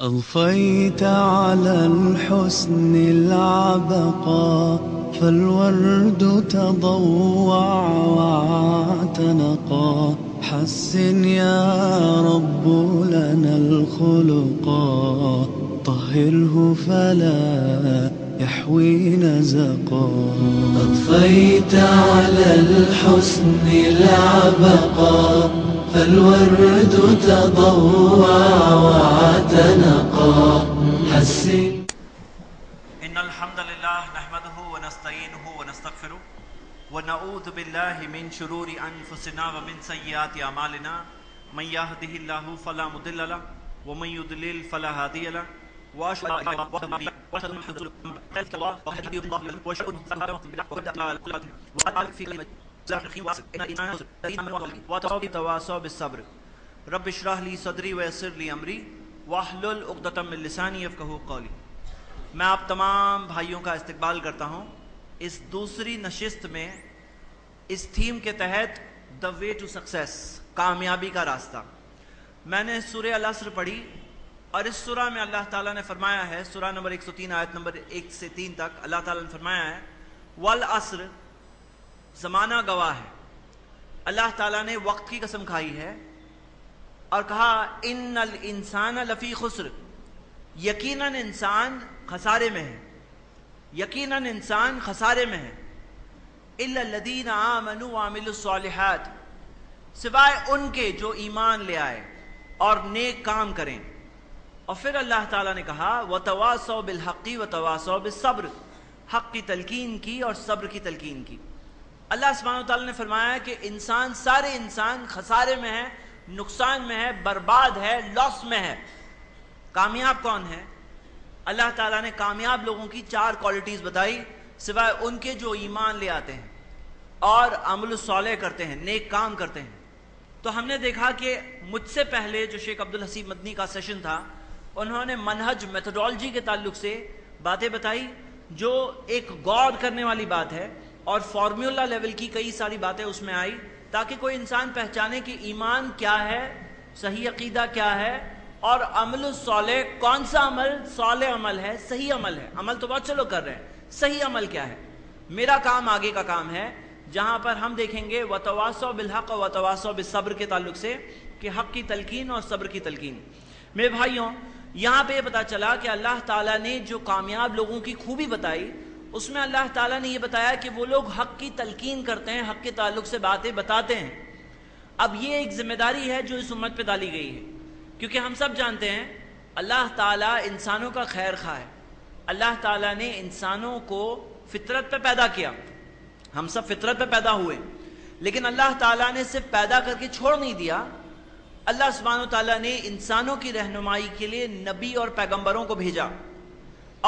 أضفيت على الحسن العبقى فالورد تضوع واعتنقا حسن يا رب لنا الخلقا طهره فلا يحوي نزقا أضفيت على الحسن العبقى فالورد تضوع واعتنقا حسن. إن الحمد لله نحمده ونستعينه ونستغفره ونعوذ بالله من شرور أنفسنا ومن سيئات أعمالنا من يهده الله فلا مضل له ومن يضلل فلا هادي له وأشهد أن لا إله إلا الله وأشهد أن محمدا رسول الله وأشهد أن تواصوا بالصبر رب اشرح لي صدری ويسر لي امری واحلل عقدۃ من لسانی یفقہوا قولی. میں آپ تمام بھائیوں کا استقبال کرتا ہوں اس دوسری نشست میں اس تھیم کے تحت دا وے ٹو سکسیس، کامیابی کا راستہ. میں نے سورہ العصر پڑھی اور اس سورہ میں اللہ تعالیٰ نے فرمایا ہے، سورہ نمبر 103 آیت نمبر 1 سے 3 تک اللہ تعالیٰ نے فرمایا ہے والعصر، زمانہ گواہ ہے. اللہ تعالیٰ نے وقت کی قسم کھائی ہے اور کہا ان الانسان لفی خسر، یقیناً انسان خسارے میں ہے، یقیناً انسان خسارے میں ہے. الا الذین آمنوا وعملوا الصالحات، سوائے ان کے جو ایمان لے آئے اور نیک کام کریں. اور پھر اللہ تعالیٰ نے کہا وتواصوا بالحق وتواصوا بالصبر، حق کی تلقین کی اور صبر کی تلقین کی. اللہ سبحانہ و تعالیٰ نے فرمایا کہ انسان، سارے انسان خسارے میں ہے، نقصان میں ہے، برباد ہے، لاس میں ہے. کامیاب کون ہے؟ اللہ تعالیٰ نے کامیاب لوگوں کی 4 کوالٹیز بتائی، سوائے ان کے جو ایمان لے آتے ہیں اور عمل صالح کرتے ہیں، نیک کام کرتے ہیں. تو ہم نے دیکھا کہ مجھ سے پہلے جو شیخ عبدالحسیب مدنی کا سیشن تھا، انہوں نے منہج میتھڈالوجی کے تعلق سے باتیں بتائی جو ایک غور کرنے والی بات ہے، اور فارمولا لیول کی کئی ساری باتیں اس میں آئی تاکہ کوئی انسان پہچانے کہ ایمان کیا ہے، صحیح عقیدہ کیا ہے، اور عمل صالح کون سا عمل صالح عمل ہے، صحیح عمل ہے. عمل تو بہت سے لوگ کر رہے ہیں، صحیح عمل کیا ہے. میرا کام آگے کا کام ہے جہاں پر ہم دیکھیں گے وتواصوا بالحق وتواصوا بالصبر کے تعلق سے کہ حق کی تلقین اور صبر کی تلقین. میرے بھائیوں، یہاں پہ یہ پتا چلا کہ اللہ تعالیٰ نے جو کامیاب لوگوں کی خوبی بتائی، اس میں اللہ تعالیٰ نے یہ بتایا کہ وہ لوگ حق کی تلقین کرتے ہیں، حق کے تعلق سے باتیں بتاتے ہیں. اب یہ ایک ذمہ داری ہے جو اس امت پہ ڈالی گئی ہے، کیونکہ ہم سب جانتے ہیں اللہ تعالیٰ انسانوں کا خیر خواہ ہے. اللہ تعالیٰ نے انسانوں کو فطرت پہ پیدا کیا، ہم سب فطرت پہ پیدا ہوئے، لیکن اللہ تعالیٰ نے صرف پیدا کر کے چھوڑ نہیں دیا. اللہ سبحانہ وتعالیٰ نے انسانوں کی رہنمائی کے لیے نبی اور پیغمبروں کو بھیجا،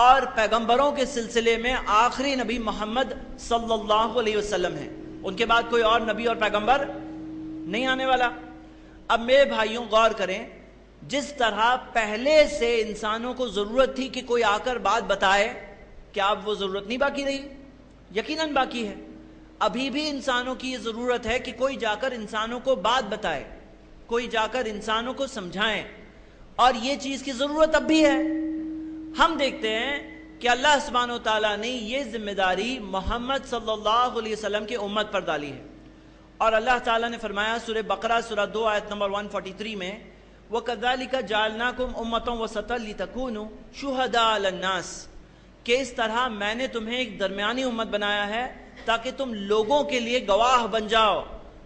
اور پیغمبروں کے سلسلے میں آخری نبی محمد صلی اللہ علیہ وسلم ہیں. ان کے بعد کوئی اور نبی اور پیغمبر نہیں آنے والا. اب میرے بھائیوں غور کریں، جس طرح پہلے سے انسانوں کو ضرورت تھی کہ کوئی آ کر بات بتائے، کیا اب وہ ضرورت نہیں باقی رہی؟ یقیناً باقی ہے. ابھی بھی انسانوں کی یہ ضرورت ہے کہ کوئی جا کر انسانوں کو بات بتائے، کوئی جا کر انسانوں کو سمجھائیں، اور یہ چیز کی ضرورت اب بھی ہے. ہم دیکھتے ہیں کہ اللہ سبحانہ و تعالیٰ نے یہ ذمہ داری محمد صلی اللہ علیہ وسلم کے امت پر ڈالی ہے. اور اللہ تعالیٰ نے فرمایا سورہ بقرہ سورہ 2 آیت نمبر 143 میں وَكَذَلِكَ جَعَلْنَاكُمْ أُمَّةً وَسَطًا لِتَكُونُوا شُهَدَاءَ عَلَى النَّاسِ، کہ اس طرح میں نے تمہیں ایک درمیانی امت بنایا ہے تاکہ تم لوگوں کے لیے گواہ بن جاؤ.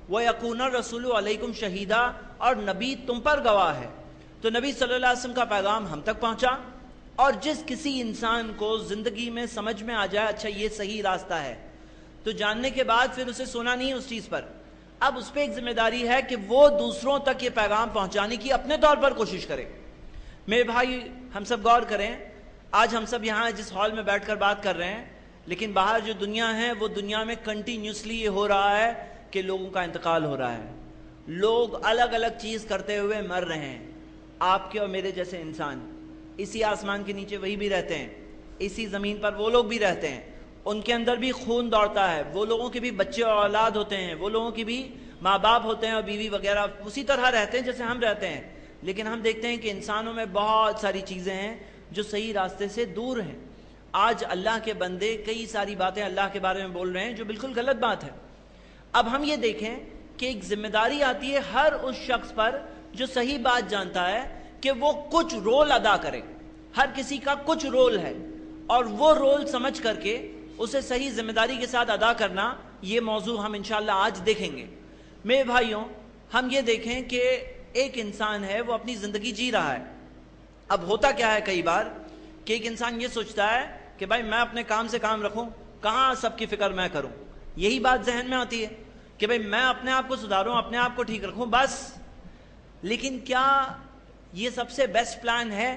وَيَكُونَ الرَّسُولُ عَلَيْكُمْ شَهِيدًا، اور نبی تم پر گواہ ہے. تو نبی صلی اللہ علیہ وسلم کا پیغام ہم تک پہنچا، اور جس کسی انسان کو زندگی میں سمجھ میں آ جائے اچھا یہ صحیح راستہ ہے، تو جاننے کے بعد پھر اسے سونا نہیں اس چیز پر. اب اس پہ ایک ذمہ داری ہے کہ وہ دوسروں تک یہ پیغام پہنچانے کی اپنے طور پر کوشش کرے. میرے بھائی، ہم سب غور کریں، آج ہم سب یہاں جس ہال میں بیٹھ کر بات کر رہے ہیں، لیکن باہر جو دنیا ہے وہ دنیا میں کنٹینیوسلی یہ ہو رہا ہے کہ لوگوں کا انتقال ہو رہا ہے. لوگ الگ الگ چیز کرتے ہوئے مر رہے ہیں. آپ کے اور میرے جیسے انسان اسی آسمان کے نیچے وہی بھی رہتے ہیں، اسی زمین پر وہ لوگ بھی رہتے ہیں، ان کے اندر بھی خون دوڑتا ہے، وہ لوگوں کے بھی بچے اور اولاد ہوتے ہیں، وہ لوگوں کی بھی ماں باپ ہوتے ہیں اور بیوی وغیرہ اسی طرح رہتے ہیں جیسے ہم رہتے ہیں. لیکن ہم دیکھتے ہیں کہ انسانوں میں بہت ساری چیزیں ہیں جو صحیح راستے سے دور ہیں. آج اللہ کے بندے کئی ساری باتیں اللہ کے بارے میں بول رہے ہیں جو بالکل غلط بات ہے. اب ہم یہ دیکھیں کہ ایک ذمہ داری آتی ہے ہر اس شخص پر جو صحیح بات جانتا ہے کہ وہ کچھ رول ادا کرے. ہر کسی کا کچھ رول ہے اور وہ رول سمجھ کر کے اسے صحیح ذمہ داری کے ساتھ ادا کرنا، یہ موضوع ہم انشاءاللہ آج دیکھیں گے. میرے بھائیوں، ہم یہ دیکھیں کہ ایک انسان ہے وہ اپنی زندگی جی رہا ہے. اب ہوتا کیا ہے کئی بار کہ ایک انسان یہ سوچتا ہے کہ بھائی میں اپنے کام سے کام رکھوں، کہاں سب کی فکر میں کروں. یہی بات ذہن میں آتی ہے کہ بھئی میں اپنے آپ کو سدھاروں، اپنے آپ کو ٹھیک رکھوں بس. لیکن کیا یہ سب سے بیسٹ پلان ہے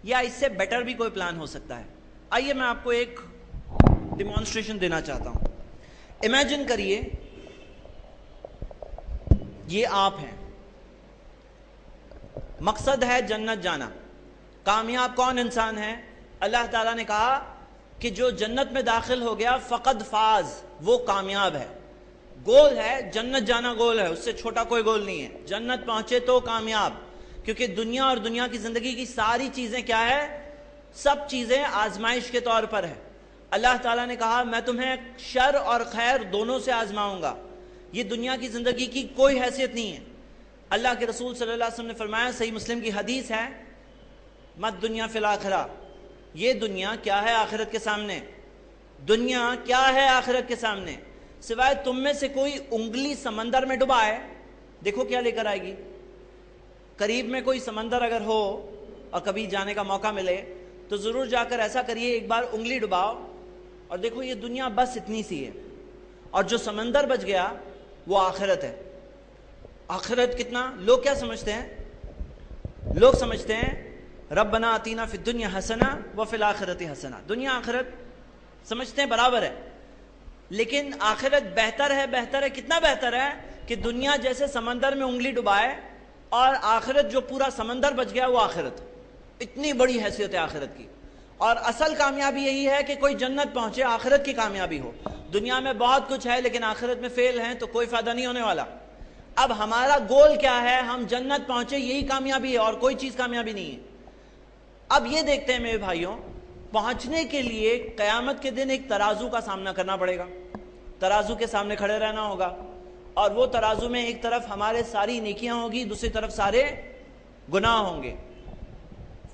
یا اس سے بیٹر بھی کوئی پلان ہو سکتا ہے؟ آئیے میں آپ کو ایک ڈیمانسٹریشن دینا چاہتا ہوں. امیجن کریے یہ آپ ہیں، مقصد ہے جنت جانا. کامیاب کون انسان ہے؟ اللہ تعالیٰ نے کہا کہ جو جنت میں داخل ہو گیا فقد فاز، وہ کامیاب ہے. گول ہے جنت جانا، گول ہے، اس سے چھوٹا کوئی گول نہیں ہے. جنت پہنچے تو کامیاب، کیونکہ دنیا اور دنیا کی زندگی کی ساری چیزیں کیا ہے؟ سب چیزیں آزمائش کے طور پر ہے. اللہ تعالیٰ نے کہا میں تمہیں شر اور خیر دونوں سے آزماؤں گا. یہ دنیا کی زندگی کی کوئی حیثیت نہیں ہے. اللہ کے رسول صلی اللہ علیہ وسلم نے فرمایا، صحیح مسلم کی حدیث ہے، مت دنیا فی الآخرہ، یہ دنیا کیا ہے آخرت کے سامنے؟ دنیا کیا ہے آخرت کے سامنے؟ سوائے تم میں سے کوئی انگلی سمندر میں ڈبائے، دیکھو کیا لے کر آئے گی. قریب میں کوئی سمندر اگر ہو اور کبھی جانے کا موقع ملے تو ضرور جا کر ایسا کریے، ایک بار انگلی ڈباؤ اور دیکھو یہ دنیا بس اتنی سی ہے، اور جو سمندر بچ گیا وہ آخرت ہے. آخرت کتنا، لوگ کیا سمجھتے ہیں؟ لوگ سمجھتے ہیں ربنا آتینا فی الدنیا حسنہ وفی الآخرۃ حسنہ. دنیا آخرت سمجھتے ہیں برابر ہے، لیکن آخرت بہتر ہے. بہتر ہے، کتنا بہتر ہے کہ دنیا جیسے سمندر میں انگلی ڈبائے اور آخرت جو پورا سمندر بچ گیا وہ آخرت. اتنی بڑی حیثیت ہے آخرت کی. اور اصل کامیابی یہی ہے کہ کوئی جنت پہنچے، آخرت کی کامیابی ہو. دنیا میں بہت کچھ ہے لیکن آخرت میں فیل ہیں تو کوئی فائدہ نہیں ہونے والا. اب ہمارا گول کیا ہے؟ ہم جنت پہنچے، یہی کامیابی ہے اور کوئی چیز کامیابی نہیں ہے. اب یہ دیکھتے ہیں میرے بھائیوں، پہنچنے کے لیے قیامت کے دن ایک ترازو کا سامنا کرنا پڑے گا. ترازو کے سامنے کھڑے رہنا ہوگا اور وہ ترازو میں ایک طرف ہمارے ساری نیکیاں ہوگی، دوسری طرف سارے گناہ ہوں گے.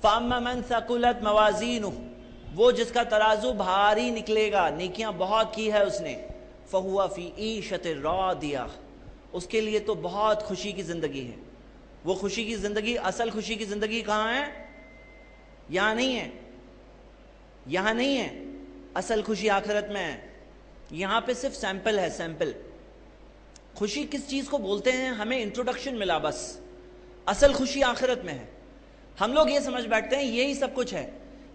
فَأَمَّا مَنْ ثَقُلَتْ مَوَازِينُهُ، وہ جس کا ترازو بھاری نکلے گا، نیکیاں بہت کی ہے اس نے، فَهُوَ فِي عِيشَةٍ رَاضِيَةٍ، اس کے لیے تو بہت خوشی کی زندگی ہے. وہ خوشی کی زندگی، اصل خوشی کی زندگی کہاں ہے؟ یہاں نہیں ہے، یہاں نہیں ہے. اصل خوشی آخرت میں ہے. یہاں پہ صرف سیمپل ہے، سیمپل. خوشی کس چیز کو بولتے ہیں؟ ہمیں انٹروڈکشن ملا بس. اصل خوشی آخرت میں ہے. ہم لوگ یہ سمجھ بیٹھتے ہیں یہی سب کچھ ہے،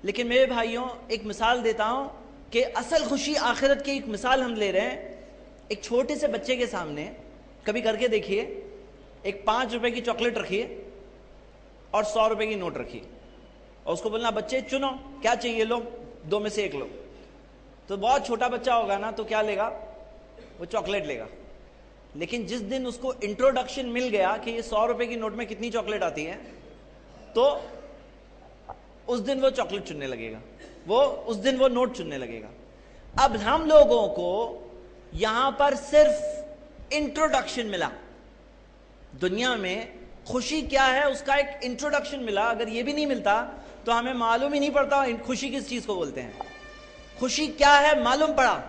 لیکن میرے بھائیوں ایک مثال دیتا ہوں کہ اصل خوشی آخرت کی ایک مثال ہم لے رہے ہیں. ایک چھوٹے سے بچے کے سامنے کبھی کر کے دیکھیے، ایک 5 روپے کی چاکلیٹ رکھیے اور 100 روپے کی نوٹ رکھیے اور اس کو بولنا بچے چنو کیا چاہیے، لو دو میں سے ایک لو. تو بہت چھوٹا بچہ ہوگا نا تو کیا لے گا؟ وہ چاکلیٹ لے گا. لیکن جس دن اس کو انٹروڈکشن مل گیا کہ یہ 100 روپے کی نوٹ میں کتنی چاکلیٹ آتی ہے تو اس دن وہ چاکلیٹ چننے لگے گا، اس دن وہ نوٹ چننے لگے گا. اب ہم لوگوں کو یہاں پر صرف انٹروڈکشن ملا. دنیا میں خوشی کیا ہے اس کا ایک انٹروڈکشن ملا. اگر یہ بھی نہیں ملتا تو ہمیں معلوم ہی نہیں پڑتا خوشی کس چیز کو بولتے ہیں. خوشی کیا ہے معلوم پڑا،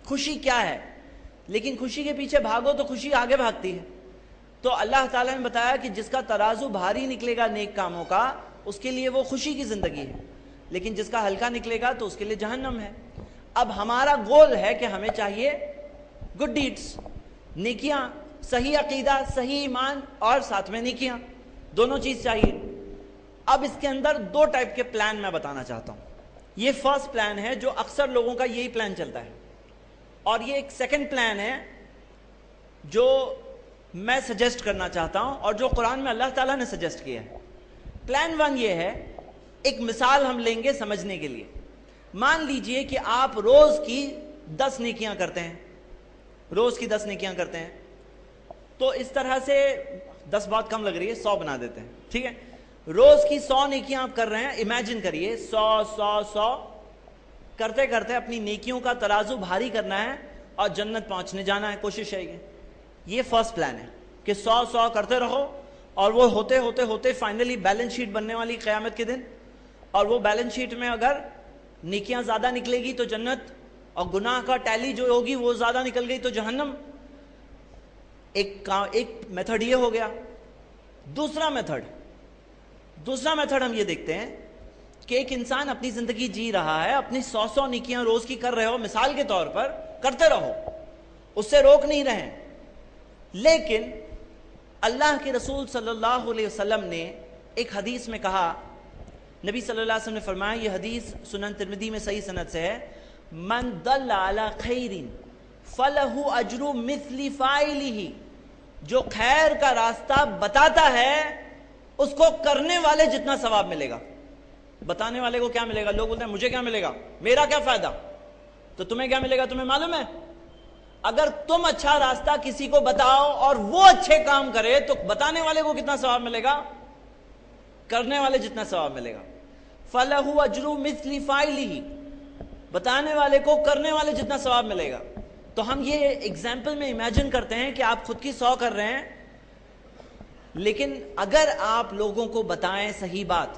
خوشی کیا ہے. لیکن خوشی کے پیچھے بھاگو تو خوشی آگے بھاگتی ہے. تو اللہ تعالیٰ نے بتایا کہ جس کا ترازو بھاری نکلے گا نیک کاموں کا، اس کے لیے وہ خوشی کی زندگی ہے، لیکن جس کا ہلکا نکلے گا تو اس کے لیے جہنم ہے. اب ہمارا گول ہے کہ ہمیں چاہیے گڈ ڈیڈز، نیکیاں، صحیح عقیدہ، صحیح ایمان اور ساتھ میں نیکیاں، دونوں چیز چاہیے. اب اس کے اندر 2 ٹائپ کے پلان میں بتانا چاہتا ہوں. یہ فرسٹ پلان ہے جو اکثر لوگوں کا یہی پلان چلتا ہے، اور یہ ایک سیکنڈ پلان ہے جو میں سجیسٹ کرنا چاہتا ہوں اور جو قرآن میں اللہ تعالیٰ نے سجیسٹ کیا ہے. پلان 1 یہ ہے، ایک مثال ہم لیں گے سمجھنے کے لیے. مان لیجئے کہ آپ روز کی 10 نیکیاں کرتے ہیں، روز کی 10 نیکیاں کرتے ہیں. تو اس طرح سے 10 بات کم لگ رہی ہے، 100 بنا دیتے ہیں، ٹھیک ہے؟ روز کی 100 نیکیاں آپ کر رہے ہیں، امیجن کریے 100 کرتے کرتے اپنی نیکیوں کا ترازو بھاری کرنا ہے اور جنت پہنچنے جانا ہے، کوشش ہے یہ فرسٹ پلان ہے کہ 100 کرتے رہو، اور وہ ہوتے ہوتے ہوتے فائنلی بیلنس شیٹ بننے والی قیامت کے دن، اور وہ بیلنس شیٹ میں اگر نیکیاں زیادہ نکلے گی تو جنت، اور گناہ کا ٹیلی جو ہوگی وہ زیادہ نکل گئی تو جہنم۔ ایک میتھڈ یہ ہو گیا۔ دوسرا میتھڈ ہم یہ دیکھتے ہیں کہ ایک انسان اپنی زندگی جی رہا ہے، اپنی 100 نیکیاں روز کی کر رہے ہو، مثال کے طور پر کرتے رہو، اس سے روک نہیں رہے، لیکن اللہ کے رسول صلی اللہ علیہ وسلم نے ایک حدیث میں کہا، نبی صلی اللہ علیہ وسلم نے فرمایا، یہ حدیث سنن ترمذی میں صحیح سند سے ہے، من دل علی خیر فلہ اجر مثل فاعلہ، جو خیر کا راستہ بتاتا ہے اس کو کرنے والے جتنا ثواب ملے گا۔ بتانے والے کو کیا ملے گا؟ لوگ بولتے ہیں مجھے کیا ملے گا، میرا کیا فائدہ، تو تمہیں کیا ملے گا تمہیں معلوم ہے؟ اگر تم اچھا راستہ کسی کو بتاؤ اور وہ اچھے کام کرے تو بتانے والے کو کتنا ثواب ملے گا؟ کرنے والے جتنا ثواب ملے گا۔ فَلَهُ أَجْرُ مِثْلِ فَاعِلِهِ، بتانے والے کو کرنے والے جتنا ثواب ملے گا۔ تو ہم یہ ایگزامپل میں امیجن کرتے ہیں کہ آپ خود کی 100 کر رہے ہیں، لیکن اگر آپ لوگوں کو بتائیں صحیح بات،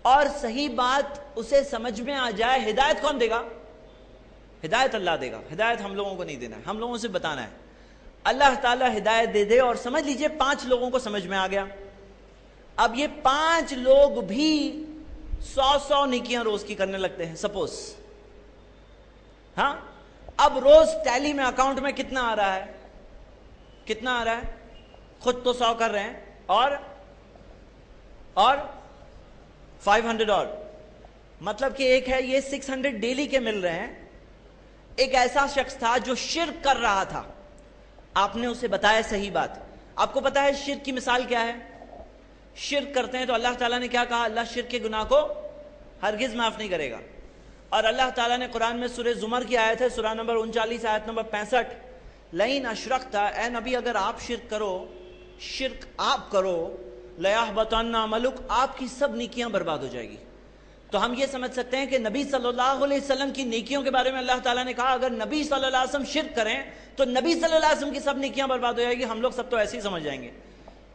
اور صحیح بات اسے سمجھ میں آ جائے، ہدایت کون دے گا؟ ہدایت اللہ دے گا، ہدایت ہم لوگوں کو نہیں دینا ہے، ہم لوگوں سے بتانا ہے۔ اللہ تعالیٰ ہدایت دے دے، اور سمجھ لیجئے 5 لوگوں کو سمجھ میں آ گیا، اب یہ 5 لوگ بھی 100 نیکیاں روز کی کرنے لگتے ہیں سپوز، ہاں، اب روز ٹیلی میں اکاؤنٹ میں کتنا آ رہا ہے؟ کتنا آ رہا ہے؟ خود تو 100 کر رہے ہیں، اور 500 اور، مطلب کہ ایک ہے یہ 600 ڈیلی کے مل رہے ہیں۔ ایک ایسا شخص تھا جو شرک کر رہا تھا، آپ نے اسے بتایا صحیح بات۔ آپ کو پتا ہے شرک کی مثال کیا ہے؟ شرک کرتے ہیں تو اللہ تعالیٰ نے کیا کہا؟ اللہ شرک کے گناہ کو ہرگز معاف نہیں کرے گا، اور اللہ تعالیٰ نے قرآن میں سورہ زمر کی آیت ہے، سورہ نمبر 39 آیت نمبر 65، لئن اشرکت، اے نبی اگر آپ شرک کرو، شرک آپ کرو، لیحبطن عملک، آپ کی سب نیکیاں برباد ہو جائے گی۔ تو ہم یہ سمجھ سکتے ہیں کہ نبی صلی اللہ علیہ وسلم کی نیکیوں کے بارے میں اللہ تعالیٰ نے کہا اگر نبی صلی اللہ علیہ وسلم شرک کریں تو نبی صلی اللہ علیہ وسلم کی سب نیکیاں برباد ہو جائے گی۔ ہم لوگ سب تو ایسے ہی سمجھ جائیں گے،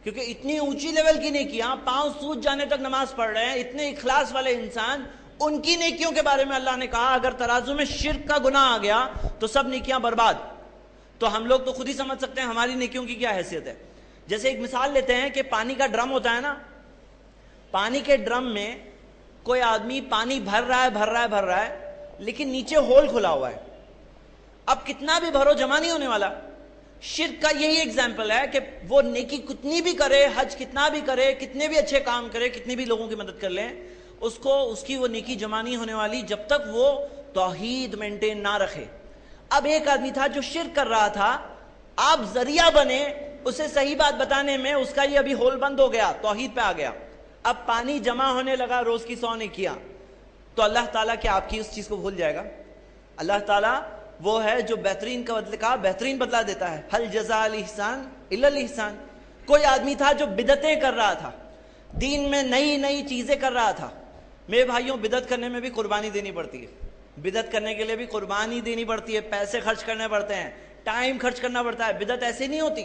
کیونکہ اتنی اونچی لیول کی نیکیاں، پاؤں سوج جانے تک نماز پڑھ رہے ہیں، اتنے اخلاص والے انسان، ان کی نیکیوں کے بارے میں اللہ نے کہا اگر ترازو میں شرک کا گناہ آ گیا تو سب نیکیاں برباد۔ تو ہم لوگ تو خود ہی سمجھ سکتے ہیں ہماری نیکیوں کی کیا حیثیت ہے۔ جیسے ایک مثال لیتے ہیں کہ پانی کا ڈرم ہوتا ہے نا، پانی کے ڈرم میں کوئی آدمی پانی بھر رہا ہے لیکن نیچے ہول کھلا ہوا ہے، اب کتنا بھی بھرو جمع نہیں ہونے والا۔ شرک کا یہی ایگزامپل ہے کہ وہ نیکی کتنی بھی کرے، حج کتنا بھی کرے، کتنے بھی اچھے کام کرے، کتنی بھی لوگوں کی مدد کر لیں، اس کی وہ نیکی جمع نہیں ہونے والی جب تک وہ توحید مینٹین نہ رکھے۔ اب ایک آدمی تھا جو شرک کر رہا تھا، آپ ذریعہ بنے اسے صحیح بات بتانے میں، اس کا یہ ابھی ہول بند ہو گیا، توحید پہ آ گیا، اب پانی جمع ہونے لگا روز کی 100 نیکیاں، تو اللہ تعالیٰ کیا آپ کی اس چیز کو بھول جائے گا؟ اللہ تعالیٰ وہ ہے جو بہترین کا بدلہ کہا بہترین بدلہ دیتا ہے، حل جزاء الاحسان الا الاحسان۔ کوئی آدمی تھا جو بدعتیں کر رہا تھا، دین میں نئی چیزیں کر رہا تھا۔ میرے بھائیوں، بدعت کرنے میں بھی قربانی دینی پڑتی ہے، بدعت کرنے کے لیے بھی قربانی دینی پڑتی ہے، پیسے خرچ کرنے پڑتے ہیں، ٹائم خرچ کرنا پڑتا ہے، بدعت ایسے نہیں ہوتی۔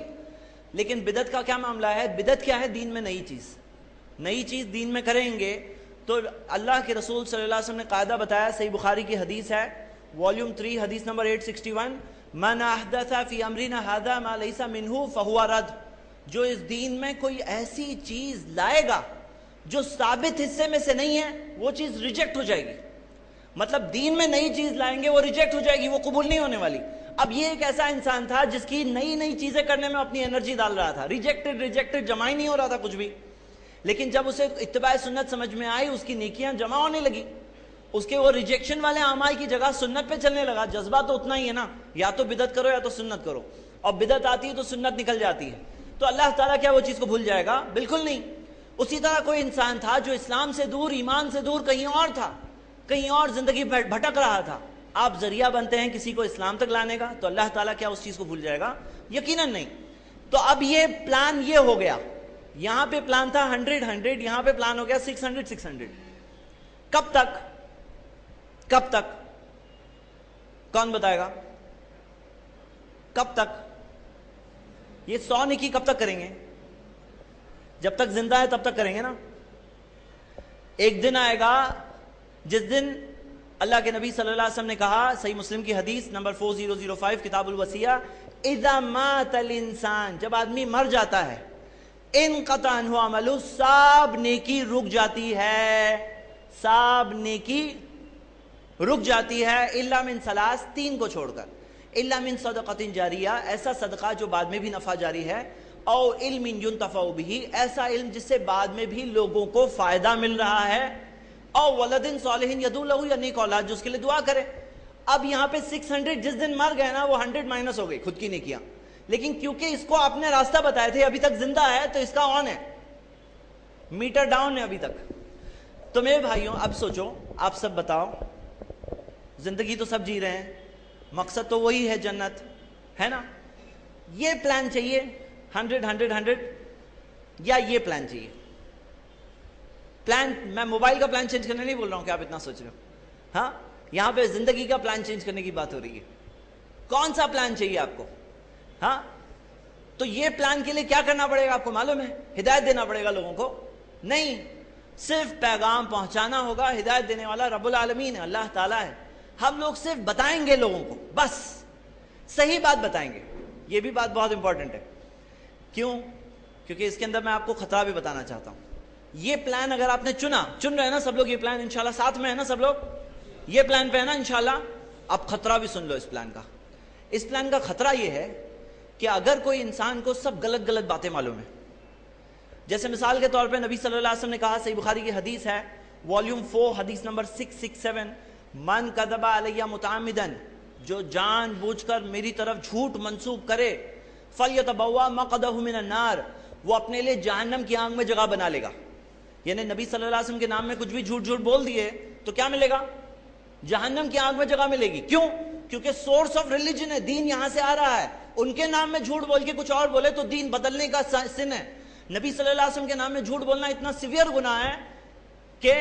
لیکن بدعت کا کیا معاملہ ہے؟ بدعت کیا ہے؟ دین میں نئی چیز دین میں کریں گے تو اللہ کے رسول صلی اللہ علیہ وسلم نے قاعدہ بتایا، صحیح بخاری کی حدیث ہے، والیوم 3 حدیث نمبر 861، من احدث فی امرنا ھذا ما لیس منہ فہو رد، جو اس دین میں کوئی ایسی چیز لائے گا جو ثابت حصے میں سے نہیں ہے وہ چیز ریجیکٹ ہو جائے گی۔ مطلب دین میں نئی چیز لائیں گے وہ ریجیکٹ ہو جائے گی، وہ قبول نہیں ہونے والی۔ اب یہ ایک ایسا انسان تھا جس کی نئی چیزیں کرنے میں اپنی انرجی ڈال رہا تھا، ریجیکٹڈ جمع ہی نہیں ہو رہا تھا کچھ بھی، لیکن جب اسے اتباع سنت سمجھ میں آئی، اس کی نیکیاں جمع ہونے لگی، اس کے وہ ریجیکشن والے اعمال کی جگہ سنت پہ چلنے لگا۔ جذبہ تو اتنا ہی ہے نا، یا تو بدعت کرو یا تو سنت کرو، اور بدعت آتی ہے تو سنت نکل جاتی ہے، تو اللہ تعالیٰ کیا وہ چیز کو بھول جائے گا؟ بالکل نہیں۔ اسی طرح کوئی انسان تھا جو اسلام سے دور، ایمان سے دور، کہیں اور تھا، کہیں اور زندگی بھٹک رہا تھا، آپ ذریعہ بنتے ہیں کسی کو اسلام تک لانے کا، تو اللہ تعالیٰ کیا اس چیز کو بھول جائے گا؟ یقیناً نہیں۔ تو اب یہ پلان یہ ہو گیا, یہاں پہ پلان تھا 100 یہاں پہ پلان ہو گیا 600. کب تک کون بتائے گا؟ کب تک یہ 100 نیکی کب تک کریں گے؟ جب تک زندہ ہے تب تک کریں گے نا. ایک دن آئے گا جس دن اللہ کے نبی صلی اللہ علیہ وسلم نے کہا, صحیح مسلم کی حدیث نمبر 4005 کتاب الوصیہ, اذا مات الانسان, جب آدمی مر جاتا ہے, انقطع عنہ عملہ, سب نیکی رک جاتی ہے, سب نیکی رک جاتی ہے, الا من ثلاث, 3 کو چھوڑ کر, الا من صدقۃ جاریہ, ایسا صدقہ جو بعد میں بھی نفع جاری ہے, او علم ينتفع به, ایسا علم جس سے بعد میں بھی لوگوں کو فائدہ مل رہا ہے, او ولد صالح یدعو لہ, یا نیک اولاد جو اس کے لیے دعا کرے. اب یہاں پہ 600 جس دن مر گئے نا, وہ 100 مائنس ہو گئی خود کی نیکیاں, لیکن کیونکہ اس کو آپ نے راستہ بتائے تھے, ابھی تک زندہ ہے, تو اس کا آن ہے, میٹر ڈاؤن ہے ابھی تک. تو میرے بھائیوں اب سوچو, آپ سب بتاؤ, زندگی تو سب جی رہے ہیں, مقصد تو وہی ہے جنت, ہے نا؟ یہ پلان چاہیے 100 یا یہ پلان چاہیے؟ پلان, میں موبائل کا پلان چینج کرنے نہیں بول رہا ہوں کہ آپ اتنا سوچ رہے ہو, ہاں, یہاں پہ زندگی کا پلان چینج کرنے کی بات ہو رہی ہے. کون سا پلان چاہیے آپ کو؟ ہاں, تو یہ پلان کے لیے کیا کرنا پڑے گا آپ کو معلوم ہے؟ ہدایت دینا پڑے گا لوگوں کو؟ نہیں, صرف پیغام پہنچانا ہوگا. ہدایت دینے والا رب العالمین ہے, اللہ تعالیٰ ہے. ہم لوگ صرف بتائیں گے لوگوں کو, بس صحیح بات بتائیں گے. یہ بھی بات بہت امپورٹنٹ ہے. کیوں؟ کیونکہ اس کے اندر میں آپ کو خطرہ بھی بتانا چاہتا ہوں. یہ پلان اگر آپ نے چن رہے ہیں نا سب لوگ, یہ پلان انشاءاللہ ساتھ میں ہے نا سب لوگ, یہ پلان پہ ہے نا انشاءاللہ, اب خطرہ بھی سن لو اس پلان کا. اس پلان کا خطرہ یہ ہے کہ اگر کوئی انسان کو سب غلط باتیں معلوم ہے, جیسے مثال کے طور پہ نبی صلی اللہ علیہ وسلم نے کہا, صحیح بخاری کی حدیث ہے, والیوم 4 حدیث نمبر 667, من کذب علی متعمدا, جو جان بوجھ کر میری طرف جھوٹ منسوب کرے, فلیتبوا مقعدہ من النار, وہ اپنے لیے جہنم کی آگ میں جگہ بنا لے گا. یعنی نبی صلی اللہ علیہ وسلم کے نام میں کچھ بھی جھوٹ بول دیے تو کیا ملے گا؟ جہنم کی آگ میں جگہ ملے گی. کیوں؟ کیونکہ سورس آف ریلیجن ہے, دین یہاں سے آ رہا ہے. ان کے نام میں جھوٹ بول کے کچھ اور بولے تو دین بدلنے کا سن ہے. نبی صلی اللہ علیہ وسلم کے نام میں جھوٹ بولنا اتنا سیویئر گناہ ہے کہ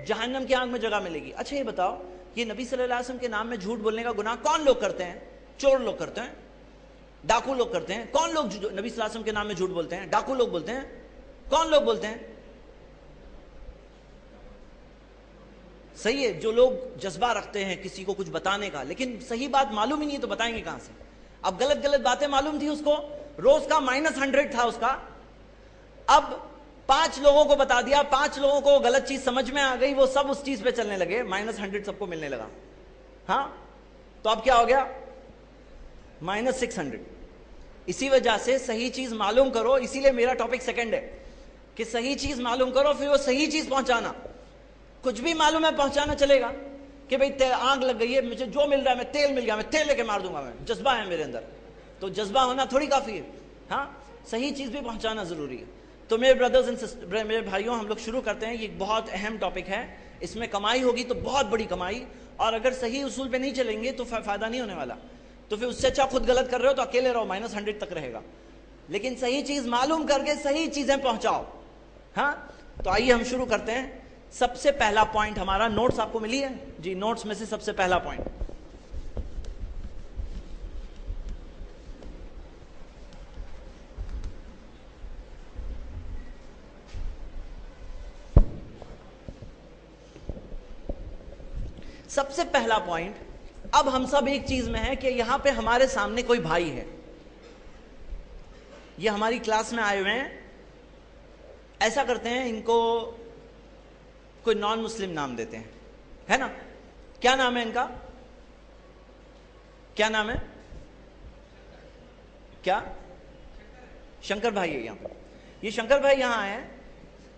جہنم کی آگ میں جگہ ملے گی. اچھا یہ بتاؤ, یہ نبی صلی اللہ علیہ وسلم کے نام میں جھوٹ بولنے کا گناہ کون لوگ کرتے ہیں؟ چور لوگ کرتے ہیں, ڈاکو لوگ کرتے ہیں. کون لوگ نبی صلی اللہ علیہ وسلم کے نام میں جھوٹ بولتے ہیں؟ ڈاکو لوگ بولتے ہیں. کون لوگ بولتے ہیں؟ صحیح ہے, جو لوگ جذبہ رکھتے ہیں کسی کو کچھ بتانے کا, لیکن صحیح بات معلوم ہی نہیں تو بتائیں گے کہاں سے؟ اب غلط باتیں معلوم تھی اس کو, روز کا -100 تھا اس کا, اب 5 لوگوں کو بتا دیا, 5 لوگوں کو غلط چیز سمجھ میں آ گئی, وہ سب اس چیز پہ چلنے لگے, -100 سب کو ملنے لگا. ہاں, تو اب کیا ہو گیا؟ -600. اسی وجہ سے صحیح چیز معلوم کرو, اسی لیے میرا ٹاپک سیکنڈ ہے کہ صحیح چیز معلوم کرو, پھر وہ صحیح چیز پہنچانا. کچھ بھی معلوم ہے پہنچانا چلے گا کہ بھئی آگ لگ گئی ہے, مجھے جو مل رہا ہے, میں تیل مل گیا, میں تیل لے کے مار دوں گا, میں جذبہ ہے میرے اندر, تو جذبہ ہونا تھوڑی کافی ہے. ہاں, صحیح چیز بھی پہنچانا ضروری ہے. تو میرے بردرز اینڈ سسٹر, میرے بھائیوں, ہم لوگ شروع کرتے ہیں. یہ بہت اہم ٹاپک ہے, اس میں کمائی ہوگی تو بہت بڑی کمائی, اور اگر صحیح اصول پہ نہیں چلیں گے تو فائدہ نہیں ہونے والا. تو پھر اس سے اچھا خود غلط کر رہے ہو تو اکیلے رہو, -100 تک رہے گا. لیکن صحیح چیز معلوم کر کے صحیح چیزیں پہنچاؤ. ہاں, تو آئیے ہم شروع کرتے ہیں. سب سے پہلا پوائنٹ ہمارا, نوٹس آپ کو ملی ہے جی؟ نوٹس میں سے سب سے پہلا پوائنٹ, سب سے پہلا پوائنٹ, اب ہم سب ایک چیز میں ہیں کہ یہاں پہ ہمارے سامنے کوئی بھائی ہے, یہ ہماری کلاس میں آئے ہوئے ہیں. ایسا کرتے ہیں, ان کو کوئی نان مسلم نام دیتے ہیں, ہے نا؟ کیا نام ہے ان کا؟ کیا نام ہے؟ کیا؟ شنکر بھائی ہے یہاں پہ. یہ شنکر بھائی یہاں آئے ہیں.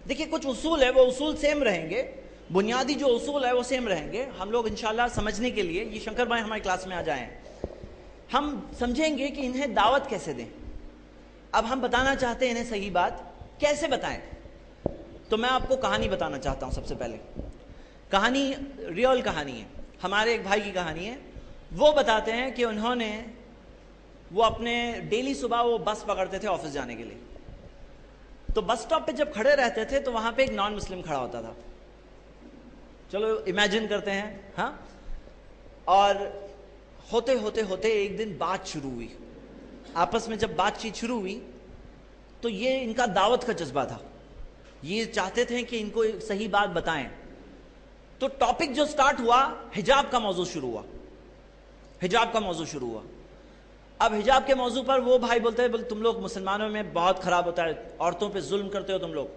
دیکھیے کچھ اصول ہے, وہ اصول سیم رہیں گے, بنیادی جو اصول ہے وہ سیم رہیں گے. ہم لوگ انشاءاللہ سمجھنے کے لیے, یہ شنکر بھائی ہماری کلاس میں آ جائیں, ہم سمجھیں گے کہ انہیں دعوت کیسے دیں. اب ہم بتانا چاہتے ہیں انہیں صحیح بات, کیسے بتائیں؟ تو میں آپ کو کہانی بتانا چاہتا ہوں. سب سے پہلے کہانی ریئل کہانی ہے, ہمارے ایک بھائی کی کہانی ہے. وہ بتاتے ہیں کہ انہوں نے وہ اپنے ڈیلی صبح وہ بس پکڑتے تھے آفس جانے کے لیے. تو بس سٹاپ پہ جب کھڑے رہتے تھے تو وہاں پہ ایک نان مسلم کھڑا ہوتا تھا. چلو امیجن کرتے ہیں. ہاں. اور ہوتے ہوتے ہوتے ایک دن بات شروع ہوئی. آپس میں جب بات چیت شروع ہوئی تو یہ ان کا دعوت کا جذبہ تھا. یہ چاہتے تھے کہ ان کو صحیح بات بتائیں. تو ٹاپک جو سٹارٹ ہوا, حجاب کا موضوع شروع ہوا. حجاب کا موضوع شروع ہوا. اب حجاب کے موضوع پر وہ بھائی بولتے ہیں تم لوگ مسلمانوں میں بہت خراب ہوتا ہے, عورتوں پہ ظلم کرتے ہو تم لوگ,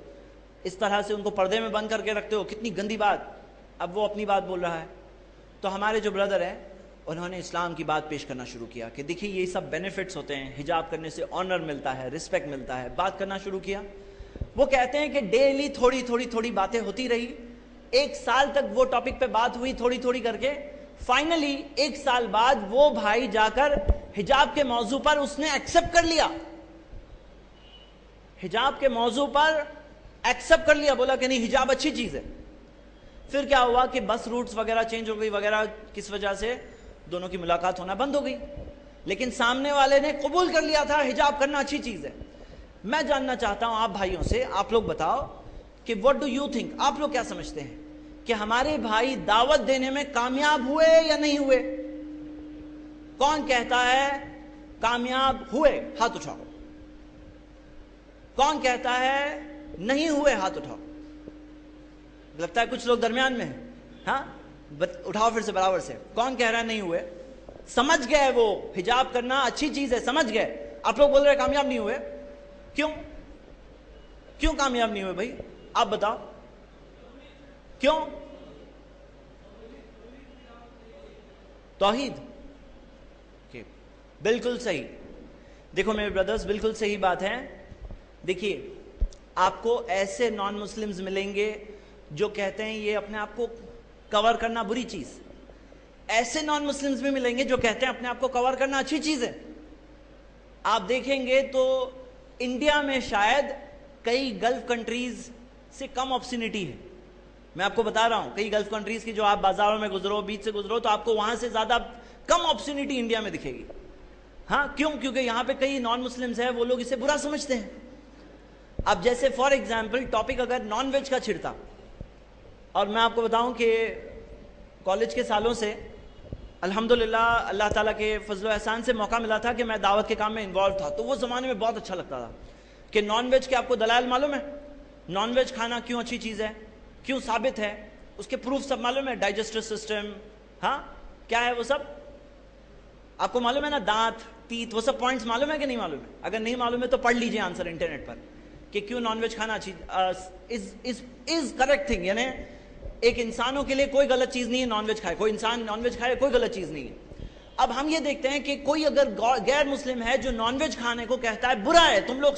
اس طرح سے ان کو پردے میں بند کر کے رکھتے ہو, کتنی گندی بات. اب وہ اپنی بات بول رہا ہے. تو ہمارے جو بردر ہیں انہوں نے اسلام کی بات پیش کرنا شروع کیا کہ دیکھیے یہ سب بینیفٹس ہوتے ہیں, حجاب کرنے سے آنر ملتا ہے, رسپیکٹ ملتا ہے. بات کرنا شروع کیا. وہ کہتے ہیں کہ ڈیلی تھوڑی تھوڑی تھوڑی باتیں ہوتی رہی. 1 سال تک وہ ٹاپک پہ بات ہوئی تھوڑی تھوڑی کر کے. فائنلی 1 سال بعد وہ بھائی جا کر حجاب کے موضوع پر اس نے ایکسپٹ کر لیا. حجاب کے موضوع پر ایکسپٹ کر لیا, بولا کہ نہیں حجاب اچھی چیز ہے. پھر کیا ہوا کہ بس روٹس وغیرہ چینج ہو گئی وغیرہ, کس وجہ سے دونوں کی ملاقات ہونا بند ہو گئی. لیکن سامنے والے نے قبول کر لیا تھا حجاب کرنا اچھی چیز ہے. میں جاننا چاہتا ہوں آپ بھائیوں سے, آپ لوگ بتاؤ کہ what do you think, آپ لوگ کیا سمجھتے ہیں کہ ہمارے بھائی دعوت دینے میں کامیاب ہوئے یا نہیں ہوئے؟ کون کہتا ہے کامیاب ہوئے؟ ہاتھ اٹھاؤ. کون کہتا ہے نہیں ہوئے؟ ہاتھ اٹھاؤ. لگتا ہے کچھ لوگ درمیان میں ہیں. ہاں اٹھاؤ پھر سے برابر سے. کون کہہ رہا ہے نہیں ہوئے؟ سمجھ گئے وہ حجاب کرنا اچھی چیز ہے, سمجھ گئے. آپ لوگ بول رہے ہیں کامیاب نہیں ہوئے. کیوں کامیاب نہیں ہوئے بھائی؟ آپ بتاؤ کیوں؟ توحید. بالکل صحیح. دیکھو میرے بردرز, بالکل صحیح بات ہے. دیکھیے آپ کو ایسے نان مسلمز ملیں گے جو کہتے ہیں یہ اپنے آپ کو کور کرنا بری چیز. ایسے نان مسلمز بھی ملیں گے جو کہتے ہیں اپنے آپ کو کور کرنا اچھی چیز ہے. آپ دیکھیں گے تو انڈیا میں شاید کئی گلف کنٹریز سے کم آپسینٹی ہے. میں آپ کو بتا رہا ہوں, کئی گلف کنٹریز کی جو آپ بازاروں میں گزرو, بیچ سے گزرو, تو آپ کو وہاں سے زیادہ کم آپسینٹی انڈیا میں دکھے گی. ہاں کیوں؟ کیونکہ یہاں پہ کئی نان مسلمز ہیں, وہ لوگ اسے برا سمجھتے ہیں. اب جیسے فار ایگزامپل ٹاپک اگر نان ویج کا چھڑتا, اور میں آپ کو بتاؤں کہ کالج کے سالوں سے الحمدللہ اللہ تعالیٰ کے فضل و احسان سے موقع ملا تھا کہ میں دعوت کے کام میں انوالو تھا. تو وہ زمانے میں بہت اچھا لگتا تھا کہ نان ویج کے آپ کو دلائل معلوم ہے, نان ویج کھانا کیوں اچھی چیز ہے, کیوں ثابت ہے, اس کے پروف سب معلوم ہے. ڈائجسٹو سسٹم, ہاں کیا ہے وہ سب آپ کو معلوم ہے نا, دانت, تیت, وہ سب پوائنٹس معلوم ہے کہ نہیں معلوم ہے؟ اگر نہیں معلوم ہے تو پڑھ لیجئے آنسر انٹرنیٹ پر کہ کیوں نان ویج کھانا اچھی از کریکٹ تھنگ. یعنی ایک انسانوں کے لیے کوئی غلط چیز نہیں ہے نان ویج کھائے, کوئی انسان نان ویج کھائے کوئی غلط چیز نہیں ہے. اب ہم یہ دیکھتے ہیں کہ کوئی اگر غیر مسلم ہے جو نان ویج کھانے کو کہتا ہے برا ہے, تم لوگ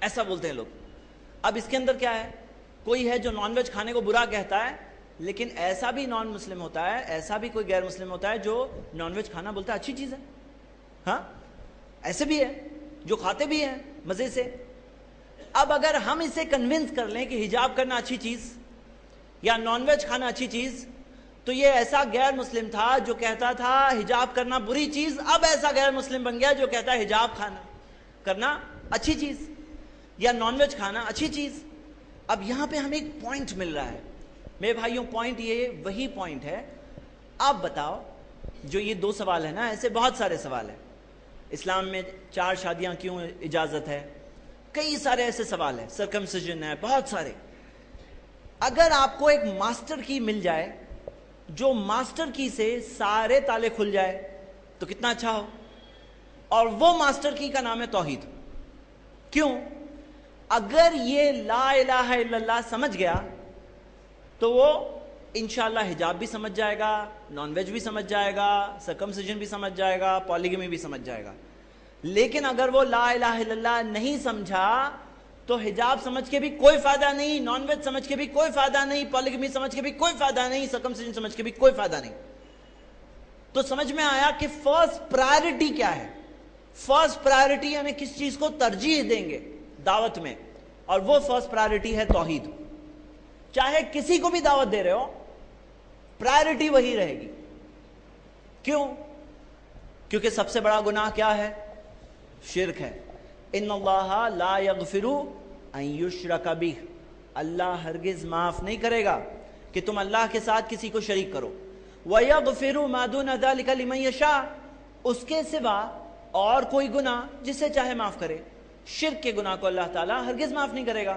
ایسا بولتے ہیں لوگ. اب اس کے اندر کیا ہے, کوئی ہے جو نان ویج کھانے کو برا کہتا ہے, لیکن ایسا بھی نان مسلم ہوتا ہے, ایسا بھی کوئی غیر مسلم ہوتا ہے جو نان ویج کھانا بولتا ہے اچھی چیز ہے. ہاں ایسے بھی ہے جو کھاتے بھی ہیں مزے سے. اب اگر ہم اسے کنونس کر لیں کہ حجاب کرنا اچھی چیز یا نان ویج کھانا اچھی چیز, تو یہ ایسا غیر مسلم تھا جو کہتا تھا حجاب کرنا بری چیز, اب ایسا غیر مسلم بن گیا جو کہتا ہے حجاب کرنا اچھی چیز یا نان ویج کھانا اچھی چیز. اب یہاں پہ ہمیں ایک پوائنٹ مل رہا ہے میرے بھائیوں, پوائنٹ یہ وہی پوائنٹ ہے. آپ بتاؤ جو یہ 2 سوال ہے نا, ایسے بہت سارے سوال ہیں. اسلام میں 4 شادیاں کیوں اجازت ہے, کئی سارے ایسے سوال ہیں, سرکمسیجن ہے, بہت سارے. اگر آپ کو ایک ماسٹر کی مل جائے جو ماسٹر کی سے سارے تالے کھل جائے تو کتنا اچھا ہو. اور وہ ماسٹر کی کا نام ہے توحید. کیوں؟ اگر یہ لا الہ الا اللہ سمجھ گیا تو وہ انشاءاللہ حجاب بھی سمجھ جائے گا, نان ویج بھی سمجھ جائے گا, سرکمسیجن بھی سمجھ جائے گا, پالیگمی بھی سمجھ جائے گا. لیکن اگر وہ لا الہ الا اللہ نہیں سمجھا تو حجاب سمجھ کے بھی کوئی فائدہ نہیں, نان ویج سمجھ کے بھی کوئی فائدہ نہیں, پالیگمی سمجھ کے بھی کوئی فائدہ نہیں, سرکمسیجن سمجھ کے بھی کوئی فائدہ نہیں. تو سمجھ میں آیا کہ فرسٹ پرائرٹی کیا ہے. فرسٹ پرائرٹی یعنی کس چیز کو ترجیح دیں گے دعوت میں, اور وہ فرسٹ پرائرٹی ہے توحید. چاہے کسی کو بھی دعوت دے رہے ہو, پرائرٹی وہی رہے گی. کیوں؟ کیونکہ سب سے بڑا گناہ کیا ہے؟ شرک ہے. ان اللہ لا یغفر ان یشرک بہ، اللہ ہرگز معاف نہیں کرے گا کہ تم اللہ کے ساتھ کسی کو شریک کرو. وَيَغْفِرُ مَا دُونَ ذَلِكَ لِمَن يَشَاءُ، اس کے سوا اور کوئی گناہ جسے چاہے معاف کرے. شرک کے گناہ کو اللہ تعالیٰ ہرگز معاف نہیں کرے گا.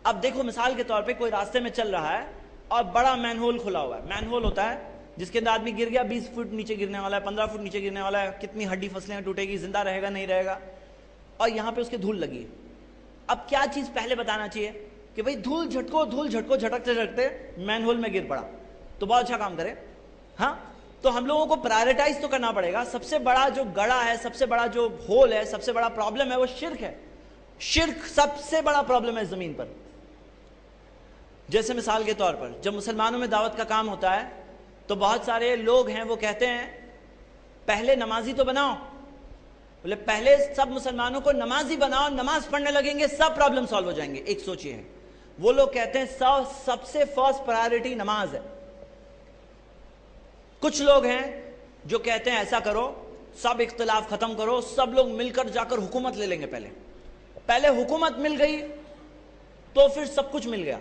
اب دیکھو مثال کے طور پہ کوئی راستے میں چل رہا ہے اور بڑا مین ہول کھلا ہوا ہے. مین ہول ہوتا ہے جس کے اندر آدمی گر گیا 20 فٹ نیچے گرنے والا ہے، 15 فٹ نیچے گرنے والا ہے، کتنی ہڈی فصلیں ٹوٹے گی، زندہ رہے گا نہیں رہے گا، اور یہاں پہ اس کے دھول لگی ہے. اب کیا چیز پہلے بتانا چاہیے کہ بھئی دھول جھٹکو جھٹکتے جھٹکتے مین ہول میں گر پڑا تو بہت اچھا کام کرے. ہاں تو ہم لوگوں کو پرائرٹائز تو کرنا پڑے گا. سب سے بڑا جو گڑھا ہے، سب سے بڑا جو ہول ہے، سب سے بڑا پرابلم ہے وہ شرک ہے. شرک سب سے بڑا پرابلم ہے زمین پر. جیسے مثال کے طور پر جب مسلمانوں میں دعوت کا کام ہوتا ہے تو بہت سارے لوگ ہیں وہ کہتے ہیں پہلے نمازی تو بناؤ. بولے پہلے سب مسلمانوں کو نمازی بناؤ، نماز پڑھنے لگیں گے سب پرابلم سالو ہو جائیں گے. ایک سوچ یہ ہے، وہ لوگ کہتے ہیں سب سے فرسٹ پرائرٹی نماز ہے. کچھ لوگ ہیں جو کہتے ہیں ایسا کرو، سب اختلاف ختم کرو، سب لوگ مل کر جا کر حکومت لے لیں گے. پہلے حکومت مل گئی تو پھر سب کچھ مل گیا.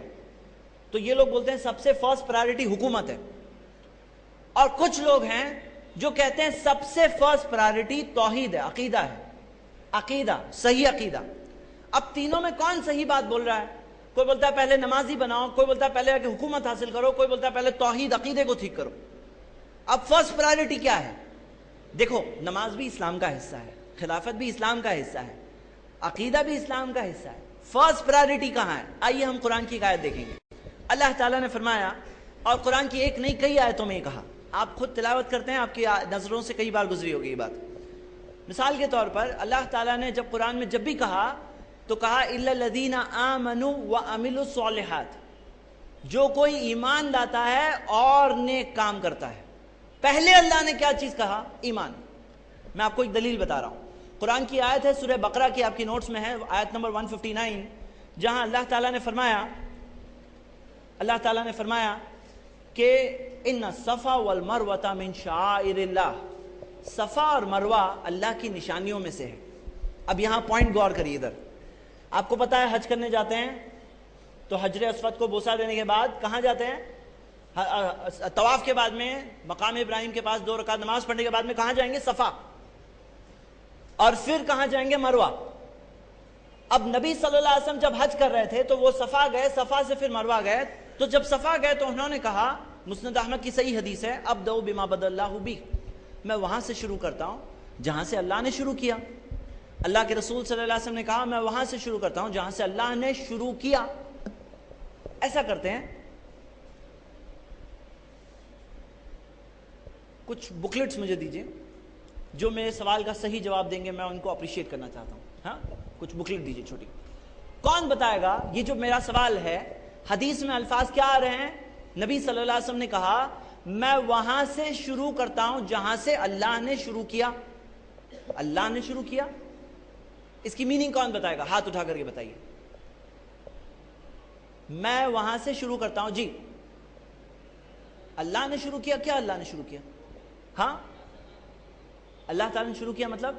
تو یہ لوگ بولتے ہیں سب سے فرسٹ پرائرٹی حکومت ہے. اور کچھ لوگ ہیں جو کہتے ہیں سب سے فرسٹ پرائرٹی توحید ہے، عقیدہ ہے. عقیدہ، صحیح عقیدہ. اب تینوں میں کون صحیح بات بول رہا ہے؟ کوئی بولتا ہے پہلے نمازی بناؤ، کوئی بولتا ہے پہلے کہ حکومت حاصل کرو، کوئی بولتا ہے پہلے توحید عقیدے کو ٹھیک کرو. اب فرسٹ پرائرٹی کیا ہے؟ دیکھو نماز بھی اسلام کا حصہ ہے، خلافت بھی اسلام کا حصہ ہے، عقیدہ بھی اسلام کا حصہ ہے. فرسٹ پرائرٹی کہاں ہے؟ آئیے ہم قرآن کی ایک آیت دیکھیں گے. اللہ تعالیٰ نے فرمایا، اور قرآن کی ایک نہیں کئی آیتوں میں کہا، آپ خود تلاوت کرتے ہیں، آپ کی نظروں سے کئی بار گزری ہوگی یہ بات. مثال کے طور پر اللہ تعالیٰ نے جب قرآن میں جب بھی کہا تو کہا اِلَّا الَّذِينَ آمَنُوا وَعَمِلُوا الصَّالِحَاتِ، جو کوئی ایمان لاتا ہے اور نیک کام کرتا ہے. پہلے اللہ نے کیا چیز کہا؟ ایمان. میں آپ کو ایک دلیل بتا رہا ہوں. قرآن کی آیت ہے سورہ بقرہ کی، آپ کی نوٹس میں ہے، آیت نمبر 159، جہاں اللہ تعالیٰ نے فرمایا کہ ان الصفا والمروہ من شعائر اللہ، صفا اور مروہ اللہ کی نشانیوں میں سے ہے. اب یہاں پوائنٹ غور کریے. ادھر آپ کو پتا ہے حج کرنے جاتے ہیں تو حجر اسود کو بوسہ دینے کے بعد کہاں جاتے ہیں؟ طواف کے بعد میں مقام ابراہیم کے پاس 2 رکعت نماز پڑھنے کے بعد میں کہاں جائیں گے؟ صفا. اور پھر کہاں جائیں گے؟ مروہ. اب نبی صلی اللہ علیہ وسلم جب حج کر رہے تھے تو وہ صفا گئے، صفا سے پھر مروہ گئے. تو جب صفا گئے تو انہوں نے کہا، مسند احمد کی صحیح حدیث ہے، ابدؤ بما بدا اللہ بی، میں وہاں سے شروع کرتا ہوں جہاں سے اللہ نے شروع کیا. اللہ کے رسول صلی اللہ علیہ وسلم نے کہا میں وہاں سے شروع کرتا ہوں جہاں سے اللہ نے شروع کیا. ایسا کرتے ہیں. کچھ بکلیٹس مجھے دیجئے جو میرے سوال کا صحیح جواب دیں گے، میں ان کو اپریشیٹ کرنا چاہتا ہوں. ہاں کچھ بکلیٹ دیجئے چھوٹی. کون بتائے گا یہ جو میرا سوال ہے حدیث میں الفاظ کیا آ رہے ہیں؟ نبی صلی اللہ علیہ وسلم نے کہا میں وہاں سے شروع کرتا ہوں جہاں سے اللہ نے شروع کیا. اللہ نے شروع کیا، اس کی میننگ کون بتائے گا؟ ہاتھ اٹھا کر کے بتائیے. میں وہاں سے شروع کرتا ہوں. جی اللہ نے شروع کیا. کیا اللہ نے شروع کیا؟ ہاں اللہ تعالیٰ نے شروع کیا مطلب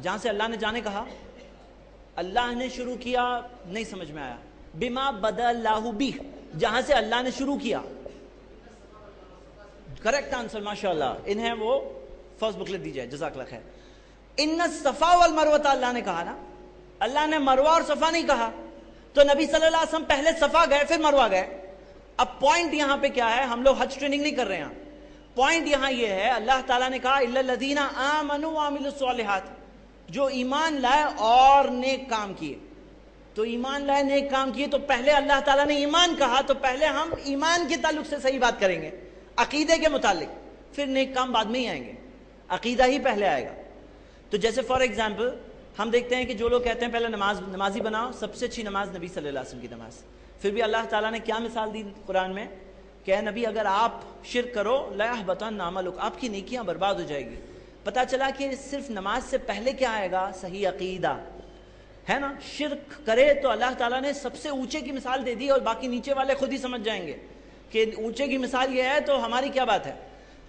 جہاں سے اللہ نے جانے کہا اللہ نے شروع کیا، نہیں سمجھ میں آیا. بما بدا اللہ بی، جہاں سے اللہ نے شروع کیا. کریکٹ آنسر، ماشاءاللہ. انہیں وہ فرسٹ بکلیٹ دی جائے، جزاک اللہ خیر. ان الصفا والمروہ اللہ نے کہا نا، اللہ نے مروہ اور صفا نہیں کہا. تو نبی صلی اللہ علیہ وسلم پہلے صفا گئے پھر مروہ گئے. اب پوائنٹ یہاں پہ کیا ہے؟ ہم لوگ حج ٹریننگ نہیں کر رہے ہیں. پوائنٹ یہاں یہ ہے اللہ تعالیٰ نے کہا الا الذین آمنوا وعملوا الصالحات، جو ایمان لائے اور نیک کام کیے. تو ایمان لائے نیک کام کیے تو پہلے اللہ تعالیٰ نے ایمان کہا تو پہلے ہم ایمان کے تعلق سے صحیح بات کریں گے، عقیدے کے متعلق. پھر نیک کام بعد میں ہی آئیں گے، عقیدہ ہی پہلے آئے گا. تو جیسے فار ایگزامپل ہم دیکھتے ہیں کہ جو لوگ کہتے ہیں پہلے نمازی بناؤ، سب سے اچھی نماز نبی صلی اللہ علیہ وسلم کی نماز. پھر بھی اللہ تعالیٰ نے کیا مثال دی قرآن میں کہ اے نبی اگر آپ شرک کرو لا یحبطن عملک، آپ کی نیکیاں برباد ہو جائے گی. پتہ چلا کہ صرف نماز سے پہلے کیا آئے گا؟ صحیح عقیدہ ہے نا. شرک کرے تو اللہ تعالیٰ نے سب سے اونچے کی مثال دے دی اور باقی نیچے والے خود ہی سمجھ جائیں گے. کہ اونچے کی مثال یہ ہے تو ہماری کیا بات ہے؟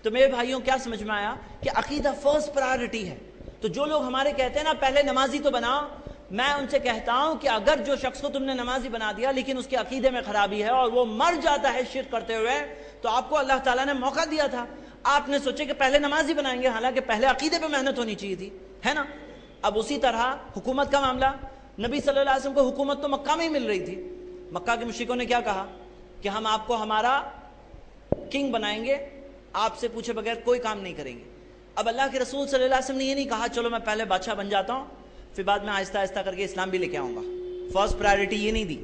تو میرے بھائیوں کیا سمجھ میں آیا کہ عقیدہ فرسٹ پرائرٹی ہے. تو جو لوگ ہمارے کہتے ہیں نا پہلے نمازی تو بناؤ، میں ان سے کہتا ہوں کہ اگر جو شخص کو تم نے نمازی بنا دیا لیکن اس کے عقیدے میں خرابی ہے اور وہ مر جاتا ہے شرک کرتے ہوئے، تو آپ کو اللہ تعالیٰ نے موقع دیا تھا، آپ نے سوچے کہ پہلے نمازی بنائیں گے، حالانکہ پہلے عقیدے پہ محنت ہونی چاہیے تھی، ہے نا؟ اب اسی طرح حکومت کا معاملہ، نبی صلی اللہ علیہ وسلم کو حکومت تو مکہ میں ہی مل رہی تھی. مکہ کے مشرکوں نے کیا کہا کہ ہم آپ کو ہمارا کنگ بنائیں گے، آپ سے پوچھے بغیر کوئی کام نہیں کریں گے. اب اللہ کے رسول صلی اللہ علیہ وسلم نے یہ نہیں کہا چلو میں پہلے بادشاہ بن جاتا ہوں پھر بعد میں آہستہ آہستہ کر کے اسلام بھی لے کے آؤں گا. فرسٹ پرائرٹی یہ نہیں دی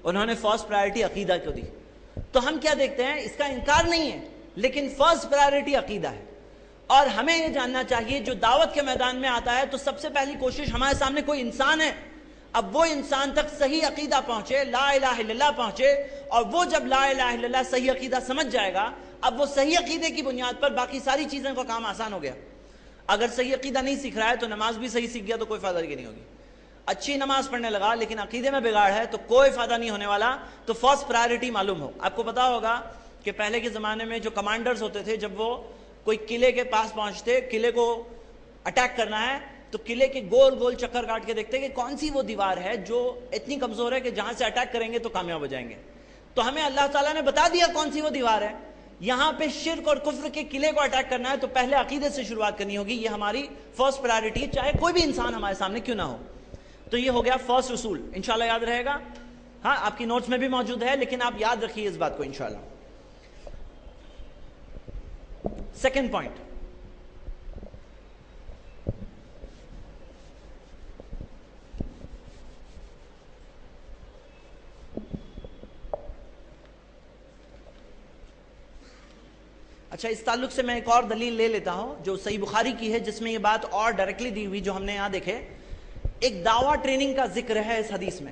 انہوں نے، فرسٹ پرائرٹی عقیدہ کو دی. تو ہم کیا دیکھتے ہیں، اس کا انکار نہیں ہے لیکن فرسٹ پرائرٹی عقیدہ ہے. اور ہمیں یہ جاننا چاہیے جو دعوت کے میدان میں آتا ہے تو سب سے پہلی کوشش ہمارے سامنے کوئی انسان ہے، اب وہ انسان تک صحیح عقیدہ پہنچے، لا الہ الا اللہ پہنچے، اور وہ جب لا الہ الا اللہ صحیح عقیدہ سمجھ جائے گا، اب وہ صحیح عقیدے کی بنیاد پر باقی ساری چیزوں کا کام آسان ہو گیا. اگر صحیح عقیدہ نہیں سیکھ رہا ہے تو نماز بھی صحیح سیکھ گیا تو کوئی فائدہ نہیں ہوگی. اچھی نماز پڑھنے لگا لیکن عقیدے میں بگاڑ ہے تو کوئی فائدہ نہیں ہونے والا. تو فرسٹ پرائرٹی معلوم ہو. آپ کو پتا ہوگا کہ پہلے کے زمانے میں جو کمانڈرز ہوتے تھے جب وہ کوئی قلعے کے پاس پہنچتے، قلعے کو اٹیک کرنا ہے، تو قلعے کے گول گول چکر کاٹ کے دیکھتے کہ کون سی وہ دیوار ہے جو اتنی کمزور ہے کہ جہاں سے اٹیک کریں گے تو کامیاب ہو جائیں گے. تو ہمیں اللہ تعالیٰ نے بتا دیا کون سی وہ دیوار ہے. یہاں پہ شرک اور کفر کے قلعے کو اٹیک کرنا ہے تو پہلے عقیدے سے شروعات کرنی ہوگی. یہ ہماری فرسٹ پرائرٹی ہے، چاہے کوئی بھی انسان ہمارے سامنے کیوں نہ ہو. تو یہ ہو گیا فرسٹ اصول، انشاءاللہ یاد رہے گا. ہاں آپ کی نوٹس میں بھی موجود ہے لیکن آپ یاد رکھیے اس بات کو انشاءاللہ. سیکنڈ پوائنٹ، اچھا اس تعلق سے میں ایک اور دلیل لے لیتا ہوں جو صحیح بخاری کی ہے جس میں یہ بات اور ڈائریکٹلی دی ہوئی جو ہم نے یہاں دیکھے. ایک دعویٰ ٹریننگ کا ذکر ہے اس حدیث میں.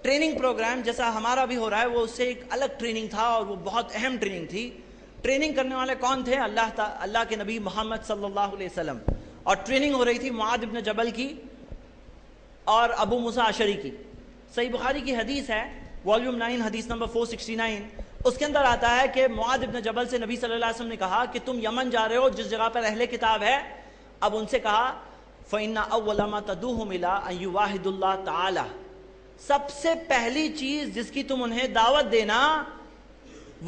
ٹریننگ پروگرام جیسا ہمارا بھی ہو رہا ہے وہ اس سے ایک الگ ٹریننگ تھا اور وہ بہت اہم ٹریننگ تھی. ٹریننگ کرنے والے کون تھے؟ اللہ کے نبی محمد صلی اللہ علیہ وسلم. اور ٹریننگ ہو رہی تھی معاذ بن جبل کی اور ابو موسیٰ اشعری کی. صحیح بخاری کی حدیث ہے والیوم 9 حدیث نمبر 469. اس کے اندر آتا ہے کہ معاذ بن جبل سے نبی صلی اللہ علیہ وسلم نے کہا کہ تم یمن جا رہے ہو جس جگہ پر اہل کتاب ہے. اب ان سے کہا فَإِنَّ أَوَّلَ مَا تَدُوهُمْ إِلَىٰ أَن يُوَاحِدُ اللَّهَ تَعَالَىٰ، سب سے پہلی چیز جس کی تم انہیں دعوت دینا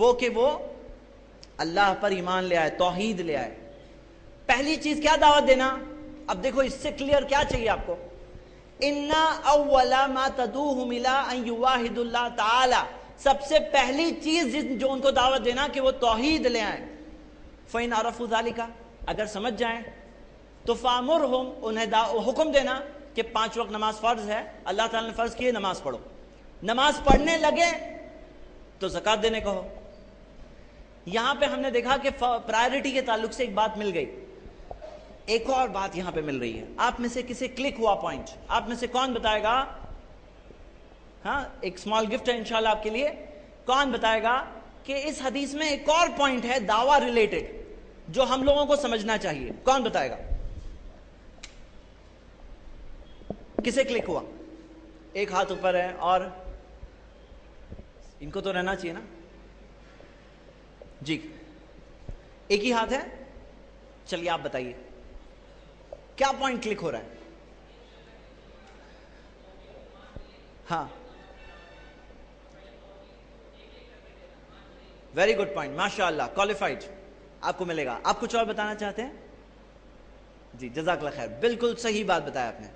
وہ کہ وہ اللہ پر ایمان لے آئے، توحید لے آئے. پہلی چیز کیا دعوت دینا؟ اب دیکھو اس سے کلیئر کیا چاہیے آپ کو. اِنَّ أَوَّلَ مَا تَدُوهُمْ إِلَىٰ أَن يُوَاحِدُ اللَّهَ تَعَالَىٰ، سب سے پہلی چیز جو ان کو دعوت دینا کہ وہ توحید لے آئیں. فَإِنْ عَرَفُوا ذَلِكَ، اگر سمجھ جائیں تو فَأْمُرْهُمْ، انہیں حکم دینا کہ 5 وقت نماز فرض ہے، اللہ تعالیٰ نے فرض کیے، نماز پڑھو. نماز پڑھنے لگے تو زکوٰۃ دینے کو ہو. یہاں پہ ہم نے دیکھا کہ پرائرٹی کے تعلق سے ایک بات مل گئی. ایک اور بات یہاں پہ مل رہی ہے. آپ میں سے کسی کلک ہوا پوائنٹ، آپ میں سے کون بتائے گا؟ ہاں ایک اسمال گفٹ ہے انشاءاللہ آپ کے لیے. کون بتائے گا کہ اس حدیث میں ایک اور پوائنٹ ہے دعویٰ ریلیٹڈ جو ہم لوگوں کو سمجھنا چاہیے؟ کون بتائے گا؟ کسے کلک ہوا؟ ایک ہاتھ اوپر ہے اور ان کو تو رہنا چاہیے نا جی. ایک ہی ہاتھ ہے، چلیے آپ بتائیے کیا پوائنٹ کلک ہو رہا ہے؟ ہاں ویری گڈ پوائنٹ، ماشاء اللہ کوالیفائڈ، آپ کو ملے گا. آپ کچھ اور بتانا چاہتے ہیں؟ جی جزاک اللہ خیر، بالکل صحیح بات بتایا آپ نے.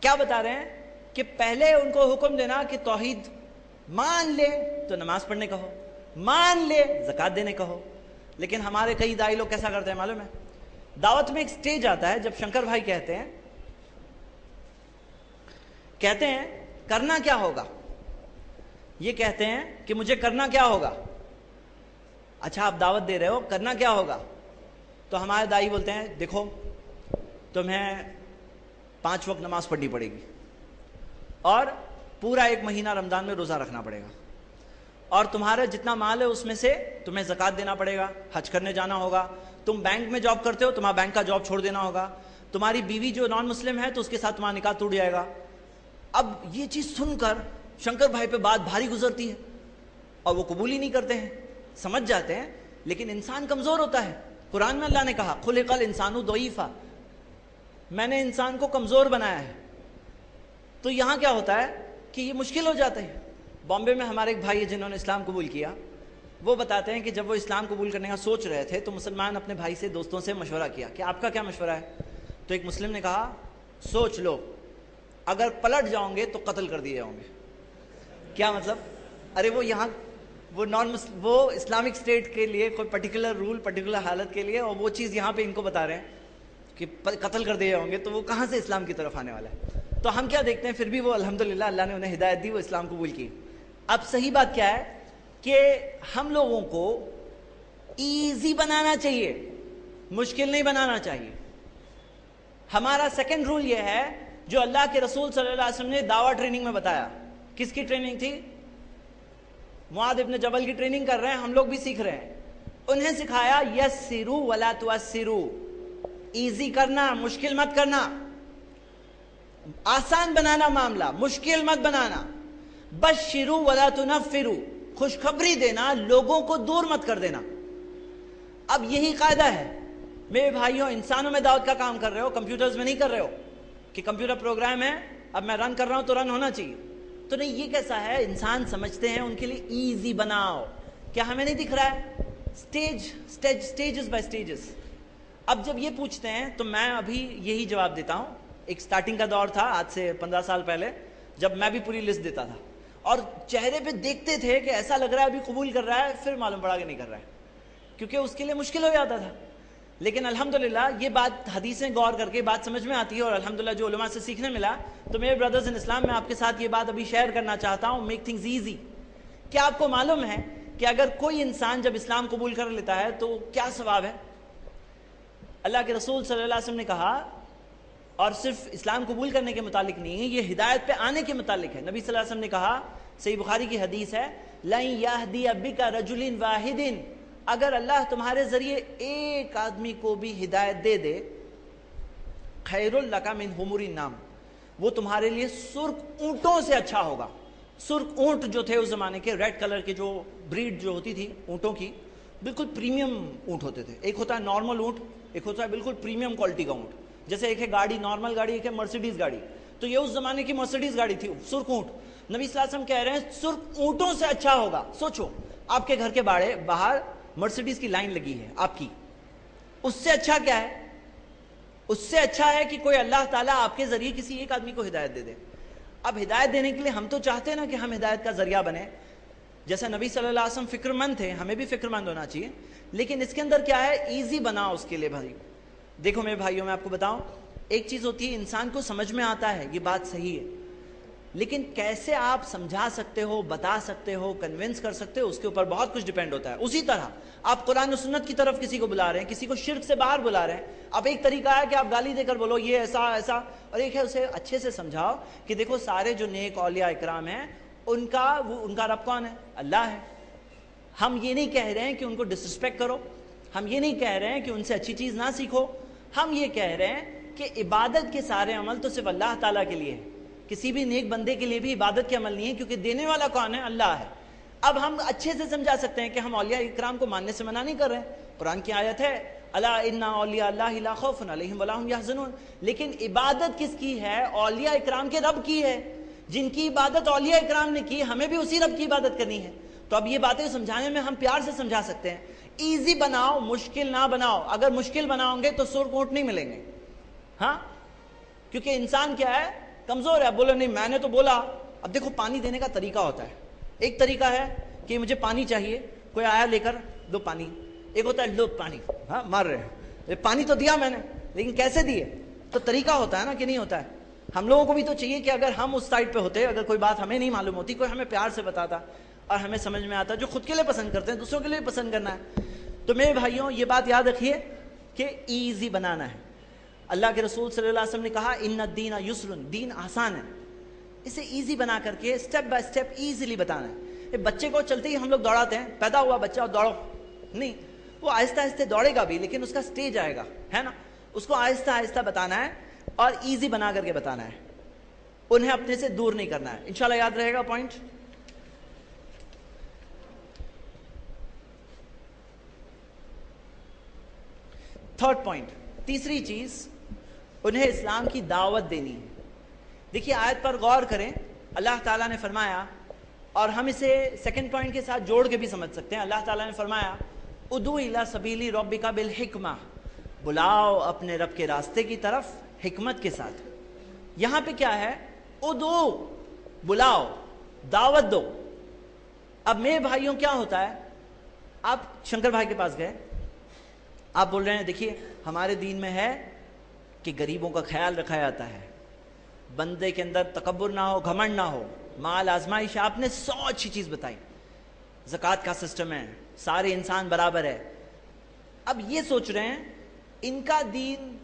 کیا بتا رہے ہیں کہ پہلے ان کو حکم دینا کہ توحید مان لے تو نماز پڑھنے کا ہو، مان لے زکوٰۃ دینے کا ہو. لیکن ہمارے کئی داعی لوگ کیسا کرتے ہیں معلوم ہے؟ دعوت میں ایک سٹیج آتا ہے جب شنکر بھائی کہتے ہیں کرنا کیا ہوگا، یہ کہتے ہیں کہ مجھے کرنا کیا ہوگا. اچھا آپ دعوت دے رہے ہو، کرنا کیا ہوگا؟ تو ہمارے دائی بولتے ہیں دیکھو تمہیں 5 وقت نماز پڑھنی پڑے گی اور پورا 1 مہینہ رمضان میں روزہ رکھنا پڑے گا اور تمہارا جتنا مال ہے اس میں سے تمہیں زکوٰۃ دینا پڑے گا، حج کرنے جانا ہوگا. تم بینک میں جاب کرتے ہو، تمہارا بینک کا جاب چھوڑ دینا ہوگا. تمہاری بیوی جو نان مسلم ہے تو اس کے ساتھ تمہارا نکاح ٹوٹ جائے گا. اب یہ چیز سن کر شنکر بھائی پہ بات بھاری گزرتی ہے اور وہ قبول ہی نہیں کرتے ہیں. سمجھ جاتے ہیں، لیکن انسان کمزور ہوتا ہے. قرآن میں اللہ نے کہا خلق الانسان ضعیفا، میں نے انسان کو کمزور بنایا ہے. تو یہاں کیا ہوتا ہے کہ یہ مشکل ہو جاتا ہے. بامبے میں ہمارے ایک بھائی جنہوں نے اسلام قبول کیا، وہ بتاتے ہیں کہ جب وہ اسلام قبول کرنے کا سوچ رہے تھے تو مسلمان اپنے بھائی سے دوستوں سے مشورہ کیا کہ آپ کا کیا مشورہ ہے. تو ایک مسلم نے کہا سوچ لو، اگر پلٹ جاؤں گے تو قتل کر دیے جاؤں گے. کیا مطلب؟ ارے وہ یہاں وہ اسلامک اسٹیٹ کے لیے کوئی پرٹیکولر رول پرٹیکولر حالت کے لیے، اور وہ چیز یہاں پہ ان کو بتا رہے ہیں کہ قتل کر دیے جاؤں گے، تو وہ کہاں سے اسلام کی طرف آنے والا ہے. تو ہم کیا دیکھتے ہیں، پھر بھی وہ الحمدللہ اللہ نے انہیں ہدایت دی، وہ اسلام قبول کی. اب صحیح بات کیا ہے کہ ہم لوگوں کو ایزی بنانا چاہیے، مشکل نہیں بنانا چاہیے. ہمارا سیکنڈ رول یہ ہے جو اللہ کے رسول صلی اللہ علیہ وسلم نے دعویٰ ٹریننگ میں بتایا. کس کی ٹریننگ تھی؟ معاذ ابن جبل کی ٹریننگ کر رہے ہیں، ہم لوگ بھی سیکھ رہے ہیں. انہیں سکھایا یسروا ولا تعسروا، ایزی کرنا، مشکل مت کرنا، آسان بنانا معاملہ، مشکل مت بنانا. بشروا ولا تنفروا، خوشخبری دینا، لوگوں کو دور مت کر دینا. اب یہی قاعدہ ہے میرے بھائیوں. انسانوں میں دعوت کا کام کر رہے ہو، کمپیوٹرز میں نہیں کر رہے ہو کہ کمپیوٹر پروگرام ہے اب میں رن کر رہا ہوں تو رن ہونا چاہیے. تو نہیں، یہ کیسا ہے؟ انسان سمجھتے ہیں ان کے لیے ایزی بناؤ. کیا ہمیں نہیں دکھ رہا ہے؟ Stages by stages. اب جب یہ پوچھتے ہیں تو میں ابھی یہی جواب دیتا ہوں. ایک سٹارٹنگ کا دور تھا آج سے 15 سال پہلے، جب میں بھی پوری لسٹ دیتا تھا اور چہرے پہ دیکھتے تھے کہ ایسا لگ رہا ہے ابھی قبول کر رہا ہے، پھر معلوم پڑا کہ نہیں کر رہا ہے، کیونکہ اس کے لیے مشکل ہو جاتا تھا. لیکن الحمدللہ یہ بات حدیثیں غور کر کے بات سمجھ میں آتی ہے، اور الحمدللہ جو علماء سے سیکھنے ملا. تو میرے بردرز ان اسلام، میں آپ کے ساتھ یہ بات ابھی شیئر کرنا چاہتا ہوں. Make things easy. کیا آپ کو معلوم ہے کہ اگر کوئی انسان جب اسلام قبول کر لیتا ہے تو کیا ثواب ہے؟ اللہ کے رسول صلی اللہ علیہ وسلم نے کہا، اور صرف اسلام قبول کرنے کے متعلق نہیں ہے، یہ ہدایت پہ آنے کے متعلق ہے. نبی صلی اللہ علیہ وسلم نے کہا، صحیح بخاری کی حدیث ہے، لَن يَهْدِيَ بِكَ رَجُلٍ وَاحِدٍ، اگر اللہ تمہارے ذریعے ایک آدمی کو بھی ہدایت دے دے، خیر لک من حمر النعم، وہ تمہارے لیے سرخ اونٹوں سے اچھا ہوگا. سرخ اونٹ جو تھے اس زمانے کے، ریڈ کلر کے جو بریڈ جو ہوتی تھی اونٹوں کی، بالکل پریمیم اونٹ ہوتے تھے. ایک ہوتا ہے نارمل اونٹ، ایک ہوتا ہے بالکل پریمیم کوالٹی کا اونٹ. جیسے ایک ہے گاڑی، نارمل گاڑی، ایک ہے مرسیڈیز گاڑی. تو یہ اس زمانے کی مرسیڈیز گاڑی تھی، سرخ اونٹ. نبی صلی اللہ علیہ وسلم کہہ رہے ہیں سرخ اونٹوں سے اچھا ہوگا. سوچو، آپ کے گھر کے باہر مرسیڈیز کی لائن لگی ہے آپ کی، اس سے اچھا کیا ہے؟ اس سے اچھا ہے کہ کوئی اللہ تعالیٰ آپ کے ذریعے کسی ایک آدمی کو ہدایت دے دے. اب ہدایت دینے کے لیے ہم تو چاہتے ہیں نا کہ ہم ہدایت کا ذریعہ بنے. جیسا نبی صلی اللہ علیہ وسلم فکر مند تھے، ہمیں بھی فکر مند ہونا چاہیے. لیکن اس کے اندر کیا ہے؟ ایزی بناؤ اس کے لیے. بھائی دیکھو میرے بھائیوں، میں آپ کو بتاؤں، ایک چیز ہوتی ہے انسان کو سمجھ میں آتا ہے، یہ بات صحیح ہے، لیکن کیسے آپ سمجھا سکتے ہو، بتا سکتے ہو، کنونس کر سکتے ہو، اس کے اوپر بہت کچھ ڈیپینڈ ہوتا ہے. اسی طرح آپ قرآن و سنت کی طرف کسی کو بلا رہے ہیں، کسی کو شرک سے باہر بلا رہے ہیں. اب ایک طریقہ ہے کہ آپ گالی دے کر بولو یہ ایسا ایسا، اور ایک ہے اسے اچھے سے سمجھاؤ کہ دیکھو سارے جو نیک اولیاء اکرام ہیں ان کا رب کون ہے؟ اللہ ہے. ہم یہ نہیں کہہ رہے ہیں کہ ان کو ڈسرسپیکٹ کرو، ہم یہ نہیں کہہ رہے ہیں کہ ان سے اچھی چیز نہ سیکھو. ہم یہ کہہ رہے ہیں کہ عبادت کے سارے عمل تو صرف اللہ تعالیٰ کے لیے ہے، کسی بھی نیک بندے کے لیے بھی عبادت کے عمل نہیں ہے، کیونکہ دینے والا کون ہے؟ اللہ ہے. اب ہم اچھے سے سمجھا سکتے ہیں کہ ہم اولیاء اکرام کو ماننے سے منع نہیں کر رہے ہیں. قرآن کی آیت ہے الا ان اولیاء اللہ لا خوف علیہم ولا هم یحزنون. لیکن عبادت کس کی ہے؟ اولیاء اکرام کے رب کی ہے. جن کی عبادت اولیاء اکرام نے کی، ہمیں بھی اسی رب کی عبادت کرنی ہے. تو اب یہ باتیں سمجھانے میں ہم پیار سے سمجھا سکتے ہیں. ایزی بناؤ، مشکل نہ بناؤ. اگر مشکل بناؤ گے تو سرخ اونٹ نہیں ملیں گے. ہاں، کیونکہ انسان کیا ہے؟ کمزور ہے. بولو نہیں میں نے تو بولا. اب دیکھو پانی دینے کا طریقہ ہوتا ہے. ایک طریقہ ہے کہ مجھے پانی چاہیے، کوئی آیا لے کر دو پانی. ایک ہوتا ہے لو پانی، ہاں مار رہے ہیں، پانی تو دیا میں نے لیکن کیسے دیے؟ تو طریقہ ہوتا ہے نا کہ نہیں ہوتا ہے. ہم لوگوں کو بھی تو چاہیے کہ اگر ہم اس سائڈ پہ ہوتے، اگر کوئی بات ہمیں نہیں معلوم ہوتی، کوئی ہمیں پیار سے بتاتا اور ہمیں سمجھ میں آتا. جو خود کے لیے پسند کرتے ہیں دوسروں کے لیے پسند کرنا ہے. تو میرے بھائیوں یہ بات یاد رکھیے کہ ایزی بنانا ہے. اللہ کے رسول صلی اللہ علیہ وسلم نے کہا ان الدین یسر، دین آسان ہے. اسے ایزی بنا کر کے سٹیپ بائی سٹیپ ایزیلی بتانا ہے. بچے کو چلتے ہی ہم لوگ دوڑاتے ہیں، پیدا ہوا بچہ اور دوڑو نہیں، وہ آہستہ آہستہ دوڑے گا بھی، لیکن اس کا سٹیج آئے گا، ہے نا. اس کو آہستہ آہستہ بتانا ہے اور ایزی بنا کر کے بتانا ہے. انہیں اپنے سے دور نہیں کرنا ہے. انشاءاللہ یاد رہے گا پوائنٹ. تھرڈ پوائنٹ، تیسری چیز، انہیں اسلام کی دعوت دینی ہے. دیکھیے آیت پر غور کریں. اللہ تعالیٰ نے فرمایا، اور ہم اسے سیکنڈ پوائنٹ کے ساتھ جوڑ کے بھی سمجھ سکتے ہیں. اللہ تعالیٰ نے فرمایا ادعو الی سبیل ربک بالحکمہ، بلاؤ اپنے رب کے راستے کی طرف حکمت کے ساتھ. یہاں پہ کیا ہے؟ ادعو، بلاؤ، دعوت دو. اب میرے بھائیوں کیا ہوتا ہے، آپ شنکر بھائی کے پاس گئے، آپ بول رہے ہیں دیکھیے ہمارے دین میں ہے کہ غریبوں کا خیال رکھا جاتا ہے، بندے کے اندر تکبر نہ ہو، گھمنڈ نہ ہو، مال آزمائش. آپ نے 100 اچھی چیز بتائی، زکوٰۃ کا سسٹم ہے، سارے انسان برابر ہے. اب یہ سوچ رہے ہیں ان کا دین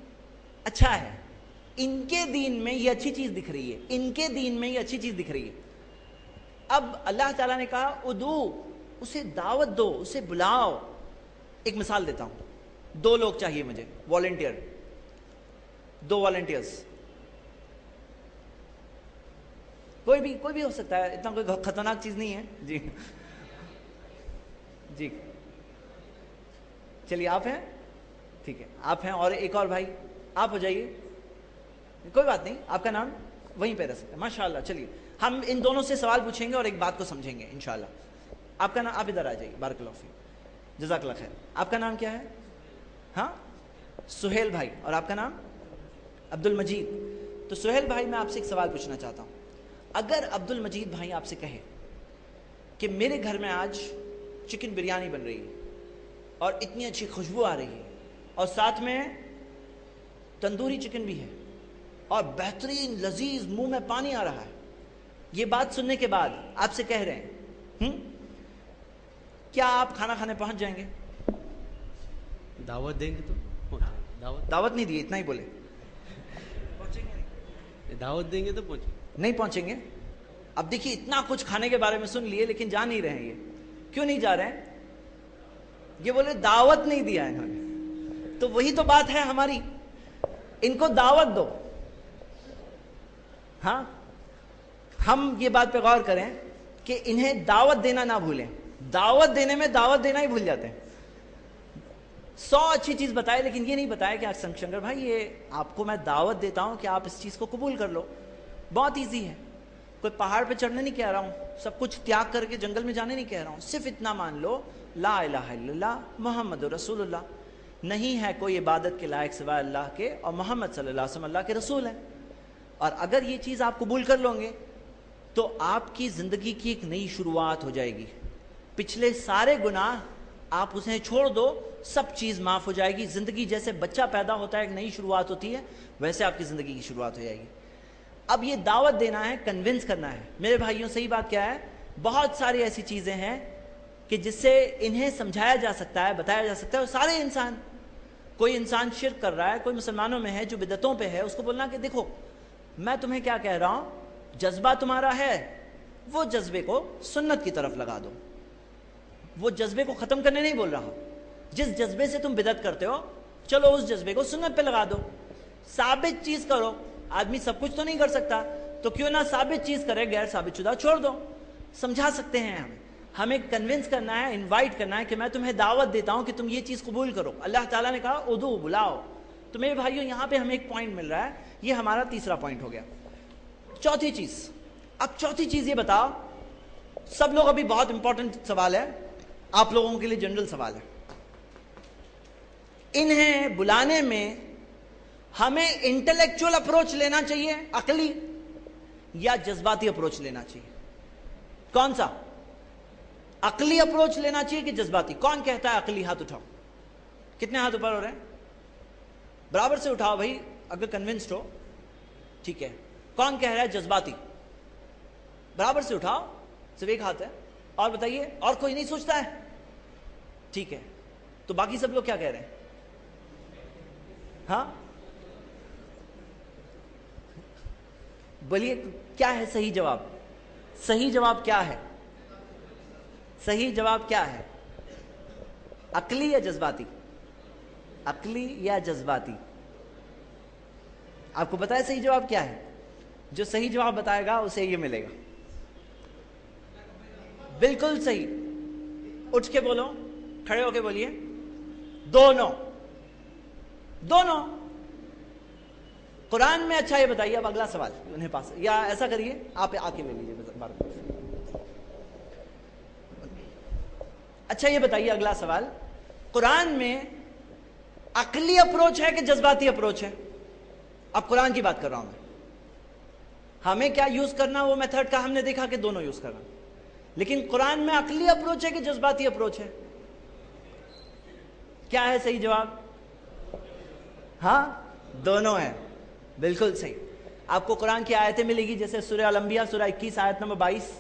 اچھا ہے، ان کے دین میں یہ اچھی چیز دکھ رہی ہے، ان کے دین میں یہ اچھی چیز دکھ رہی ہے. اب اللہ تعالیٰ نے کہا ادعو، اسے دعوت دو، اسے بلاؤ. ایک مثال دیتا ہوں، 2 لوگ چاہیے مجھے، والنٹیئر، 2 والنٹیئرز، کوئی بھی ہو سکتا ہے، اتنا کوئی خطرناک چیز نہیں ہے. جی جی چلیے آپ ہیں، ٹھیک ہے آپ ہیں، اور ایک اور بھائی آپ ہو جائیے، کوئی بات نہیں، آپ کا نام وہیں پہ رہ سکتا ہے. ماشاء اللہ. چلیے ہم ان دونوں سے سوال پوچھیں گے اور ایک بات کو سمجھیں گے انشاءاللہ. آپ کا نام، آپ ادھر آ جائیے، بارک اللہ فیک، جزاک اللہ خیر. آپ کا نام کیا ہے؟ ہاں سہیل بھائی. اور آپ کا نام؟ عبد المجید. تو سہیل بھائی میں آپ سے ایک سوال پوچھنا چاہتا ہوں. اگر عبد المجید بھائی آپ سے کہے کہ میرے گھر میں آج چکن بریانی بن رہی ہے اور اتنی اچھی خوشبو آ رہی ہے اور ساتھ میں تندوری چکن بھی ہے اور بہترین لذیذ، منہ میں پانی آ رہا ہے، یہ بات سننے کے بعد آپ سے کہہ رہے ہیں کیا آپ کھانا کھانے پہنچ جائیں گے؟ دعوت دیں گے تو دعوت نہیں دی، اتنا ہی بولے. دعوت دیں گے تو نہیں پہنچیں گے. اب دیکھیے اتنا کچھ کھانے کے بارے میں سن لیے لیکن جا نہیں رہے ہیں. یہ کیوں نہیں جا رہے ہیں؟ یہ بولے دعوت نہیں دیا انہوں نے. تو وہی تو بات ہے ہماری، ان کو دعوت دو. ہاں ہم یہ بات پہ غور کریں کہ انہیں دعوت دینا نہ بھولیں. دعوت دینے میں دعوت دینا ہی بھول جاتے ہیں. 100 اچھی چیز بتائے لیکن یہ نہیں بتایا کہ شنکر بھائی یہ آپ کو میں دعوت دیتا ہوں کہ آپ اس چیز کو قبول کر لو. بہت ایزی ہے، کوئی پہاڑ پہ چڑھنے نہیں کہہ رہا ہوں، سب کچھ تیاگ کر کے جنگل میں جانے نہیں کہہ رہا ہوں. صرف اتنا مان لو، لا الہ الا اللہ محمد رسول اللہ، نہیں ہے کوئی عبادت کے لائق سوائے اللہ کے، اور محمد صلی اللہ علیہ وسلم اللہ کے رسول ہیں. اور اگر یہ چیز آپ قبول کر لو گے تو آپ کی زندگی کی ایک نئی شروعات ہو جائے گی. پچھلے سارے گناہ آپ اسے چھوڑ دو، سب چیز معاف ہو جائے گی. زندگی جیسے بچہ پیدا ہوتا ہے ایک نئی شروعات ہوتی ہے، ویسے آپ کی زندگی کی شروعات ہو جائے گی. اب یہ دعوت دینا ہے، کنونس کرنا ہے. میرے بھائیوں صحیح بات کیا ہے، بہت ساری ایسی چیزیں ہیں کہ جس سے انہیں سمجھایا جا سکتا ہے، بتایا جا سکتا ہے. اور سارے انسان، کوئی انسان شرک کر رہا ہے، کوئی مسلمانوں میں ہے جو بدعتوں پہ ہے، اس کو بولنا کہ دیکھو میں تمہیں کیا کہہ رہا ہوں، جذبہ تمہارا ہے، وہ جذبے کو سنت کی طرف لگا دو. وہ جذبے کو ختم کرنے نہیں بول رہا ہوں. جس جذبے سے تم بدعت کرتے ہو چلو اس جذبے کو سنت پہ لگا دو. ثابت چیز کرو. آدمی سب کچھ تو نہیں کر سکتا، تو کیوں نہ ثابت چیز کرے، غیر ثابت شدہ چھوڑ دو. سمجھا سکتے ہیں ہمیں کنونس کرنا ہے، انوائٹ کرنا ہے کہ میں تمہیں دعوت دیتا ہوں کہ تم یہ چیز قبول کرو. اللہ تعالیٰ نے کہا ادعو، بلاؤ. تو میرے بھائیوں یہاں پہ ہمیں ایک پوائنٹ مل رہا ہے، یہ ہمارا تیسرا پوائنٹ ہو گیا. چوتھی چیز، اب چوتھی چیز یہ بتاؤ، سب لوگ، ابھی بہت امپورٹنٹ سوال ہے، آپ لوگوں کے لیے جنرل سوال ہے. انہیں بلانے میں ہمیں انٹلیکچوئل اپروچ لینا چاہیے، عقلی، یا جذباتی اپروچ لینا چاہیے؟ کون سا؟ عقلی اپروچ لینا چاہیے کہ جذباتی؟ کون کہتا ہے عقلی؟ ہاتھ اٹھاؤ. کتنے ہاتھ اوپر ہو رہے ہیں؟ برابر سے اٹھاؤ بھائی اگر کنونسڈ ہو. ٹھیک ہے. کون کہہ رہا ہے جذباتی؟ برابر سے اٹھاؤ، صرف ایک ہاتھ ہے. اور بتائیے، اور کوئی نہیں سوچتا ہے؟ ٹھیک ہے. تو باقی سب لوگ کیا کہہ رہے ہیں؟ ہاں بولیے کیا ہے صحیح جواب؟ صحیح جواب کیا ہے؟ صحیح جواب کیا ہے؟ عقلی یا جذباتی؟ عقلی یا جذباتی؟ آپ کو پتا ہے صحیح جواب کیا ہے؟ جو صحیح جواب بتائے گا اسے یہ ملے گا. بالکل صحیح. اٹھ کے بولو، کھڑے ہو کے بولیے. دونوں. دونوں قرآن میں. اچھا یہ بتائیے اب اگلا سوال انہیں پاس, یا ایسا کریے آپ آ کے لے لیجیے. اچھا یہ بتائیے اگلا سوال, قرآن میں عقلی اپروچ ہے کہ جذباتی اپروچ ہے؟ اب قرآن کی بات کر رہا ہوں میں. ہمیں کیا یوز کرنا وہ میتھڈ کا ہم نے دیکھا کہ دونوں یوز کرنا, لیکن قرآن میں عقلی اپروچ ہے کہ جذباتی اپروچ ہے؟ کیا ہے صحیح جواب؟ ہاں دونوں ہیں, بالکل صحیح. آپ کو قرآن کی آیتیں ملے گی, جیسے سورہ الانبیاء سورہ 21 آیت نمبر 22,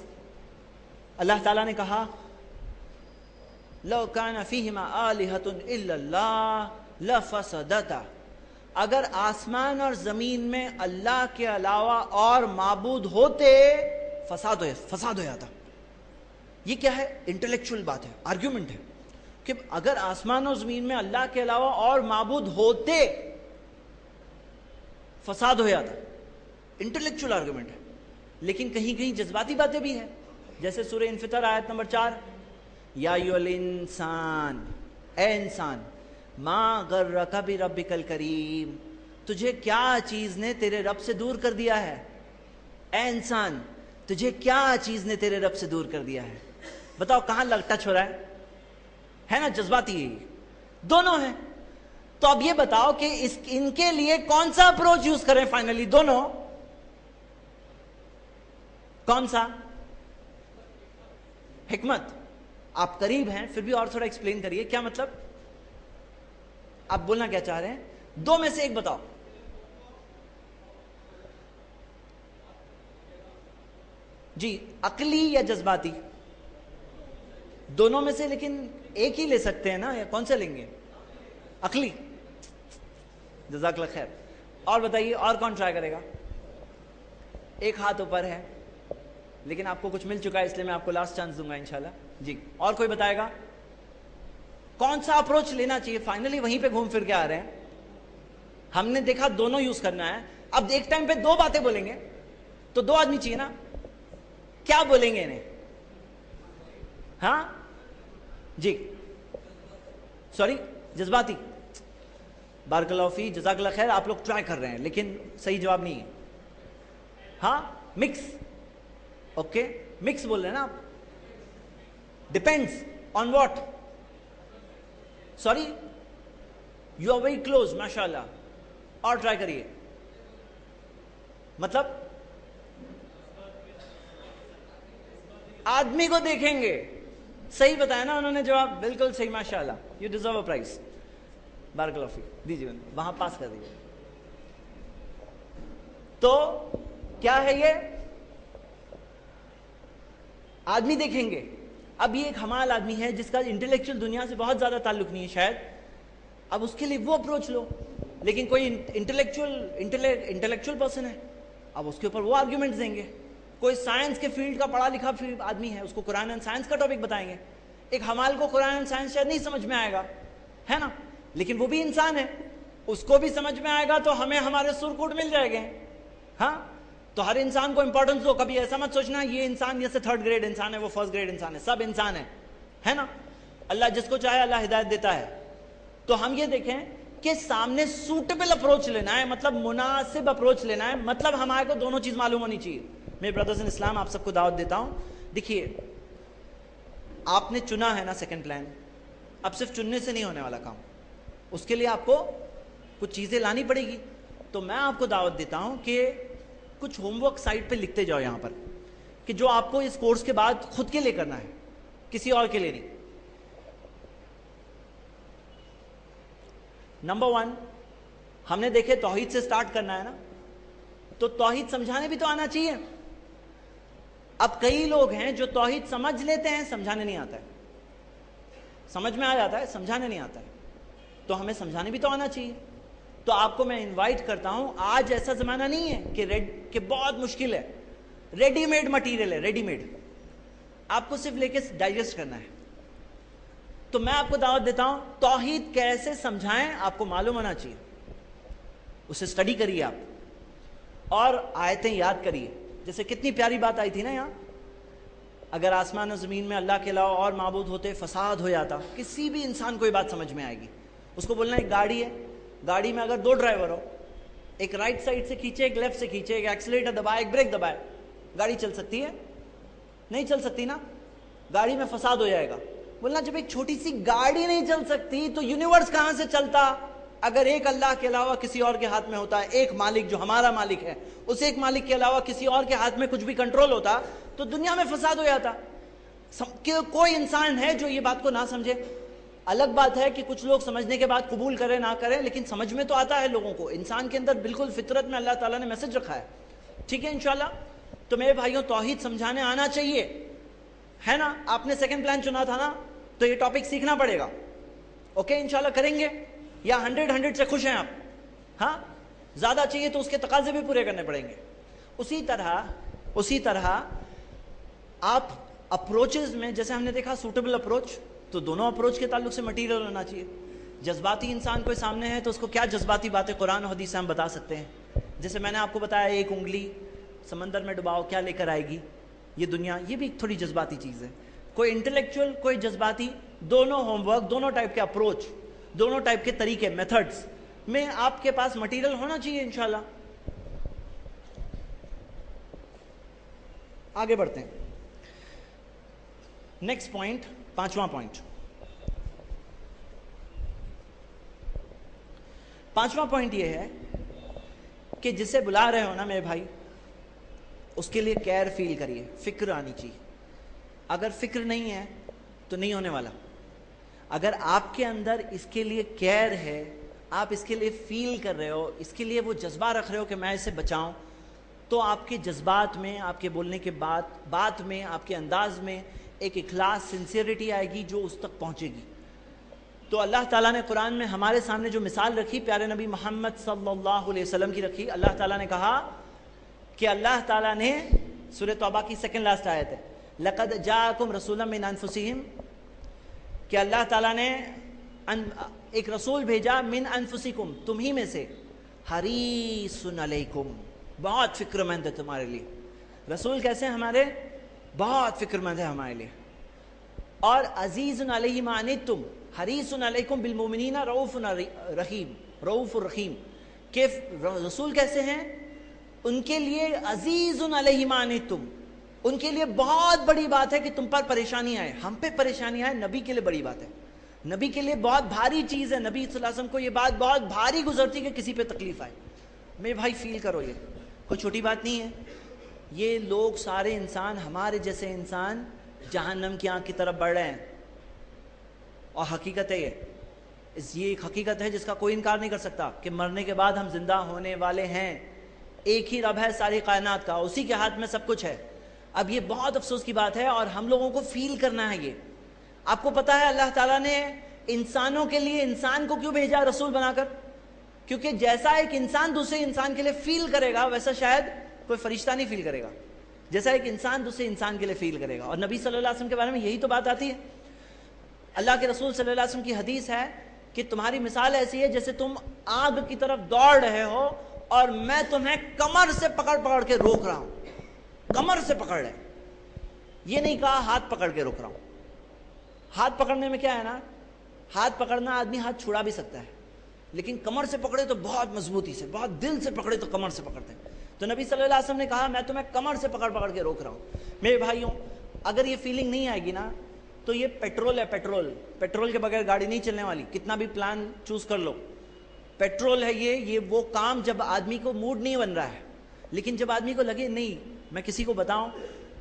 اللہ تعالیٰ نے کہا لو کان فیہما آلہۃ الا اللہ لفسدتا, اگر آسمان اور زمین میں اللہ کے علاوہ اور معبود ہوتے فساد ہو جاتا. یہ کیا ہے؟ انٹلیکچوئل بات ہے, آرگیومنٹ ہے کہ اگر آسمان اور زمین میں اللہ کے علاوہ اور معبود ہوتے فساد ہو جاتا. انٹلیکچوئل آرگیومنٹ ہے, لیکن کہیں کہیں جذباتی باتیں بھی ہیں, جیسے سورہ انفطار آیت نمبر 4, یا ایھا الانسان, اے انسان, ما غرک بربک الکریم, تجھے کیا چیز نے تیرے رب سے دور کر دیا ہے؟ اے انسان, تجھے کیا چیز نے تیرے رب سے دور کر دیا ہے؟ بتاؤ کہاں ٹچ ہو رہا ہے نا؟ جذباتی ہے, دونوں ہیں. تو اب یہ بتاؤ کہ ان کے لیے کون سا اپروچ یوز کریں فائنلی؟ دونوں کون سا؟ حکمت. آپ قریب ہیں پھر بھی اور تھوڑا ایکسپلین کریے, کیا مطلب آپ بولنا کیا چاہ رہے ہیں؟ دو میں سے ایک بتاؤ. جی عقلی یا جذباتی؟ دونوں میں سے, لیکن ایک ہی لے سکتے ہیں نا, یا کون سے لیں گے؟ عقلی. جزاک اللہ خیر. اور بتائیے اور کون ٹرائی کرے گا؟ ایک ہاتھ اوپر ہے, لیکن آپ کو کچھ مل چکا ہے اس لیے میں آپ کو لاسٹ چانس دوں گا انشاءاللہ. جی اور کوئی بتائے گا کون سا اپروچ لینا چاہیے؟ فائنلی وہیں پہ گھوم پھر کے آ رہے ہیں. ہم نے دیکھا دونوں یوز کرنا ہے. اب ایک ٹائم پہ دو باتیں بولیں گے تو دو آدمی چاہیے نا, کیا بولیں گے انہیں؟ ہاں جی سوری جذباتی. بارک اللہ فی, جزاک اللہ خیر. آپ لوگ ٹرائی کر رہے ہیں لیکن صحیح جواب نہیں ہے. ہاں مکس. اوکے مکس بول رہے ہیں نا آپ. Depends on what? Sorry you are very close, ماشاء اللہ. اور ٹرائی کریے. مطلب آدمی کو دیکھیں گے. صحیح بتایا نا انہوں نے جواب, بالکل صحیح, ماشاء اللہ. You deserve a prize. بارک اللہ فیک. دیجیے وہاں پاس کر دیجیے. تو کیا ہے یہ؟ آدمی دیکھیں گے. اب یہ ایک حمال آدمی ہے جس کا انٹلیکچوئل دنیا سے بہت زیادہ تعلق نہیں ہے شاید, اب اس کے لیے وہ اپروچ لو. لیکن کوئی انٹلیکچوئل پرسن ہے, اب اس کے اوپر وہ آرگیومنٹس دیں گے. کوئی سائنس کے فیلڈ کا پڑھا لکھا آدمی ہے, اس کو قرآن اینڈ سائنس کا ٹاپک بتائیں گے. ایک حمال کو قرآن اینڈ سائنس شاید نہیں سمجھ میں آئے گا, ہے نا, لیکن وہ بھی انسان ہے, اس کو بھی سمجھ میں آئے گا تو ہمیں ہمارے سرکوٹ مل جائے گے. ہاں تو ہر انسان کو امپورٹنس دو. کبھی ایسا مت سوچنا یہ انسان جیسے 3rd گریڈ انسان ہے, وہ 1st گریڈ انسان ہے. سب انسان ہے نا. اللہ جس کو چاہے اللہ ہدایت دیتا ہے. تو ہم یہ دیکھیں کہ سامنے سوٹیبل اپروچ لینا ہے, مطلب مناسب اپروچ لینا ہے, مطلب ہمارے کو دونوں چیز معلوم ہونی چاہیے. میرے بردرز ان اسلام, آپ سب کو دعوت دیتا ہوں. دیکھیے آپ نے چنا ہے نا سیکنڈ پلان, اب صرف چننے سے نہیں ہونے والا کام, اس کے لیے آپ کو کچھ چیزیں لانی پڑے گی. تو میں آپ کو دعوت دیتا ہوں کہ کچھ ہوم ورک سائٹ پہ لکھتے جاؤ یہاں پر, کہ جو آپ کو اس کورس کے بعد خود کے لیے کرنا ہے, کسی اور کے لیے نہیں. نمبر 1 ہم نے دیکھے توحید سے سٹارٹ کرنا ہے نا, تو توحید سمجھانے بھی تو آنا چاہیے. اب کئی لوگ ہیں جو توحید سمجھ لیتے ہیں, سمجھانے نہیں آتا ہے. سمجھ میں آ جاتا ہے, سمجھانے نہیں آتا ہے. تو ہمیں سمجھانے بھی تو آنا چاہیے. تو آپ کو میں انوائٹ کرتا ہوں, آج ایسا زمانہ نہیں ہے کہ بہت مشکل ہے, ریڈی میڈ مٹیریل ہے, ریڈی میڈ, آپ کو صرف لے کے ڈائجسٹ کرنا ہے. تو میں آپ کو دعوت دیتا ہوں, توحید کیسے سمجھائیں آپ کو معلوم ہونا چاہیے. اسے اسٹڈی کریے آپ, اور آیتیں یاد کریے. جیسے کتنی پیاری بات آئی تھی نا یہاں, اگر آسمان و زمین میں اللہ کے علاوہ اور معبود ہوتے فساد ہو جاتا. کسی بھی انسان کو یہ بات سمجھ میں آئے گی. اس کو بولنا ایک گاڑی ہے, گاڑی میں اگر 2 ڈرائیور ہو, ایک رائٹ سائڈ سے کھینچے, ایک لیفٹ سے کھینچے, ایک ایکسیلیٹر دبائے, ایک بریک دبائے, گاڑی چل سکتی ہے؟ نہیں چل سکتی نا, گاڑی میں فساد ہو جائے گا. بولنا جب ایک چھوٹی سی گاڑی نہیں چل سکتی تو یونیورس کہاں سے چلتا؟ اگر ایک اللہ کے علاوہ کسی اور کے ہاتھ میں ہوتا, ایک مالک جو ہمارا مالک ہے, اس ایک مالک کے علاوہ کسی اور کے ہاتھ میں کچھ بھی کنٹرول ہوتا تو دنیا میں فساد ہو جاتا. کوئی انسان ہے جو یہ بات کو نہ سمجھے؟ الگ بات ہے کہ کچھ لوگ سمجھنے کے بعد قبول کریں نہ کریں, لیکن سمجھ میں تو آتا ہے لوگوں کو. انسان کے اندر بالکل فطرت میں اللہ تعالیٰ نے میسج رکھا ہے. ٹھیک ہے انشاءاللہ. تو میرے بھائیوں, توحید سمجھانے آنا چاہیے, ہے نا. آپ نے سیکنڈ پلان چنا تھا نا, تو یہ ٹاپک سیکھنا پڑے گا. اوکے انشاءاللہ کریں گے, یا 100 سے خوش ہیں آپ؟ ہاں, زیادہ چاہیے تو اس کے تقاضے بھی پورے کرنے پڑیں گے. اسی طرح آپ اپروچز میں, جیسے ہم نے دیکھا سوٹیبل اپروچ, تو دونوں اپروچ کے تعلق سے مٹیریل ہونا چاہیے. جذباتی انسان کوئی سامنے ہے تو اس کو کیا جذباتی باتیں قرآن و حدیث سے ہم بتا سکتے ہیں؟ جیسے میں نے آپ کو بتایا, ایک انگلی سمندر میں ڈباؤ کیا لے کر آئے گی یہ دنیا, یہ بھی ایک تھوڑی جذباتی چیز ہے. کوئی انٹلیکچوئل, کوئی جذباتی, دونوں ہوم ورک, دونوں ٹائپ کے اپروچ, دونوں ٹائپ کے طریقے, میتھڈز میں آپ کے پاس مٹیریل ہونا چاہیے انشاءاللہ. آگے بڑھتے ہیں. نیکسٹ پوائنٹ, 5واں پوائنٹ. 5واں پوائنٹ یہ ہے کہ جسے بلا رہے ہو نا میرے بھائی, اس کے لیے کیئر فیل کریے, فکر آنی چاہیے. اگر فکر نہیں ہے تو نہیں ہونے والا. اگر آپ کے اندر اس کے لیے کیئر ہے, آپ اس کے لیے فیل کر رہے ہو, اس کے لیے وہ جذبہ رکھ رہے ہو کہ میں اسے بچاؤں, تو آپ کے جذبات میں, آپ کے بولنے کے بات میں, آپ کے انداز میں ایک اخلاص, سنسیئرٹی آئے گی جو اس تک پہنچے گی. تو اللہ تعالیٰ نے قرآن میں ہمارے سامنے جو مثال رکھی, پیارے نبی محمد صلی اللہ علیہ وسلم کی رکھی. اللہ تعالیٰ نے کہا کہ اللہ تعالیٰ نے, سورہ توبہ کی سیکنڈ لاسٹ آیت ہے, لَقَدْ جَاءَكُمْ رَسُولًا مِّنْ أَنفُسِهِمْ, کہ اللہ تعالیٰ نے ایک رسول بھیجا, من انفسکم, تمہیں میں سے, حریص علیکم, بہت فکر مند ہے تمہارے لیے. رسول کیسے ہیں ہمارے؟ بہت فکر مند ہے ہمارے لیے. اور عزیز علیہ ما عنتم حریص علیکم بالمؤمنین رؤوف رحیم, رؤوف الرحیم. کہ رسول کیسے ہیں؟ ان کے لیے عزیز علیہ ما عنتم, ان کے لیے بہت بڑی بات ہے کہ تم پر پریشانی آئے. ہم پہ پریشانی آئے نبی کے لیے بڑی بات ہے, نبی کے لیے بہت بھاری چیز ہے. نبی صلی اللہ علیہ وسلم کو یہ بات بہت بھاری گزرتی کہ کسی پہ تکلیف آئے. میرے بھائی فیل کرو, یہ کوئی چھوٹی بات نہیں ہے. یہ لوگ سارے انسان, ہمارے جیسے انسان, جہنم کی آنکھ کی طرف بڑھ رہے ہیں. اور حقیقت ہے یہ ایک حقیقت ہے جس کا کوئی انکار نہیں کر سکتا کہ مرنے کے بعد ہم زندہ ہونے والے ہیں. ایک ہی رب ہے ساری کائنات کا, اسی کے ہاتھ میں سب کچھ ہے. اب یہ بہت افسوس کی بات ہے اور ہم لوگوں کو فیل کرنا ہے. یہ آپ کو پتا ہے اللہ تعالیٰ نے انسانوں کے لیے انسان کو کیوں بھیجا رسول بنا کر؟ کیونکہ جیسا ایک انسان دوسرے انسان کے لیے فیل کرے گا, ویسا شاید کوئی فرشتہ نہیں فیل کرے گا. جیسا ایک انسان دوسرے انسان کے لیے فیل کرے گا. اور نبی صلی اللہ علیہ وسلم کے بارے میں یہی تو بات آتی ہے. اللہ کے رسول صلی اللہ علیہ وسلم کی حدیث ہے کہ تمہاری مثال ایسی ہے جیسے تم آگ کی طرف دوڑ رہے ہو اور میں تمہیں کمر سے پکڑ پکڑ کے روک رہا ہوں. کمر سے پکڑ رہے, یہ نہیں کہا ہاتھ پکڑ کے روک رہا ہوں. ہاتھ پکڑنے میں کیا ہے نا, ہاتھ پکڑنا آدمی ہاتھ چھڑا بھی سکتا ہے, لیکن کمر سے پکڑے تو بہت مضبوطی سے, بہت دل سے پکڑے تو کمر سے پکڑتے ہیں. تو نبی صلی اللہ علیہ وسلم نے کہا میں تمہیں کمر سے پکڑ پکڑ کے روک رہا ہوں. میرے بھائیوں, اگر یہ فیلنگ نہیں آئے گی نا تو یہ پیٹرول ہے. پیٹرول کے بغیر گاڑی نہیں چلنے والی, کتنا بھی پلان چوز کر لو. پیٹرول ہے یہ وہ کام جب آدمی کو موڈ نہیں بن رہا ہے, لیکن جب آدمی کو لگے نہیں میں کسی کو بتاؤں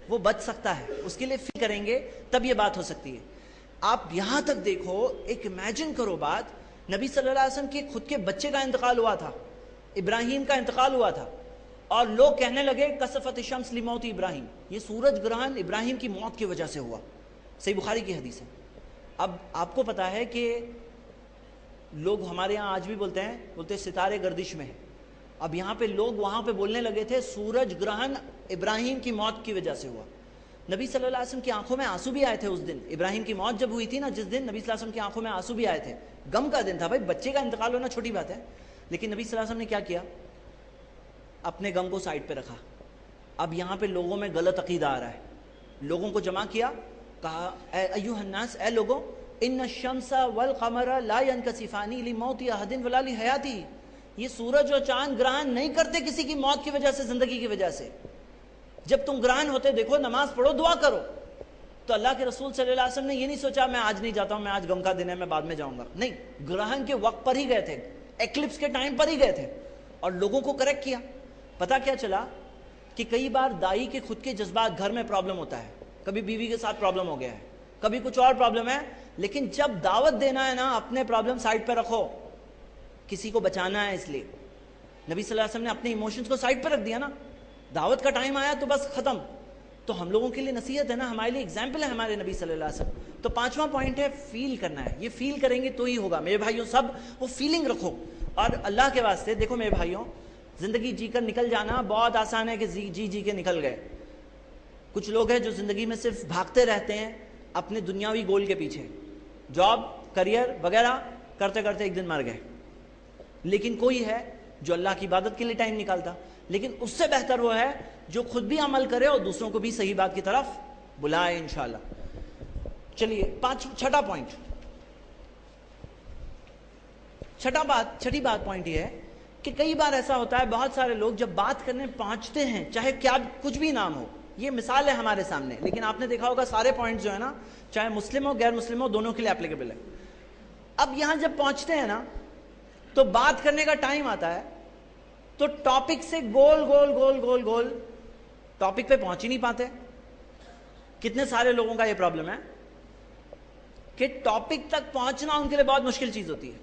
وہ بچ سکتا ہے, اس کے لیے فکر کریں گے تب یہ بات ہو سکتی ہے. آپ یہاں تک دیکھو, ایک امیجن کرو بات, نبی صلی اللہ علیہ وسلم کے خود کے بچے کا انتقال ہوا تھا, ابراہیم کا انتقال ہوا تھا, اور لوگ کہنے لگے کسفت الشمس لموت ابراہیم, یہ سورج گرہن ابراہیم کی موت کی وجہ سے ہوا. صحیح بخاری کی حدیث ہے. اب آپ کو پتا ہے کہ لوگ ہمارے ہاں آج بھی بولتے ہیں ستارے گردش میں ہیں. اب یہاں پہ لوگ وہاں پہ بولنے لگے تھے سورج گرہن ابراہیم کی موت کی وجہ سے ہوا. نبی صلی اللہ علیہ وسلم کی آنکھوں میں آنسو بھی آئے تھے اس دن. ابراہیم کی موت جب ہوئی تھی نا, جس دن, نبی صلی اللہ علیہ وسلم کی آنکھوں میں آنسو بھی آئے تھے. غم کا دن تھا بھائی, بچے کا انتقال ہونا چھوٹی بات ہے, لیکن نبی صلی اللہ علیہ وسلم نے کیا کیا, اپنے غم کو سائڈ پہ رکھا. اب یہاں پہ لوگوں میں غلط عقیدہ آ رہا ہے, لوگوں کو جمع کیا, کہا ایھا الناس, اے لوگوں, ان الشمس والقمر لا ينکسفان لموت احد ولا لحیاتہ، یہ سورج اور چاند گرہن نہیں کرتے کسی کی موت کی وجہ سے، زندگی کی وجہ سے۔ جب تم گرہن ہوتے دیکھو، نماز پڑھو، دعا کرو۔ تو اللہ کے رسول صلی اللہ علیہ وسلم نے یہ نہیں سوچا میں آج نہیں جاتا ہوں، میں آج غم کا دن ہے، میں بعد میں جاؤں گا، نہیں، گرہن کے وقت پر ہی گئے تھے، ایکلپس کے ٹائم پر ہی گئے تھے اور لوگوں کو کریکٹ کیا۔ پتہ کیا چلا کہ کئی بار دائی کے خود کے جذبات، گھر میں پرابلم ہوتا ہے، کبھی بیوی کے ساتھ پرابلم ہو گیا ہے، کبھی کچھ اور پرابلم ہے، لیکن جب دعوت دینا ہے نا، اپنے پرابلم سائڈ پہ رکھو، کسی کو بچانا ہے۔ اس لیے نبی صلی اللہ علیہ وسلم نے اپنے ایموشنز کو سائڈ پہ رکھ دیا نا، دعوت کا ٹائم آیا تو بس ختم۔ تو ہم لوگوں کے لیے نصیحت ہے نا، ہمارے لیے ایگزامپل ہے ہمارے نبی صلی اللہ علیہ وسلم۔ تو پانچواں پوائنٹ ہے فیل کرنا ہے، یہ فیل کریں گے تو ہی ہوگا میرے بھائیوں، سب وہ فیلنگ رکھو۔ اور اللہ کے واسطے دیکھو میرے بھائیوں، زندگی جی کر نکل جانا بہت آسان ہے کہ جی کے نکل گئے۔ کچھ لوگ ہیں جو زندگی میں صرف بھاگتے رہتے ہیں اپنے دنیاوی گول کے پیچھے، جاب، کریئر وغیرہ کرتے کرتے ایک دن مر گئے۔ لیکن کوئی ہے جو اللہ کی عبادت کے لیے ٹائم نکالتا، لیکن اس سے بہتر وہ ہے جو خود بھی عمل کرے اور دوسروں کو بھی صحیح بات کی طرف بلائے انشاءاللہ۔ چلیے چھٹا پوائنٹ، چھٹی بات پوائنٹ یہ ہے کہ کئی بار ایسا ہوتا ہے، بہت سارے لوگ جب بات کرنے پہنچتے ہیں، چاہے کیا کچھ بھی نام ہو، یہ مثال ہے ہمارے سامنے، لیکن آپ نے دیکھا ہوگا سارے پوائنٹ جو ہے نا، چاہے مسلم ہو غیر مسلم ہو، دونوں کے لیے اپلیکیبل ہے۔ اب یہاں جب پہنچتے ہیں نا تو بات کرنے کا ٹائم آتا ہے تو ٹاپک سے گول گول گول گول گول ٹاپک پہ پہنچ ہی نہیں پاتے۔ کتنے سارے لوگوں کا یہ پرابلم ہے کہ ٹاپک تک پہنچنا ان کے لیے بہت مشکل چیز ہوتی ہے،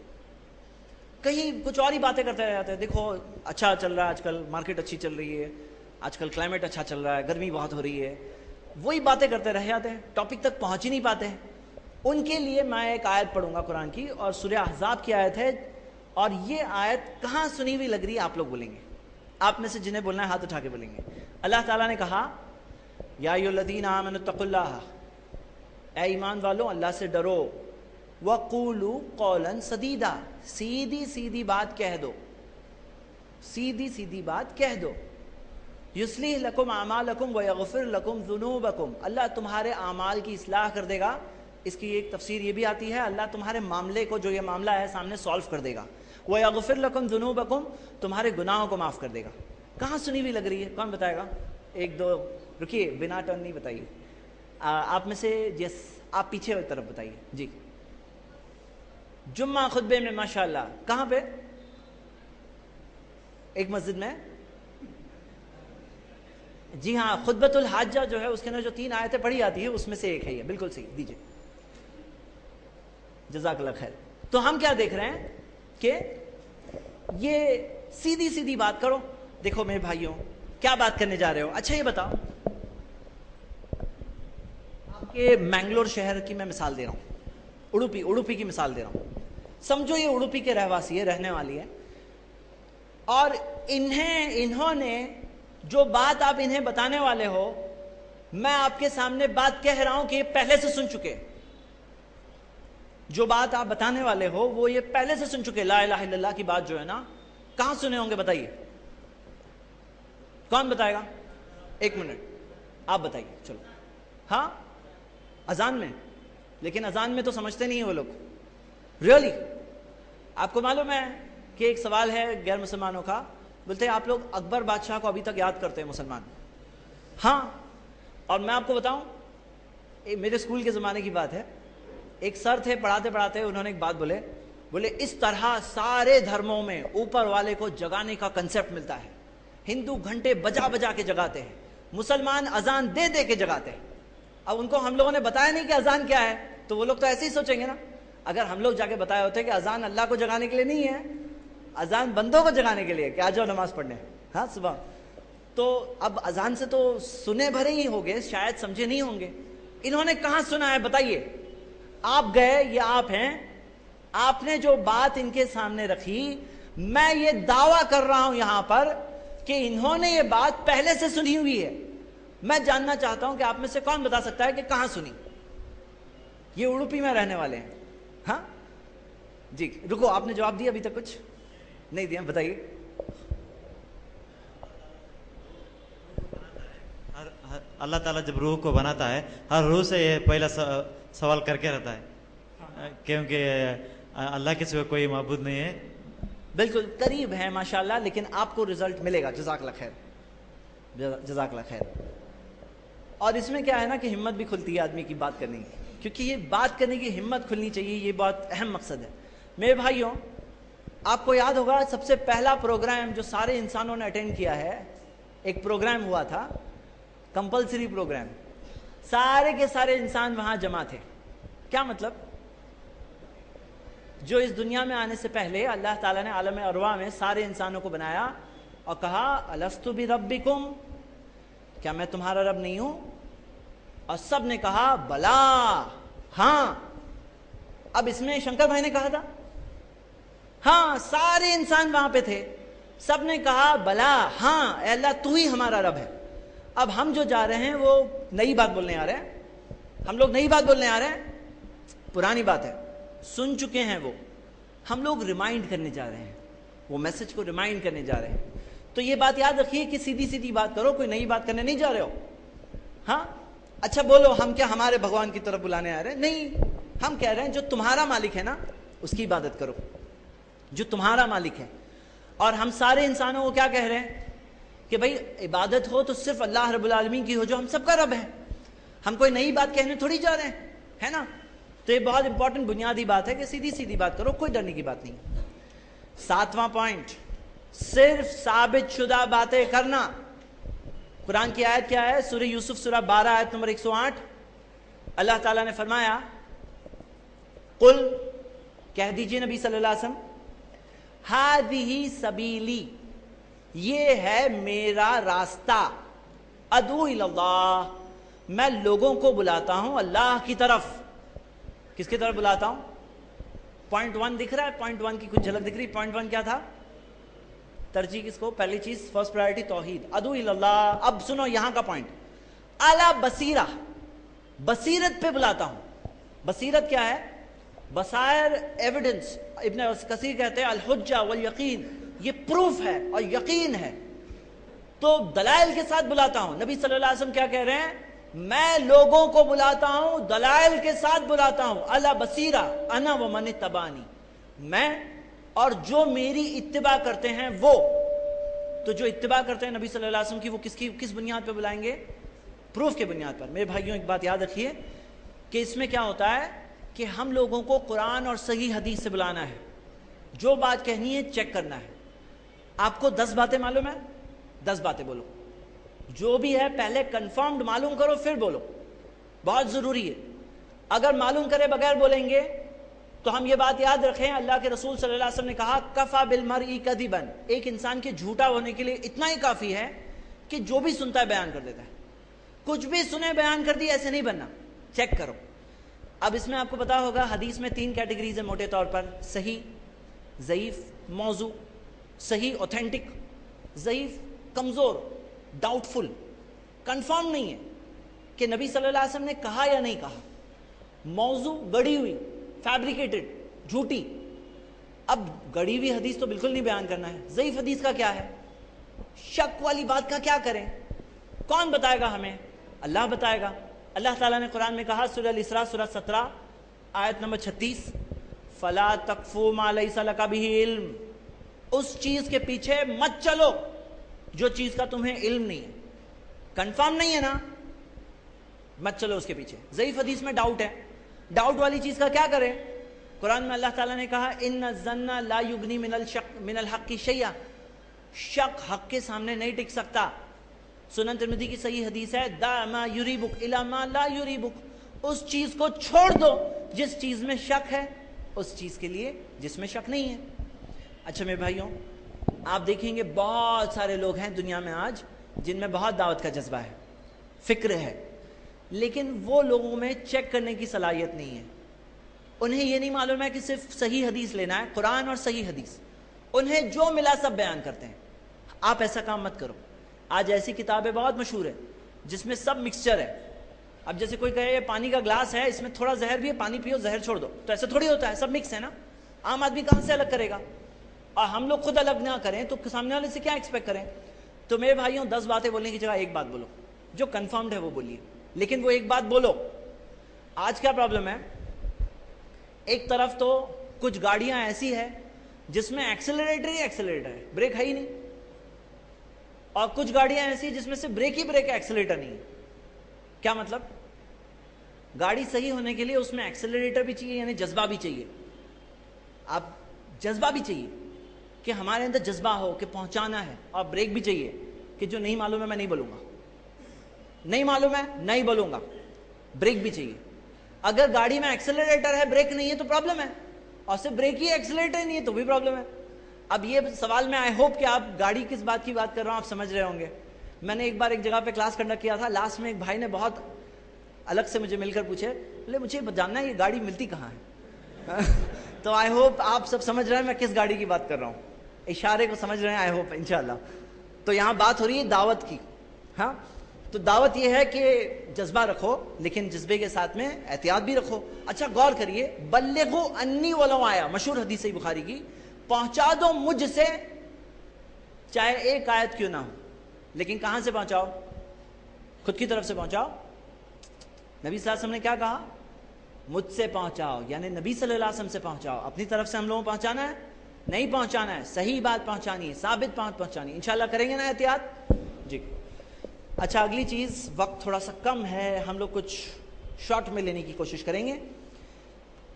کہیں کچھ اور ہی باتیں کرتے رہ جاتے ہیں۔ دیکھو اچھا چل رہا ہے آج کل، مارکیٹ اچھی چل رہی ہے، آج کل کلائمیٹ اچھا چل رہا ہے، گرمی بہت ہو رہی ہے، وہی باتیں کرتے رہ جاتے ہیں، ٹاپک تک پہنچ ہی نہیں پاتے۔ ان کے لیے میں ایک آیت پڑھوں گا قرآن کی، اور سورہ احزاب کی آیت ہے، اور یہ آیت کہاں سنی ہوئی لگ رہی ہے آپ لوگ بولیں گے، آپ میں سے جنہیں بولنا ہے ہاتھ اٹھا کے بولیں گے۔ اللہ تعالیٰ نے کہا یا ایھا الذین آمنوا اتقوا اللہ، اے ایمان والو اللہ سے ڈرو، وقولوا قولا سدیدا، سیدھی سیدھی بات کہہ دو، سیدھی سیدھی بات کہہ دو، یصلح لکم اعمالکم ویغفر لکم ذنوبکم، اللہ تمہارے اعمال کی اصلاح کر دے گا۔ اس کی ایک تفسیر یہ بھی آتی ہے اللہ تمہارے معاملے کو، جو یہ معاملہ ہے سامنے، سالو کر دے گا۔ وَيَغْفِرْ لَكُمْ ذُنُوبَكُمْ، تمہارے گناہوں کو معاف کر دے گا۔ کہاں سنی ہوئی لگ رہی ہے، کون بتائے گا؟ ایک دو، رکیے بنا ٹرن نہیں بتائیے، آپ میں سے یس، آپ پیچھے کی طرف بتائیے جی۔ جمعہ خطبے میں ماشاءاللہ، کہاں پہ؟ ایک مسجد میں، جی ہاں، خطبۃ الحاجہ جو ہے اس کے اندر جو 3 آیتیں پڑھی جاتی ہے اس میں سے ایک ہے یہ، بالکل صحیح، دیجیے، جزاک اللہ خیر۔ تو ہم کیا دیکھ رہے ہیں کہ یہ سیدھی سیدھی بات کرو۔ دیکھو میرے بھائیوں، کیا بات کرنے جا رہے ہو؟ اچھا یہ بتاؤ، آپ کے مینگلور شہر کی میں مثال دے رہا ہوں، اڑوپی کی مثال دے رہا ہوں۔ سمجھو یہ اڑوپی کے رہواسی ہے، رہنے والی ہے، اور انہوں نے جو بات آپ انہیں بتانے والے ہو، میں آپ کے سامنے بات کہہ رہا ہوں کہ یہ پہلے سے سن چکے، جو بات آپ بتانے والے ہو وہ یہ پہلے سے سن چکے۔ لا الہ الا اللہ کی بات جو ہے نا، کہاں سنے ہوں گے بتائیے، کون بتائے گا؟ 1 منٹ آپ بتائیے، چلو۔ ہاں اذان میں، لیکن اذان میں تو سمجھتے نہیں ہیں وہ لوگ، ریئلی۔ آپ کو معلوم ہے کہ ایک سوال ہے غیر مسلمانوں کا، بولتے ہیں آپ لوگ اکبر بادشاہ کو ابھی تک یاد کرتے ہیں مسلمان؟ ہاں، اور میں آپ کو بتاؤں، میرے اسکول کے زمانے کی بات ہے، ایک سر تھے، پڑھاتے پڑھاتے انہوں نے ایک بات بولے اس طرح سارے دھرموں میں اوپر والے کو جگانے کا کنسیپٹ ملتا ہے۔ ہندو گھنٹے بجا بجا کے جگاتے ہیں، مسلمان اذان دے دے کے جگاتے ہیں۔ اب ان کو ہم لوگوں نے بتایا نہیں کہ اذان کیا ہے، تو وہ لوگ تو ایسے ہی سوچیں گے نا۔ اگر ہم لوگ جا کے بتائے ہوتے کہ اذان اللہ کو جگانے کے لیے نہیں ہے، اذان بندوں کو جگانے کے لیے کہ آ جاؤ نماز پڑھنے، ہاں صبح، تو اب اذان سے تو سنے بھرے ہی ہو گے، شاید سمجھے نہیں ہوں گے۔ انہوں نے کہاں سنا ہے بتائیے؟ آپ گئے، یہ آپ ہیں، آپ نے جو بات ان کے سامنے رکھی، میں یہ دعویٰ کر رہا ہوں یہاں پر کہ انہوں نے یہ بات پہلے سے سنی ہوئی ہے۔ میں جاننا چاہتا ہوں کہ آپ میں سے کون بتا سکتا ہے کہ کہاں سنی؟ یہ اڑوپی میں رہنے والے ہیں، ہاں جی۔ رکو، آپ نے جواب دیا ابھی تک؟ کچھ نہیں دیا، بتائیے۔ اللہ تعالیٰ جب روح کو بناتا ہے، ہر روح سے یہ پہلا سوال کر کے رہتا ہے کیونکہ اللہ کے سوا کوئی معبود نہیں ہے. بالکل قریب ہے ماشاءاللہ، لیکن آپ کو رزلٹ ملے گا. جزاک اللہ خیر، جزاک اللہ خیر. اور اس میں کیا ہے نا کہ ہمت بھی کھلتی ہے آدمی کی بات کرنے کی، کیونکہ یہ بات کرنے کی ہمت کھلنی چاہیے، یہ بہت اہم مقصد ہے. میرے بھائیوں، آپ کو یاد ہوگا سب سے پہلا پروگرام جو سارے انسانوں نے اٹینڈ کیا ہے، ایک پروگرام ہوا تھا، کمپلسری پروگرام. سارے کے سارے انسان وہاں جمع تھے. کیا مطلب؟ جو اس دنیا میں آنے سے پہلے اللہ تعالیٰ نے عالم ارواح میں سارے انسانوں کو بنایا اور کہا الستُ بربکم، کیا میں تمہارا رب نہیں ہوں؟ اور سب نے کہا بلا، ہاں. اب اس میں شنکر بھائی نے کہا تھا ہاں، سارے انسان وہاں پہ تھے، سب نے کہا بلا، ہاں اے اللہ تو ہی ہمارا رب ہے. اب ہم جو جا رہے ہیں وہ نئی بات بولنے آ رہے ہیں، ہم لوگ نئی بات بولنے آ رہے ہیں، پرانی بات ہے، سن چکے ہیں وہ. ہم لوگ ریمائنڈ کرنے جا رہے ہیں، وہ میسج کو ریمائنڈ کرنے جا رہے ہیں. تو یہ بات یاد رکھیے کہ سیدھی سیدھی بات کرو، کوئی نئی بات کرنے نہیں جا رہے ہو. ہاں اچھا بولو، ہم کیا ہمارے بھگوان کی طرف بلانے آ رہے ہیں؟ نہیں، ہم کہہ رہے ہیں جو تمہارا مالک ہے نا اس کی عبادت کرو، جو تمہارا مالک ہے. اور ہم سارے انسانوں کو کیا کہہ رہے ہیں کہ بھائی عبادت ہو تو صرف اللہ رب العالمین کی ہو جو ہم سب کا رب ہے. ہم کوئی نئی بات کہنے تھوڑی جا رہے ہیں، ہے نا. تو یہ بہت امپورٹنٹ بنیادی بات ہے کہ سیدھی سیدھی بات کرو، کوئی ڈرنے کی بات نہیں. 7واں پوائنٹ، صرف ثابت شدہ باتیں کرنا. قرآن کی آیت کیا ہے؟ سورہ یوسف سورہ 12 آیت نمبر 108. اللہ تعالیٰ نے فرمایا قل، کہہ دیجئے نبی صلی اللہ علیہ وسلم، ہذہ سبیلی، یہ ہے میرا راستہ، ادعو الی اللہ، میں لوگوں کو بلاتا ہوں اللہ کی طرف. کس کی طرف بلاتا ہوں؟ پوائنٹ 1 دکھ رہا ہے، پوائنٹ 1 کی کچھ جھلک دکھ رہی. پوائنٹ 1 کیا تھا؟ ترجیح کس کو؟ پہلی چیز، فرسٹ پرائرٹی توحید، ادعو الی اللہ. اب سنو یہاں کا پوائنٹ، اعلی بصیرہ، بصیرت پہ بلاتا ہوں. بصیرت کیا ہے؟ بصائر، ایویڈنس. ابن کثیر کہتے ہیں الحجہ والیقین، یہ پروف ہے اور یقین ہے. تو دلائل کے ساتھ بلاتا ہوں. نبی صلی اللہ علیہ وسلم کیا کہہ رہے ہیں؟ میں لوگوں کو بلاتا ہوں، دلائل کے ساتھ بلاتا ہوں. اعلی بصیرہ انا ومن اتبعنی، میں اور جو میری اتباع کرتے ہیں وہ. تو جو اتباع کرتے ہیں نبی صلی اللہ علیہ وسلم کی، وہ کس بنیاد پہ بلائیں گے؟ پروف کے بنیاد پر. میرے بھائیوں ایک بات یاد رکھیے کہ اس میں کیا ہوتا ہے کہ ہم لوگوں کو قرآن اور صحیح حدیث سے بلانا ہے. جو بات کہنی ہے چیک کرنا ہے. آپ کو 10 باتیں معلوم ہے، 10 باتیں بولو. جو بھی ہے پہلے کنفرمڈ معلوم کرو پھر بولو، بہت ضروری ہے. اگر معلوم کرے بغیر بولیں گے تو ہم یہ بات یاد رکھیں، اللہ کے رسول صلی اللہ علیہ وسلم نے کہا کفا بالمرء کذبا، ایک انسان کے جھوٹا ہونے کے لیے اتنا ہی کافی ہے کہ جو بھی سنتا ہے بیان کر دیتا ہے. کچھ بھی سنے بیان کر دی، ایسے نہیں بننا، چیک کرو. اب اس میں آپ کو پتا ہوگا حدیث میں 3 کیٹیگریز ہیں موٹے طور پر، صحیح، ضعیف، موضوع. صحیح اوتھینٹک، ضعیف کمزور، ڈاؤٹ فل، کنفرم نہیں ہے کہ نبی صلی اللہ علیہ وسلم نے کہا یا نہیں کہا. موضوع گڑی ہوئی، فیبریکیٹڈ، جھوٹی. اب گڑی ہوئی حدیث تو بالکل نہیں بیان کرنا ہے. ضعیف حدیث کا کیا ہے؟ شک والی بات کا کیا کریں؟ کون بتائے گا ہمیں؟ اللہ بتائے گا. اللہ تعالیٰ نے قرآن میں کہا سورہ الاسراء سورہ 17 آیت نمبر 36 فَلَا تَقْفُوا مَا لَيْسَ لَكَ بِهِ علم، اس چیز کے پیچھے مت چلو جو چیز کا تمہیں علم نہیں ہے. کنفرم نہیں ہے نا، مت چلو اس کے پیچھے. ضعیف حدیث میں ڈاؤٹ ہے، ڈاؤٹ والی چیز کا کیا کریں؟ قرآن میں اللہ تعالیٰ نے کہا ان الظن لا یغنی من الحق شیئا، شک حق کے سامنے نہیں ٹک سکتا. سنن ترمذی کی صحیح حدیث ہے دع ما یریبک الی ما لا یریبک، اس چیز کو چھوڑ دو جس چیز میں شک ہے اس چیز کے لیے جس میں شک نہیں ہے. اچھا میرے بھائیوں، آپ دیکھیں گے بہت سارے لوگ ہیں دنیا میں آج جن میں بہت دعوت کا جذبہ ہے، فکر ہے، لیکن وہ لوگوں میں چیک کرنے کی صلاحیت نہیں ہے. انہیں یہ نہیں معلوم ہے کہ صرف صحیح حدیث لینا ہے، قرآن اور صحیح حدیث. انہیں جو ملا سب بیان کرتے ہیں. آپ ایسا کام مت کرو. آج ایسی کتابیں بہت مشہور ہیں جس میں سب مکسچر ہے. اب جیسے کوئی کہے یہ پانی کا گلاس ہے، اس میں تھوڑا زہر بھی ہے، پانی پیو زہر چھوڑ دو، تو ایسا تھوڑی ہوتا ہے، سب مکس ہے نا. عام آدمی کہاں سے الگ کرے گا؟ اور ہم لوگ خود الگ نہ کریں تو سامنے والے سے کیا ایکسپیکٹ کریں؟ تو میرے بھائیوں 10 باتیں بولنے کی جگہ ایک بات بولو، جو کنفرمڈ ہے وہ بولیے، لیکن وہ ایک بات بولو. آج کیا پرابلم ہے ایک طرف تو کچھ گاڑیاں ایسی ہے جس میں ایکسلریٹر ہی ایکسلریٹر ہے, بریک ہے ہی نہیں, اور کچھ گاڑیاں ایسی جس میں سے بریک ہی بریک ہے, ایکسلریٹر نہیں ہے. کیا مطلب؟ گاڑی صحیح ہونے کے لیے اس میں ایکسلریٹر بھی چاہیے, یعنی جذبہ بھی چاہیے. آپ جذبہ بھی چاہیے کہ ہمارے اندر جذبہ ہو کہ پہنچانا ہے, اور بریک بھی چاہیے کہ جو نہیں معلوم ہے میں نہیں بولوں گا, نہیں معلوم ہے نہیں بولوں گا, بریک بھی چاہیے. اگر گاڑی میں ایکسلریٹر ہے بریک نہیں ہے تو پرابلم ہے, اور صرف بریک ہی ایکسلریٹر نہیں ہے تو بھی پرابلم ہے. اب یہ سوال میں آئی ہوپ کہ آپ گاڑی کس بات کی بات کر رہا ہوں آپ سمجھ رہے ہوں گے. میں نے ایک بار ایک جگہ پہ کلاس کنڈکٹ کیا تھا, لاسٹ میں ایک بھائی نے بہت الگ سے مجھے مل کر پوچھے, بولے مجھے جاننا ہے یہ گاڑی ملتی کہاں ہے. تو آئی ہوپ آپ سب سمجھ رہے ہیں میں کس گاڑی کی بات کر رہا ہوں, اشارے کو سمجھ رہے ہیں آئی ہوپ انشاءاللہ. تو یہاں بات ہو رہی ہے دعوت کی. ہاں, تو دعوت یہ ہے کہ جذبہ رکھو لیکن جذبے کے ساتھ میں احتیاط بھی رکھو. اچھا غور کریے, بلغوا انی ولو آیا, مشہور حدیث ہے بخاری کی, پہنچا دو مجھ سے چاہے ایک آیت کیوں نہ ہو, لیکن کہاں سے پہنچاؤ؟ خود کی طرف سے پہنچاؤ. نبی صلی اللہ علیہ وسلم نے کیا کہا؟ مجھ سے پہنچاؤ, یعنی نبی صلی اللہ علیہ وسلم سے پہنچاؤ. اپنی طرف سے ہم لوگوں کو پہنچانا ہے نہیں, پہنچانا ہے صحیح بات پہنچانی ہے, ثابت بات پہنچانی ہے. انشاءاللہ کریں گے نا احتیاط جی. اچھا اگلی چیز, وقت تھوڑا سا کم ہے, ہم لوگ کچھ شارٹ میں لینے کی کوشش کریں گے.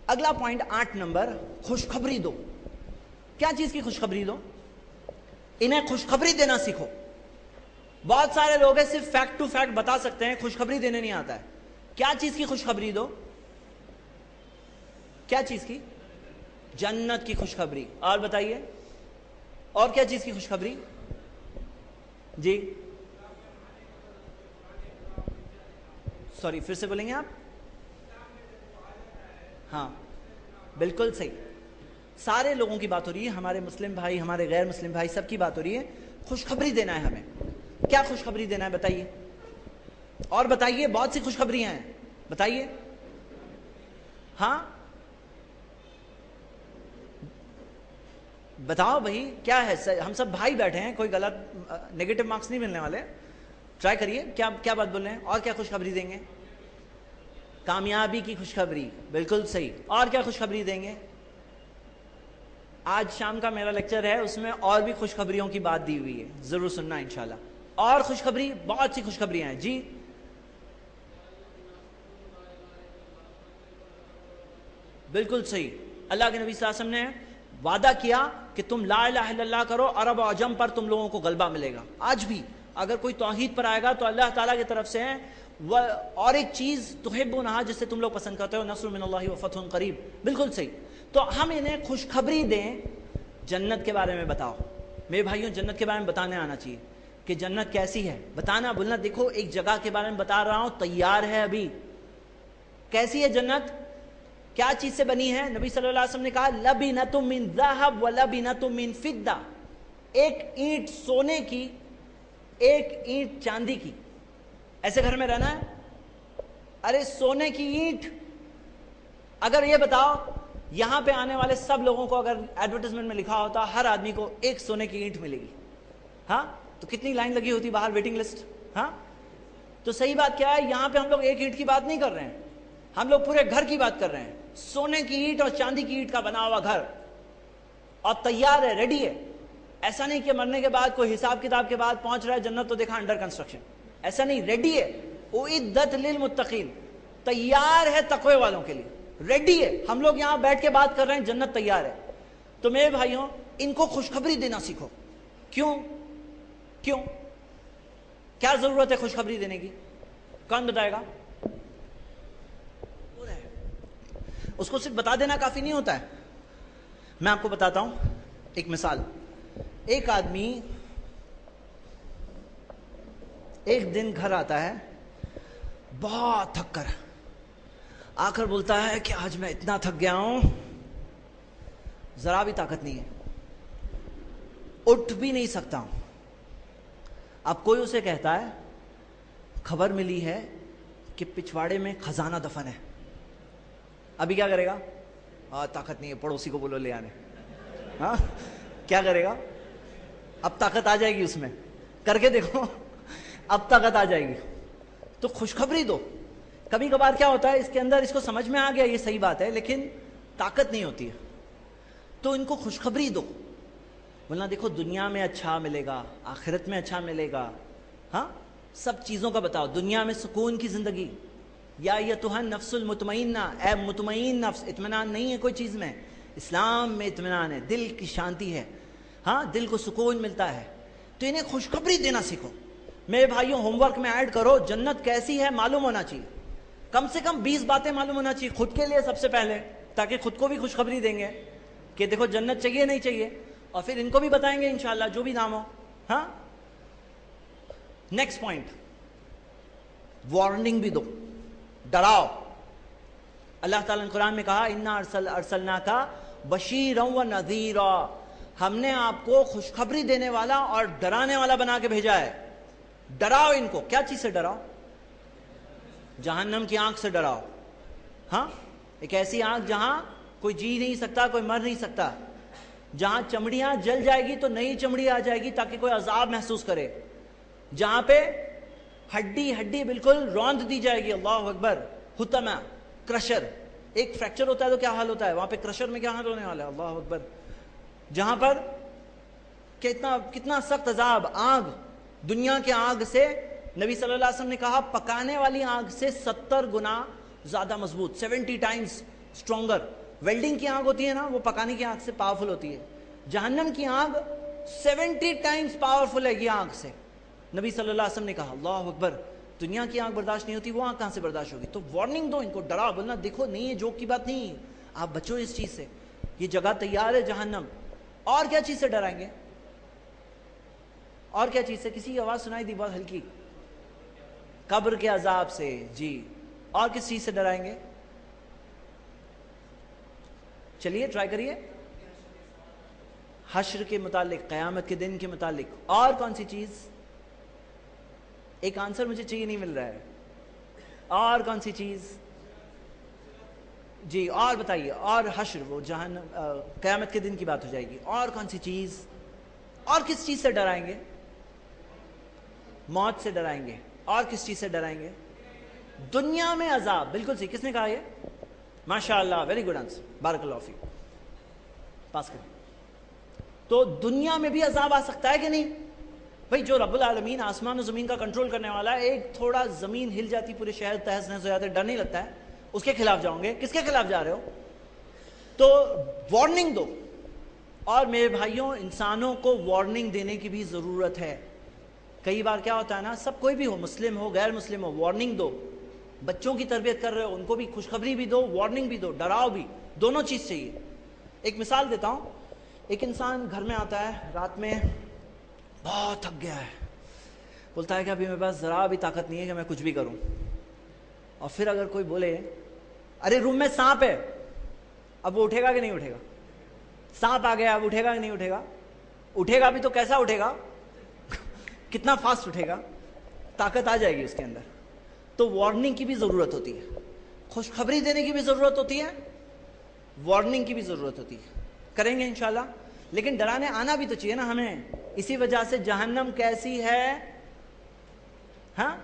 اگلا پوائنٹ 8 نمبر, خوشخبری دو. کیا چیز کی خوشخبری دو؟ انہیں خوشخبری دینا سیکھو. بہت سارے لوگ ہیں صرف فیکٹ ٹو فیکٹ بتا سکتے ہیں, خوشخبری دینے نہیں آتا ہے. کیا چیز کی خوشخبری دو؟ کیا چیز کی؟ جنت کی خوشخبری. اور بتائیے اور کیا چیز کی خوشخبری؟ جی سوری پھر سے بولیں گے آپ؟ ہاں بالکل صحیح, سارے لوگوں کی بات ہو رہی ہے, ہمارے مسلم بھائی ہمارے غیر مسلم بھائی سب کی بات ہو رہی ہے. خوشخبری دینا ہے ہمیں. کیا خوشخبری دینا ہے بتائیے, اور بتائیے, بہت سی خوشخبریاں ہیں, بتائیے. ہاں بتاؤ بھائی کیا ہے؟ ہم سب بھائی بیٹھے ہیں, کوئی غلط نیگیٹو مارکس نہیں ملنے والے. ٹرائی کریے, کیا بات بول رہے ہیں, اور کیا خوشخبری دیں گے؟ کامیابی کی خوشخبری, بالکل صحیح. اور کیا خوشخبری دیں گے؟ آج شام کا میرا لیکچر ہے, اس میں اور بھی خوشخبریوں کی بات دی ہوئی ہے, ضرور سننا انشاءاللہ. اور خوشخبری, بہت سی خوشخبریاں ہیں جی. بالکل صحیح, اللہ کے نبی صلی اللہ علیہ وسلم نے وعدہ کیا کہ تم لا الہ الا اللہ کرو, عرب و عجم پر تم لوگوں کو غلبہ ملے گا. آج بھی اگر کوئی توحید پر آئے گا تو اللہ تعالیٰ کی طرف سے ہے. اور ایک چیز تحبونہا, جس سے تم لوگ پسند کرتے ہو, نصر من اللہ و فتح قریب. بالکل صحیح. تو ہم انہیں خوشخبری دیں, جنت کے بارے میں بتاؤ. میرے بھائیوں جنت کے بارے میں بتانے آنا چاہیے کہ جنت کیسی ہے, بتانا بولنا. دیکھو ایک جگہ کے بارے میں بتا رہا ہوں, تیار ہے ابھی. کیسی ہے جنت, کیا چیز سے بنی ہے؟ نبی صلی اللہ علیہ وسلم نے کہا لبنۃ من ذہب ولبنۃ من فضہ, ایک اینٹ سونے کی, ایک اینٹ چاندی کی. ایسے گھر میں رہنا ہے؟ ارے سونے کی اینٹ. اگر یہ بتاؤ یہاں پہ آنے والے سب لوگوں کو اگر ایڈورٹائزمنٹ میں لکھا ہوتا ہر آدمی کو ایک سونے کی اینٹ ملے گی, ہاں تو کتنی لائن لگی ہوتی باہر, ویٹنگ لسٹ. ہاں تو صحیح بات کیا ہے, یہاں پہ ہم لوگ ایک اینٹ کی بات نہیں کر رہے ہیں, ہم لوگ پورے گھر کی بات کر رہے ہیں. سونے کی اینٹ اور چاندی کی اینٹ کا بنا ہوا گھر, اور تیار ہے, ریڈی ہے. ایسا نہیں کہ مرنے کے بعد کوئی حساب کتاب کے بعد پہنچ رہا ہے جنت تو دیکھا انڈر کنسٹرکشن, ایسا نہیں, ریڈی ہے. اعدت للمتقین, تیار ہے تقوی والوں کے لیے, ریڈی ہے. ہم لوگ یہاں بیٹھ کے بات کر رہے ہیں, جنت تیار ہے. تو میرے بھائیوں ان کو خوشخبری دینا سیکھو. کیوں کیا ضرورت ہے خوشخبری دینے کی؟ کون بتائے گا؟ اس کو صرف بتا دینا کافی نہیں ہوتا ہے. میں آپ کو بتاتا ہوں ایک مثال. ایک آدمی ایک دن گھر آتا ہے بہت تھک کر, آ کر بولتا ہے کہ آج میں اتنا تھک گیا ہوں, ذرا بھی طاقت نہیں ہے, اٹھ بھی نہیں سکتا ہوں. اب کوئی اسے کہتا ہے خبر ملی ہے کہ پچھواڑے میں خزانہ دفن ہے. ابھی کیا کرے گا؟ طاقت نہیں ہے, پڑوسی کو بولو لے آنے. ہاں کیا کرے گا؟ اب طاقت آ جائے گی اس میں, کر کے دیکھو اب طاقت آ جائے گی. تو خوشخبری دو. کبھی کبھار کیا ہوتا ہے اس کے اندر, اس کو سمجھ میں آ گیا یہ صحیح بات ہے, لیکن طاقت نہیں ہوتی ہے، تو ان کو خوشخبری دو، بولنا دیکھو دنیا میں اچھا ملے گا، آخرت میں اچھا ملے گا، ہاں سب چیزوں کا بتاؤ، دنیا میں سکون کی زندگی، یا ایتھا النفس المطمئنہ، اے مطمئن نفس، اطمینان نہیں ہے کوئی چیز میں، اسلام میں اطمینان ہے، دل کی شانتی ہے، ہاں دل کو سکون ملتا ہے، تو انہیں خوشخبری دینا سیکھو۔ میرے بھائیوں ہوم ورک میں ایڈ کرو، جنت کیسی ہے معلوم ہونا چاہیے، کم سے کم 20 باتیں معلوم ہونا چاہیے خود کے لیے سب سے پہلے، تاکہ خود کو بھی خوشخبری دیں گے کہ دیکھو جنت چاہیے نہیں چاہیے، اور پھر ان کو بھی بتائیں گے انشاءاللہ جو بھی نام ہو۔ ہاں نیکسٹ پوائنٹ، وارننگ بھی دو، ڈراؤ۔ اللہ تعالیٰ نے قرآن میں کہا انا ارسلناک بشیرا و نذیرا، ہم نے آپ کو خوشخبری دینے والا اور ڈرانے والا بنا کے بھیجا ہے۔ ڈراؤ ان کو، کیا چیز سے ڈراؤ؟ جہنم کی آنکھ سے ڈراؤ، ہاں ایک ایسی آنکھ جہاں کوئی جی نہیں سکتا، کوئی مر نہیں سکتا، جہاں چمڑیاں جل جائے گی تو نئی چمڑی آ جائے گی تاکہ کوئی عذاب محسوس کرے، جہاں پہ ہڈی ہڈی بالکل روند دی جائے گی، اللہ اکبر، حتما کرشر، ایک فریکچر ہوتا ہے تو کیا حال ہوتا ہے، وہاں پہ کرشر میں کیا حال ہونے والا ہے، اللہ اکبر، جہاں پر کتنا سخت عذاب، آگ، دنیا کے آگ سے نبی صلی اللہ علیہ وسلم نے کہا پکانے والی آگ سے 70 گنا زیادہ مضبوط، 70 ٹائمز اسٹرونگر۔ ویلڈنگ کی آگ ہوتی ہے نا، وہ پکانے کی آگ سے پاورفل ہوتی ہے، جہنم کی آگ 70 ٹائمز پاورفل ہے یہ آگ سے، نبی صلی اللہ علیہ وسلم نے کہا، اللہ اکبر، دنیا کی آگ برداشت نہیں ہوتی، وہ آگ کہاں سے برداشت ہوگی؟ تو وارننگ دو ان کو، ڈراؤ، بولنا دیکھو نہیں ہے، جوک کی بات نہیں، آپ بچو اس چیز سے، یہ جگہ تیار ہے جہنم۔ اور کیا چیز سے ڈرائیں گے؟ اور کیا چیز سے؟ کسی کی آواز سنائی دی بہت ہلکی، قبر کے عذاب سے، جی، اور کس چیز سے ڈرائیں گے؟ چلیے ٹرائی کریے، حشر کے متعلق، قیامت کے دن کے متعلق، اور کون سی چیز؟ ایک آنسر مجھے چاہیے، نہیں مل رہا ہے، اور کون سی چیز؟ جی اور بتائیے، اور حشر، وہ جہنم، قیامت کے دن کی بات ہو جائے گی، اور کون سی چیز؟ اور کس چیز سے ڈرائیں گے؟ موت سے ڈرائیں گے، اور کس چیز سے ڈرائیں گے؟ دنیا میں عذاب، بالکل صحیح، کس نے کہا یہ؟ ماشاءاللہ، ویری گڈ آنسر، بارک اللہ فیک، پاس کریں۔ تو دنیا میں بھی عذاب آ سکتا ہے کہ نہیں؟ بھائی جو رب العالمین آسمان و زمین کا کنٹرول کرنے والا ہے، ایک تھوڑا زمین ہل جاتی پورے شہر تہس نہس ہو جاتے، ڈر نہیں لگتا ہے؟ اس کے خلاف جاؤں گے، کس کے خلاف جا رہے ہو؟ تو وارننگ دو۔ اور میرے بھائیوں، انسانوں کو وارننگ دینے کی بھی ضرورت ہے۔ کئی بار کیا ہوتا ہے نا، سب کوئی بھی ہو، مسلم ہو غیر مسلم ہو، وارننگ دو۔ بچوں کی تربیت کر رہے ہو، ان کو بھی خوشخبری بھی دو، وارننگ بھی دو، ڈراؤ بھی، دونوں چیز چاہیے۔ ایک مثال دیتا ہوں، ایک انسان گھر میں آتا ہے رات میں، بہت تھک گیا ہے، بولتا ہے کہ ابھی میرے پاس ذرا بھی طاقت نہیں ہے کہ میں کچھ بھی کروں، اور پھر اگر کوئی بولے ارے روم میں سانپ ہے، اب وہ اٹھے گا کہ نہیں اٹھے گا؟ سانپ آ گیا، اب اٹھے گا کہ نہیں اٹھے گا؟ اٹھے گا بھی تو کیسا اٹھے گا؟ کتنا فاسٹ اٹھے گا؟ طاقت آ جائے گی اس کے اندر۔ تو وارننگ کی بھی ضرورت ہوتی ہے، خوشخبری دینے کی بھی ضرورت ہوتی ہے، وارننگ کی بھی ضرورت ہوتی ہے، کریں گے انشاءاللہ۔ لیکن ڈرانے آنا بھی تو چاہیے نا ہمیں، اسی وجہ سے جہنم کیسی ہے، ہاں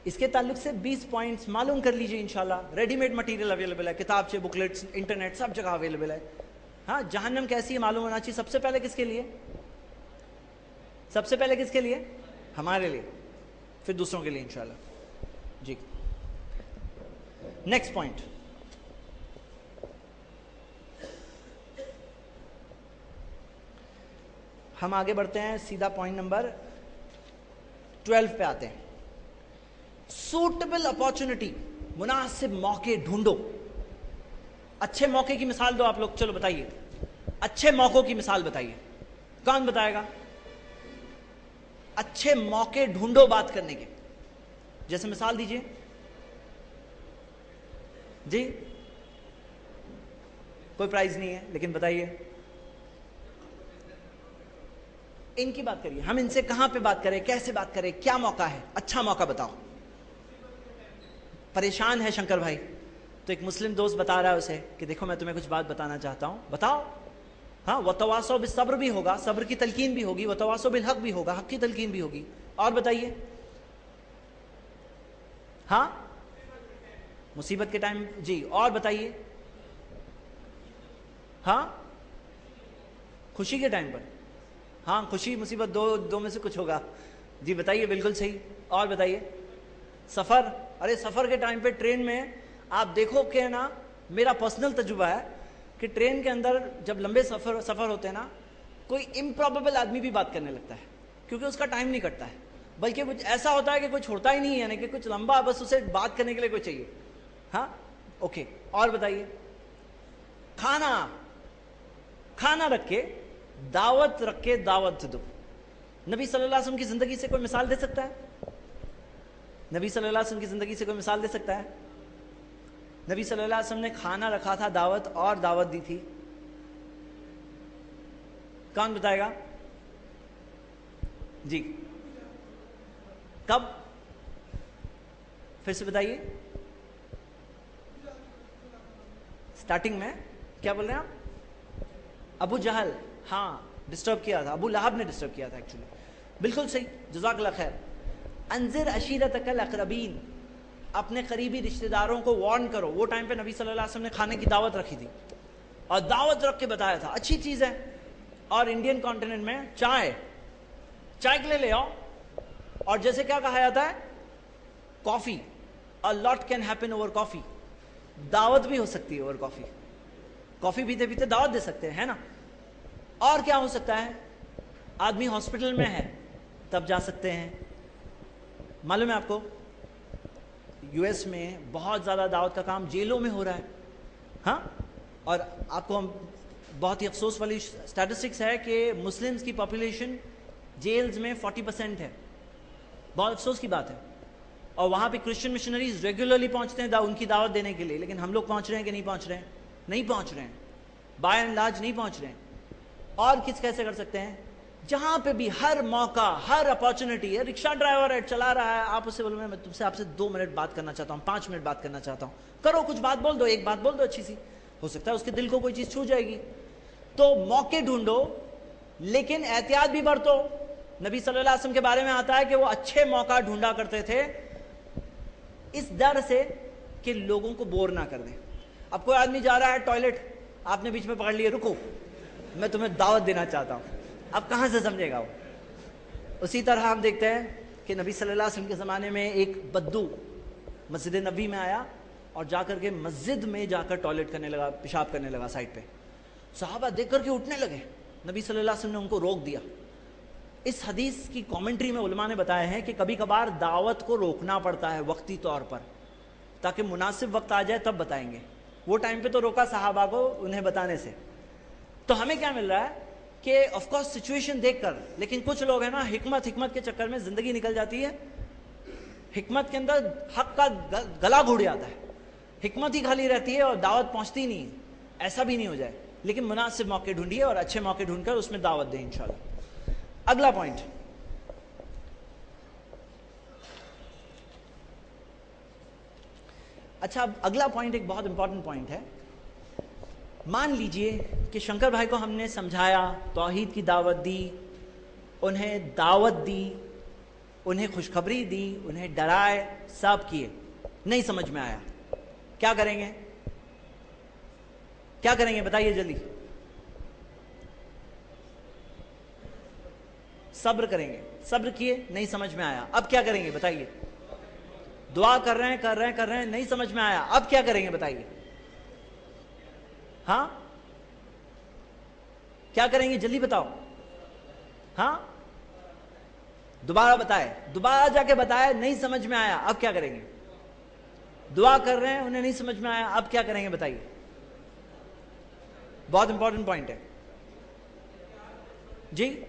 اس کے تعلق سے 20 پوائنٹس معلوم کر لیجئے انشاءاللہ۔ ریڈی میڈ مٹیریل اویلیبل ہے، کتاب سے، بکلیٹس، انٹرنیٹ، سب جگہ اویلیبل ہے۔ ہاں جہنم کیسی ہے معلوم ہونا چاہیے۔ سب سے پہلے کس کے لیے؟ سب سے پہلے کس کے لیے؟ ہمارے لیے، پھر دوسروں کے لیے انشاءاللہ۔ جی نیکسٹ پوائنٹ، ہم آگے بڑھتے ہیں، سیدھا پوائنٹ نمبر 12 پہ آتے ہیں۔ سوٹیبل اپارچونٹی، مناسب موقع ڈھونڈو۔ اچھے موقع کی مثال دو آپ لوگ، چلو بتائیے، اچھے موقعوں کی مثال بتائیے، کون بتائے گا؟ اچھے موقع ڈھونڈو بات کرنے کے، جیسے مثال دیجئے جی۔ کوئی پرائز نہیں ہے لیکن بتائیے، ان کی بات کریے، ہم ان سے کہاں پہ بات کریں، کیسے بات کریں، کیا موقع ہے؟ اچھا موقع بتاؤ۔ پریشان ہے شنکر بھائی، تو ایک مسلم دوست بتا رہا ہے اسے کہ دیکھو میں تمہیں کچھ بات بتانا چاہتا ہوں، بتاؤ۔ ہاں وتواصوا بالصبر بھی ہوگا، صبر کی تلقین بھی ہوگی، وتواصوا بالحق بھی ہوگا، حق کی تلقین بھی ہوگی۔ اور بتائیے، ہاں مصیبت کے ٹائم، جی اور بتائیے، ہاں خوشی کے ٹائم پر, ہاں خوشی مصیبت دو میں سے کچھ ہوگا. جی بتائیے, بالکل صحیح. اور بتائیے, سفر. ارے سفر کے ٹائم پہ ٹرین میں آپ دیکھو کہ نا, میرا پرسنل تجربہ ہے کہ ٹرین کے اندر جب لمبے سفر ہوتے ہیں نا, کوئی امپروبیبل آدمی بھی بات کرنے لگتا ہے کیونکہ اس کا ٹائم نہیں کٹتا ہے, بلکہ کچھ ایسا ہوتا ہے کہ کوئی چھوڑتا ہی نہیں ہے, یعنی کہ کچھ لمبا, بس اسے بات کرنے کے لیے کوئی چاہیے. ہاں اوکے. اور بتائیے, کھانا رکھ کے دعوت دو. نبی صلی اللہ علیہ وسلم کی زندگی سے کوئی مثال دے سکتا ہے؟ نبی صلی اللہ علیہ وسلم کی زندگی سے کوئی مثال دے سکتا ہے؟ نبی صلی اللہ علیہ وسلم نے کھانا رکھا تھا, دعوت دی تھی. کون بتائے گا؟ جی کب؟ پھر سے بتائیے. سٹارٹنگ میں کیا بول رہے ہیں آپ؟ ابو جہل, ہاں ڈسٹرب کیا تھا, ابو لہب نے ڈسٹرب کیا تھا ایکچولی. بالکل صحیح, جزاک اللہ خیر. انذر عشیرتک الاقربین, اپنے قریبی رشتہ داروں کو وارن کرو. وہ ٹائم پہ نبی صلی اللہ علیہ وسلم نے کھانے کی دعوت رکھی تھی اور دعوت رکھ کے بتایا تھا, اچھی چیز ہے. اور انڈین کانٹیننٹ میں چائے کے لیے لے آؤ, اور جیسے کیا کہا جاتا ہے, کافی. A lot can happen over coffee. دعوت بھی ہو سکتی ہے اوور کافی. کافی پیتے پیتے دعوت دے سکتے ہیں, ہے نا. اور کیا ہو سکتا ہے؟ آدمی ہاسپٹل میں ہے تب جا سکتے ہیں. معلوم ہے آپ کو یو ایس میں بہت زیادہ دعوت کا کام جیلوں میں ہو رہا ہے. ہاں, اور آپ کو بہت ہی افسوس والی اسٹیٹسٹکس ہے کہ مسلمز کی پاپولیشن جیلز میں 40% ہے. بہت افسوس کی بات ہے. اور وہاں پہ کرسچن مشنریز ریگولرلی پہنچتے ہیں ان کی دعوت دینے کے لیے, لیکن ہم لوگ پہنچ رہے ہیں کہ نہیں پہنچ رہے ہیں؟ نہیں پہنچ رہے ہیں, بائی اینڈ لارج نہیں پہنچ رہے ہیں. اور کیسے کر سکتے ہیں؟ جہاں پہ بھی ہر موقع, ہر اپارچونٹی ہے. رکشہ ڈرائیور ہے, چلا رہا ہے, آپ اسے بولو میں تم سے آپ سے 2 منٹ بات کرنا چاہتا ہوں, 5 منٹ بات کرنا چاہتا ہوں, کرو, کچھ بات بول دو, ایک بات بول دو اچھی سی, ہو سکتا ہے اس کے دل کو کوئی چیز چھو جائے گی. تو موقع ڈھونڈو, لیکن احتیاط بھی برتو. نبی صلی اللہ علیہ وسلم کے بارے میں آتا ہے کہ وہ اچھے موقع ڈھونڈا کرتے تھے اس ڈر سے کہ لوگوں کو بور نہ کر دیں. اب کوئی آدمی جا رہا ہے ٹوائلٹ, آپ نے بیچ میں پکڑ لیے, رکو میں تمہیں دعوت دینا چاہتا ہوں, اب کہاں سے سمجھے گا وہ؟ اسی طرح ہم دیکھتے ہیں کہ نبی صلی اللہ علیہ وسلم کے زمانے میں ایک بدو مسجد نبی میں آیا اور جا کر کے مسجد میں جا کر ٹوائلٹ کرنے لگا, پیشاب کرنے لگا سائڈ پہ. صحابہ دیکھ کر کے اٹھنے لگے, نبی صلی اللہ علیہ وسلم نے ان کو روک دیا. اس حدیث کی کامنٹری میں علماء نے بتایا ہے کہ کبھی کبھار دعوت کو روکنا پڑتا ہے وقتی طور پر, تاکہ مناسب وقت آ جائے تب بتائیں گے. وہ ٹائم پہ تو روکا صحابہ کو انہیں بتانے سے. تو ہمیں کیا مل رہا ہے کہ آف کورس سچویشن دیکھ کر, لیکن کچھ لوگ ہیں نا حکمت کے چکر میں زندگی نکل جاتی ہے. حکمت کے اندر حق کا گلا گھوٹ جاتا ہے, حکمت ہی خالی رہتی ہے اور دعوت پہنچتی نہیں. ایسا بھی نہیں ہو جائے, لیکن مناسب موقع ڈھونڈیے اور اچھے موقع ڈھونڈ کر اس میں دعوت دیں انشاءاللہ. اگلا پوائنٹ, اچھا اب اگلا پوائنٹ ایک بہت امپورٹنٹ پوائنٹ ہے. مان لیجئے کہ شنکر بھائی کو ہم نے سمجھایا, توحید کی دعوت دی, انہیں دعوت دی, انہیں خوشخبری دی, انہیں ڈرائے, سب کیے, نہیں سمجھ میں آیا. کیا کریں گے؟ کیا کریں گے بتائیے جلدی. صبر کریں گے. صبر کیے, نہیں سمجھ میں آیا, اب کیا کریں گے بتائیے. دعا کر رہے ہیں, نہیں سمجھ میں آیا, اب کیا کریں گے بتائیے. ہاں کیا کریں گے جلدی بتاؤ. ہاں دوبارہ بتائے, دوبارہ جا کے بتائے, نہیں سمجھ میں آیا, اب کیا کریں گے. دعا کر رہے ہیں, انہیں نہیں سمجھ میں آیا, اب کیا کریں گے بتائیے. بہت امپورٹنٹ پوائنٹ ہے جی.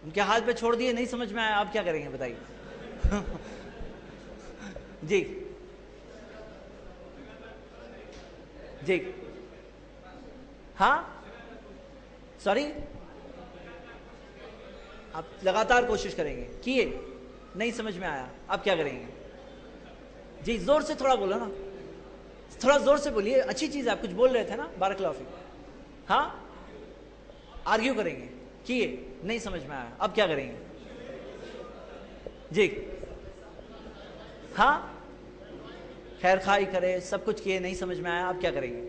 ان کے ہاتھ پہ چھوڑ دیے, نہیں سمجھ میں آیا, اب کیا کریں گے بتائیے. جی جی ہاں سوری, آپ لگاتار کوشش کریں گے, کیے, نہیں سمجھ میں آیا, اب کیا کریں گے. جی زور سے تھوڑا بولو نا, تھوڑا زور سے بولیے, اچھی چیز ہے, آپ کچھ بول رہے تھے نا, بارک اللہ فیک. ہاں آرگیو کریں گے, کیے, نہیں سمجھ میں آیا, اب کیا کریں گے. جی ہاں خیر خواہی کرے, سب کچھ کیے, نہیں سمجھ میں آیا, آپ کیا کریں گے؟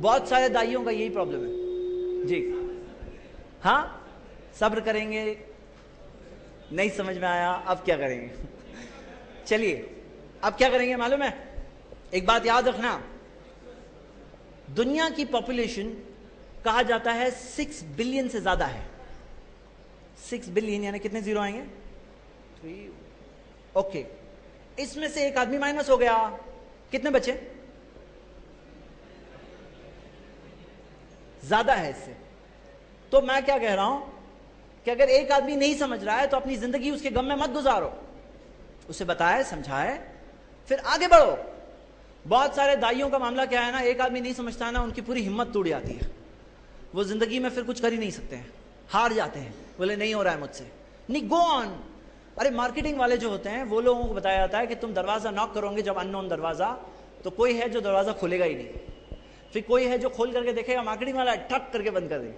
بہت سارے دائیوں کا یہی پرابلم ہے جی. ہاں صبر کریں گے, نہیں سمجھ میں آیا, اب کیا کریں گے؟ چلیے اب کیا کریں گے معلوم ہے؟ ایک بات یاد رکھنا, دنیا کی پاپولیشن کہا جاتا ہے 6 بلین سے زیادہ ہے. 6 بلین یعنی کتنے زیرو آئیں گے؟ 3. اوکے, اس میں سے ایک آدمی مائنس ہو گیا, کتنے بچے؟ زیادہ ہے اس سے. تو میں کیا کہہ رہا ہوں کہ اگر ایک آدمی نہیں سمجھ رہا ہے تو اپنی زندگی اس کے غم میں مت گزارو, اسے بتائے, سمجھائے, پھر آگے بڑھو. بہت سارے دائیوں کا معاملہ کیا ہے نا, ایک آدمی نہیں سمجھتا ہے نا, ان کی پوری ہمت ٹوٹ جاتی ہے, وہ زندگی میں پھر کچھ کر ہی نہیں سکتے ہیں, ہار جاتے ہیں, بولے نہیں ہو رہا ہے مجھ سے, نہیں گو آن. ارے مارکیٹنگ والے جو ہوتے ہیں وہ لوگوں کو بتایا جاتا ہے کہ تم دروازہ ناک کرو گے جب ان نون دروازہ, تو کوئی ہے جو دروازہ کھولے گا ہی نہیں, پھر کوئی ہے جو کھول کر کے دیکھے گا, مارکیٹنگ والا ٹھک کر کے بند کر دے,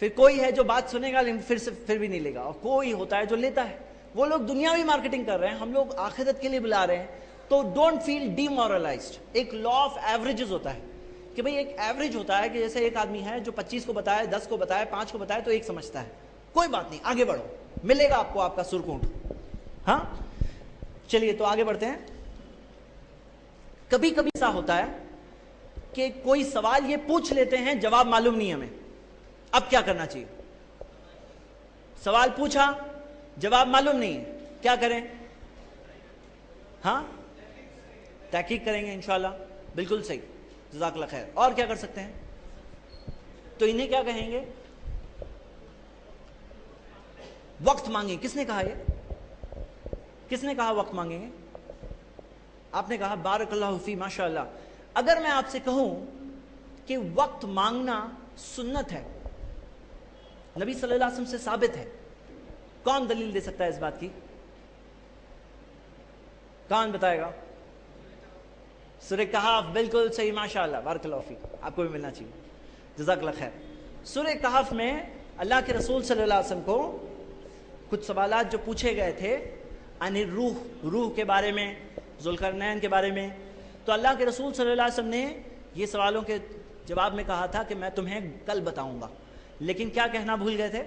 پھر کوئی ہے جو بات سنے گا لیکن پھر بھی نہیں لے گا, اور کوئی ہوتا ہے جو لیتا ہے. وہ لوگ دنیاوی مارکیٹنگ کر رہے ہیں, ہم لوگ آخرت کے لیے بلا رہے ہیں. تو ڈونٹ فیل ڈی مورلائزڈ. ایک لا آف ایوریجز ہوتا ہے کہ بھئی ایک ایوریج ہوتا ہے کہ جیسے ایک آدمی ہے جو 25 کو بتائے, 10 کو بتائے, 5 کو بتائے تو ایک سمجھتا ہے, کوئی بات نہیں, آگے بڑھو, ملے گا آپ کو آپ کا سرکونٹ. ہاں چلیے تو آگے بڑھتے ہیں. کبھی کبھی ایسا ہوتا ہے کہ کوئی سوال یہ پوچھ لیتے ہیں, جواب معلوم نہیں ہمیں, اب کیا کرنا چاہیے؟ سوال پوچھا, جواب معلوم نہیں ہے, کیا کریں؟ ہاں تحقیق کریں گے انشاءاللہ. بالکل صحیح, جزاک اللہ خیر. اور کیا کر سکتے ہیں؟ تو انہیں کیا کہیں گے؟ وقت مانگیں. کس نے کہا یہ؟ کس نے کہا وقت مانگیں گے؟ آپ نے کہا, بارک اللہ فی, ماشاء اللہ. اگر میں آپ سے کہوں کہ وقت مانگنا سنت ہے, نبی صلی اللہ علیہ وسلم سے ثابت ہے, کون دلیل دے سکتا ہے اس بات کی؟ کون بتائے گا؟ سورہ کہف. بالکل صحیح, ماشاء اللہ, بارک اللہ فیک, آپ کو بھی ملنا چاہیے, جزاک اللہ خیر. سورہ کہف میں اللہ کے رسول صلی اللہ علیہ وسلم کو کچھ سوالات جو پوچھے گئے تھے عن الروح, روح کے بارے میں, ذوالقرنین کے بارے میں, تو اللہ کے رسول صلی اللہ علیہ وسلم نے یہ سوالوں کے جواب میں کہا تھا کہ میں تمہیں کل بتاؤں گا, لیکن کیا کہنا بھول گئے تھے؟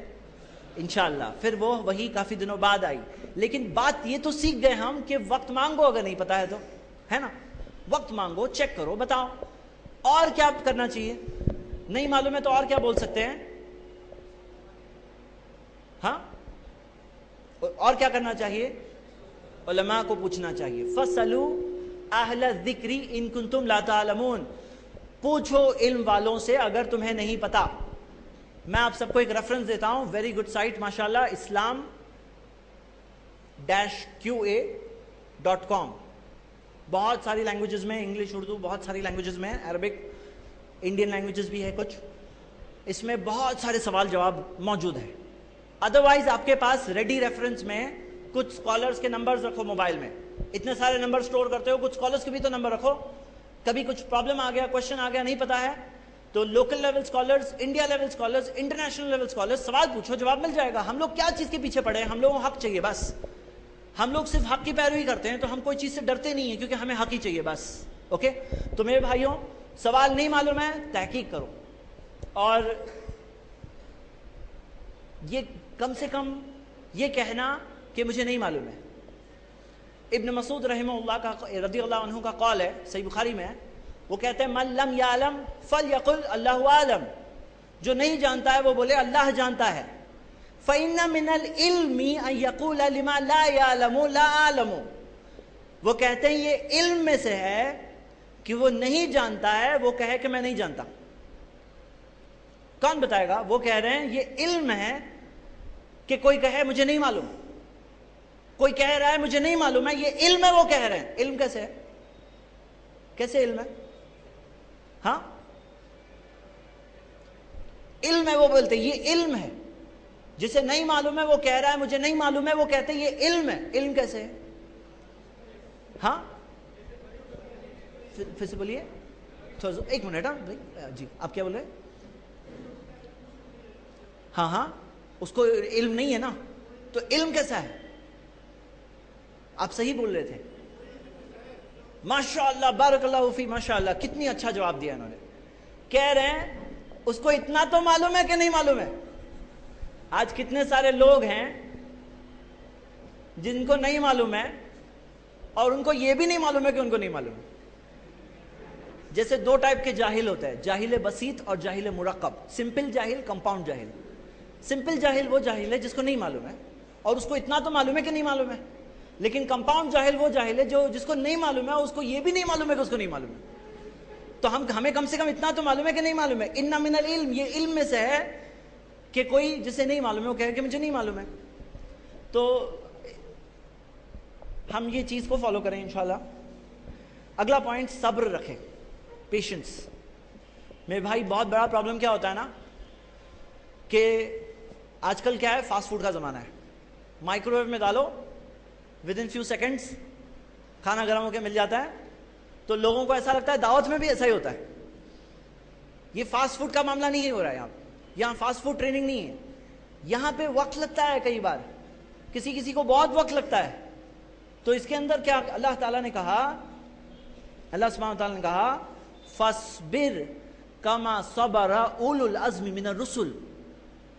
انشاءاللہ. پھر وہ وہی کافی دنوں بعد آئی, لیکن بات یہ تو سیکھ گئے ہم کہ وقت مانگو, اگر نہیں پتا ہے تو, ہے نا, وقت مانگو, چیک کرو, بتاؤ. اور کیا کرنا چاہیے؟ نہیں معلوم ہے تو اور کیا بول سکتے ہیں؟ ہاں اور کیا کرنا چاہیے؟ علماء کو پوچھنا چاہیے. فَاسْأَلُوا أَهْلَ الذِّكْرِ إِن كُنتُمْ لَا تَعْلَمُونَ. پوچھو علم والوں سے اگر تمہیں نہیں پتا. میں آپ سب کو ایک ریفرنس دیتا ہوں, ویری گڈ سائٹ ماشاءاللہ, islam-qa.com. بہت ساری لینگویجز میں, انگلش, اردو, بہت ساری لینگویجز میں, عربک, انڈین لینگویجز بھی ہے کچھ. اس میں بہت سارے سوال جواب موجود ہیں. ادروائز آپ کے پاس ریڈی ریفرنس میں کچھ اسکالرس کے نمبرز رکھو موبائل میں. اتنے سارے نمبر سٹور کرتے ہو, کچھ اسکالرس کے بھی تو نمبر رکھو. کبھی کچھ پرابلم آ گیا, کوشچن آ گیا, نہیں پتا ہے تو local level scholars, India level scholars, international level scholars, سوال پوچھو, جواب مل جائے گا. ہم لوگ کیا چیز کے پیچھے پڑے ہیں؟ ہم لوگوں کو حق چاہیے بس. ہم لوگ صرف حق کی پیروی کرتے ہیں, تو ہم کوئی چیز سے ڈرتے نہیں ہیں کیونکہ ہمیں حق ہی چاہیے بس. اوکے, تو میرے بھائیوں, سوال نہیں معلوم ہے, تحقیق کرو, اور یہ کم سے کم یہ کہنا کہ مجھے نہیں معلوم ہے. ابن مسعود رحمہ اللہ کا, رضی اللہ عنہ کا قول ہے, صحیح بخاری میں ہے, وہ کہتے ہیں من لم یعلم فلیقل اللہ اعلم. جو نہیں جانتا ہے وہ بولے اللہ جانتا ہے. فإن من العلم ان يقول لما لا يعلم لا اعلم. وہ کہتے ہیں یہ علم میں سے ہے کہ وہ نہیں جانتا ہے وہ کہے کہ میں نہیں جانتا. کون بتائے گا؟ وہ کہہ رہے ہیں یہ علم ہے کہ کوئی کہے مجھے نہیں معلوم, کوئی کہہ رہا ہے مجھے نہیں معلوم ہے, یہ علم ہے. وہ کہہ رہے ہیں علم کیسے ہے؟ کیسے علم ہے؟ ہاں علم ہے. وہ بولتے ہیں یہ علم ہے. جسے نہیں معلوم ہے وہ کہہ رہا ہے مجھے نہیں معلوم ہے, وہ کہتے ہیں یہ علم ہے. علم کیسے ہے؟ ہاں پھر سے بولیے, ایک منٹ. ہاں جی, آپ کیا بول رہے؟ ہاں اس کو علم نہیں ہے نا, تو علم کیسا ہے؟ آپ صحیح بول رہے تھے. ماشاءاللہ بارک اللہ فی، ماشاءاللہ کتنی اچھا جواب دیا انہوں نے. کہہ رہے ہیں اس کو اتنا تو معلوم ہے کہ نہیں معلوم ہے. آج کتنے سارے لوگ ہیں جن کو نہیں معلوم ہے اور ان کو یہ بھی نہیں معلوم ہے کہ ان کو نہیں معلوم ہے. جیسے دو ٹائپ کے جاہل ہوتے ہیں، جاہل بسیط اور جاہل مرکب. سمپل جاہل، کمپاؤنڈ جاہل. سمپل جاہل وہ جاہل ہے جس کو نہیں معلوم ہے اور اس کو اتنا تو معلوم ہے کہ نہیں معلوم ہے. لیکن کمپاؤنڈ جاہل وہ جاہل ہے جو جس کو نہیں معلوم ہے اس کو یہ بھی نہیں معلوم ہے کہ اس کو نہیں معلوم ہے. تو ہمیں کم سے کم اتنا تو معلوم ہے کہ نہیں معلوم ہے. ان من العلم، یہ علم میں سے ہے کہ کوئی جسے نہیں معلوم ہے وہ کہے کہ مجھے نہیں معلوم ہے. تو ہم یہ چیز کو فالو کریں انشاءاللہ. اگلا پوائنٹ، صبر رکھیں، پیشنس. میرے بھائی بہت بڑا پرابلم کیا ہوتا ہے نا کہ آج کل کیا ہے، فاسٹ فوڈ کا زمانہ ہے. مائکرو ویو میں ڈالو، ود ان فیو سیکنڈس کھانا گرم ہو کے مل جاتا ہے. تو لوگوں کو ایسا لگتا ہے دعوت میں بھی ایسا ہی ہوتا ہے. یہ فاسٹ فوڈ کا معاملہ نہیں ہو رہا ہے یہاں فاسٹ فوڈ ٹریننگ نہیں ہے. یہاں پہ وقت لگتا ہے، کئی بار کسی کو بہت وقت لگتا ہے. تو اس کے اندر کیا اللہ تعالیٰ نے کہا، اللہ سبحانہ تعالیٰ نے کہا فَاصْبِرْ كَمَا صَبَرَ أُولُو الْعَزْمِ مِنَ الرُّسُلِ،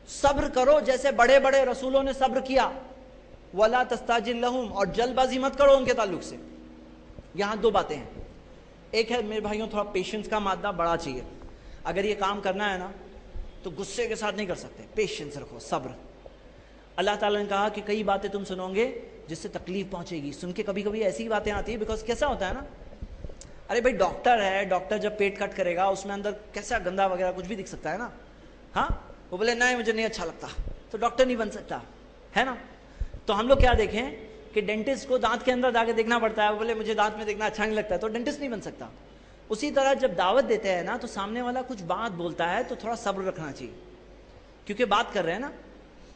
صبر کرو جیسے بڑے بڑے رسولوں نے صبر کیا. وَلَا تَسْتَعْجِلْ لَهُمْ، اور جلد بازی مت کرو ان کے تعلق سے. یہاں دو باتیں ہیں. ایک ہے میرے بھائیوں تھوڑا پیشنس کا مادہ بڑا چاہیے. اگر یہ کام کرنا ہے نا تو غصے کے ساتھ نہیں کر سکتے. پیشنس رکھو، صبر. اللہ تعالیٰ نے کہا کہ کئی باتیں تم سنو گے جس سے تکلیف پہنچے گی. سن کے کبھی کبھی ایسی باتیں آتی ہیں، بیکاز کیسا ہوتا ہے نا، ارے بھائی ڈاکٹر ہے، ڈاکٹر جب پیٹ کٹ کرے گا اس میں اندر کیسا گندا وغیرہ کچھ بھی دکھ سکتا ہے نا. ہاں، وہ بولے نہیں مجھے نہیں اچھا لگتا تو ڈاکٹر نہیں بن سکتا ہے نا. تو ہم لوگ کیا دیکھیں کہ ڈینٹسٹ کو دانت کے اندر جا کے دیکھنا پڑتا ہے. وہ بولے مجھے دانت میں دیکھنا اچھا نہیں لگتا ہے تو ڈینٹسٹ نہیں بن سکتا. اسی طرح جب دعوت دیتے ہیں نا تو سامنے والا کچھ بات بولتا ہے تو تھوڑا صبر رکھنا چاہیے، کیونکہ بات کر رہے ہیں نا.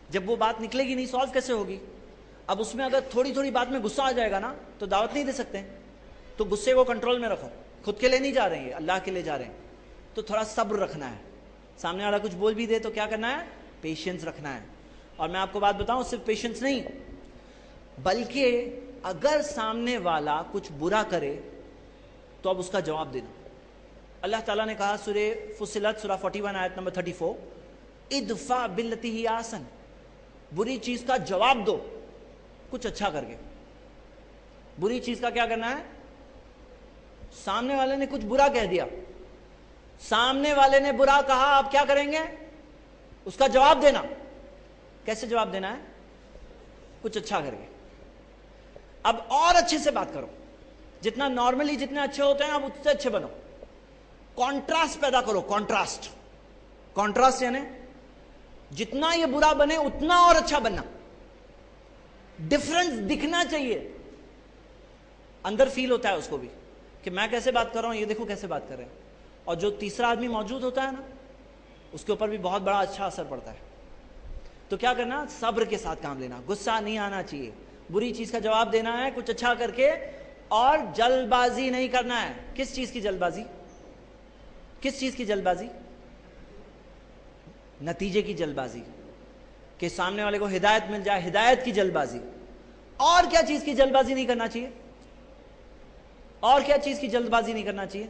جب وہ بات نکلے گی نہیں، سالو کیسے ہوگی؟ اب اس میں اگر تھوڑی تھوڑی بات میں غصہ آ جائے گا نا تو دعوت نہیں دے سکتے. تو غصے کو کنٹرول میں رکھو. خود کے لیے نہیں جا رہے ہیں، اللہ کے لیے جا رہے ہیں. تو تھوڑا صبر رکھنا ہے. سامنے والا کچھ بول بھی دے تو کیا کرنا ہے؟ پیشنس رکھنا ہے. اور میں آپ کو بات بتاؤں، صرف پیشنس نہیں بلکہ اگر سامنے والا کچھ برا کرے تو اب اس کا جواب دینا. اللہ تعالیٰ نے کہا سورہ فصلت سورہ 41 آیت نمبر 34، ادفع باللتی ہی احسن، بری چیز کا جواب دو کچھ اچھا کر کے. بری چیز کا کیا کرنا ہے؟ سامنے والے نے کچھ برا کہہ دیا، سامنے والے نے برا کہا، اب کیا کریں گے؟ اس کا جواب دینا. کیسے جواب دینا ہے؟ کچھ اچھا کر کے. اب اور اچھے سے بات کرو. جتنا نارملی جتنے اچھے ہوتے ہیں اب اس سے اچھے بنو. کانٹراسٹ پیدا کرو. کانٹراسٹ یعنی جتنا یہ برا بنے اتنا اور اچھا بننا. ڈفرنس دکھنا چاہیے. اندر فیل ہوتا ہے اس کو بھی کہ میں کیسے بات کر رہا ہوں، یہ دیکھو کیسے بات کر رہے ہیں. اور جو تیسرا آدمی موجود ہوتا ہے نا اس کے اوپر بھی بہت بڑا اچھا اثر پڑتا ہے. تو کیا کرنا؟ صبر کے ساتھ کام لینا. غصہ نہیں آنا چاہیے. بری چیز کا جواب دینا ہے کچھ اچھا کر کے، اور جلد بازی نہیں کرنا ہے. کس چیز کی جلد بازی؟ کس چیز کی جلد بازی؟ نتیجے کی جلد بازی، کہ سامنے والے کو ہدایت مل جائے، ہدایت کی جلد بازی. اور کیا چیز کی جلد بازی نہیں کرنا چاہیے؟ اور کیا چیز کی جلد بازی نہیں کرنا چاہیے؟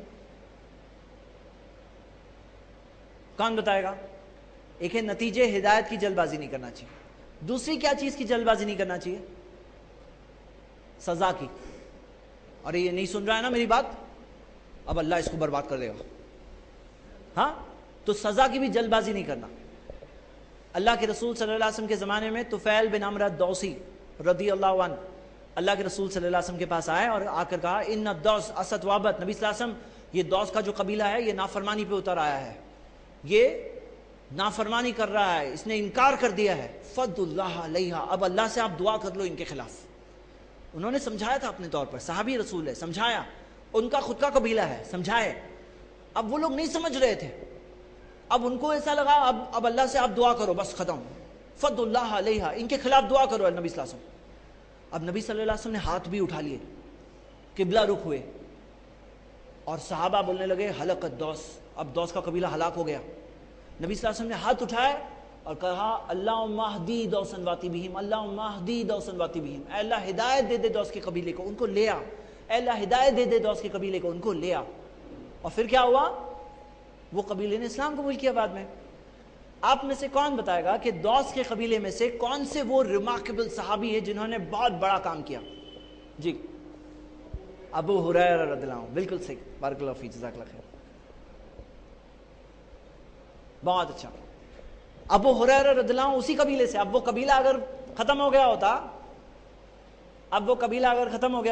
کون بتائے گا؟ ایک ہے نتیجے، ہدایت کی جلد بازی نہیں کرنا چاہیے. دوسری کیا چیز کی جلد بازی نہیں کرنا چاہیے؟ سزا کی. اور یہ نہیں سن رہا ہے نا میری بات، اب اللہ اس کو برباد کر دے گا. ہاں، تو سزا کی بھی جلد بازی نہیں کرنا. اللہ کے رسول صلی اللہ علیہ وسلم کے زمانے میں طفیل بن عمرو الدوسی رضی اللہ عنہ اللہ کے رسول صلی اللہ علیہ وسلم کے پاس آئے اور آ کر کہا ان الدوس اسد وابت. نبی صلی اللہ علیہ وسلم، یہ دوس کا جو قبیلہ ہے یہ نافرمانی پہ اتر آیا ہے، یہ نافرمانی کر رہا ہے، اس نے انکار کر دیا ہے. فد اللہ علیہ، اب اللہ سے آپ دعا کر لو ان کے خلاف. انہوں نے سمجھایا تھا اپنے طور پر، صحابی رسول ہے، سمجھایا. ان کا خود کا قبیلہ ہے، سمجھائے. اب وہ لوگ نہیں سمجھ رہے تھے. اب ان کو ایسا لگا اب اللہ سے آپ دعا کرو، بس ختم. فد اللہ علیہ، ان کے خلاف دعا کرو نبی صلی اللہ علیہ وسلم. اب نبی صلی اللہ علیہ وسلم نے ہاتھ بھی اٹھا لیے، قبلہ رخ ہوئے، اور صحابہ بولنے لگے حلق الدوس، اب دوس کا قبیلہ ہلاک ہو گیا. نبی صلی اللہ علیہ وسلم نے ہاتھ اٹھائے اور کہا اللہم اہدی دوسن واتی بہم، اللہم اہدی دوسن واتی بہم، اے اللہ ہدایت دے دے دوس کے قبیلے کو، ان کو لے آ. اے اللہ ہدایت دے دے دوس کے قبیلے کو، ان کو لے آ. اور پھر کیا ہوا؟ وہ قبیلے نے اسلام قبول کیا بعد میں. آپ میں سے کون بتائے گا کہ دوس کے قبیلے میں سے کون سے وہ ریمارکیبل صحابی ہے جنہوں نے بہت بڑا کام کیا؟ جی ابو ہریرہ رضی اللہ عنہ. بالکل صحیح، بارک اللہ فیک، جزاک اللہ خیر، بہت اچھا. ابو ہریرہ رضی اللہ عنہ اسی قبیلے سے. اب وہ قبیلہ اگر ختم ہو گیا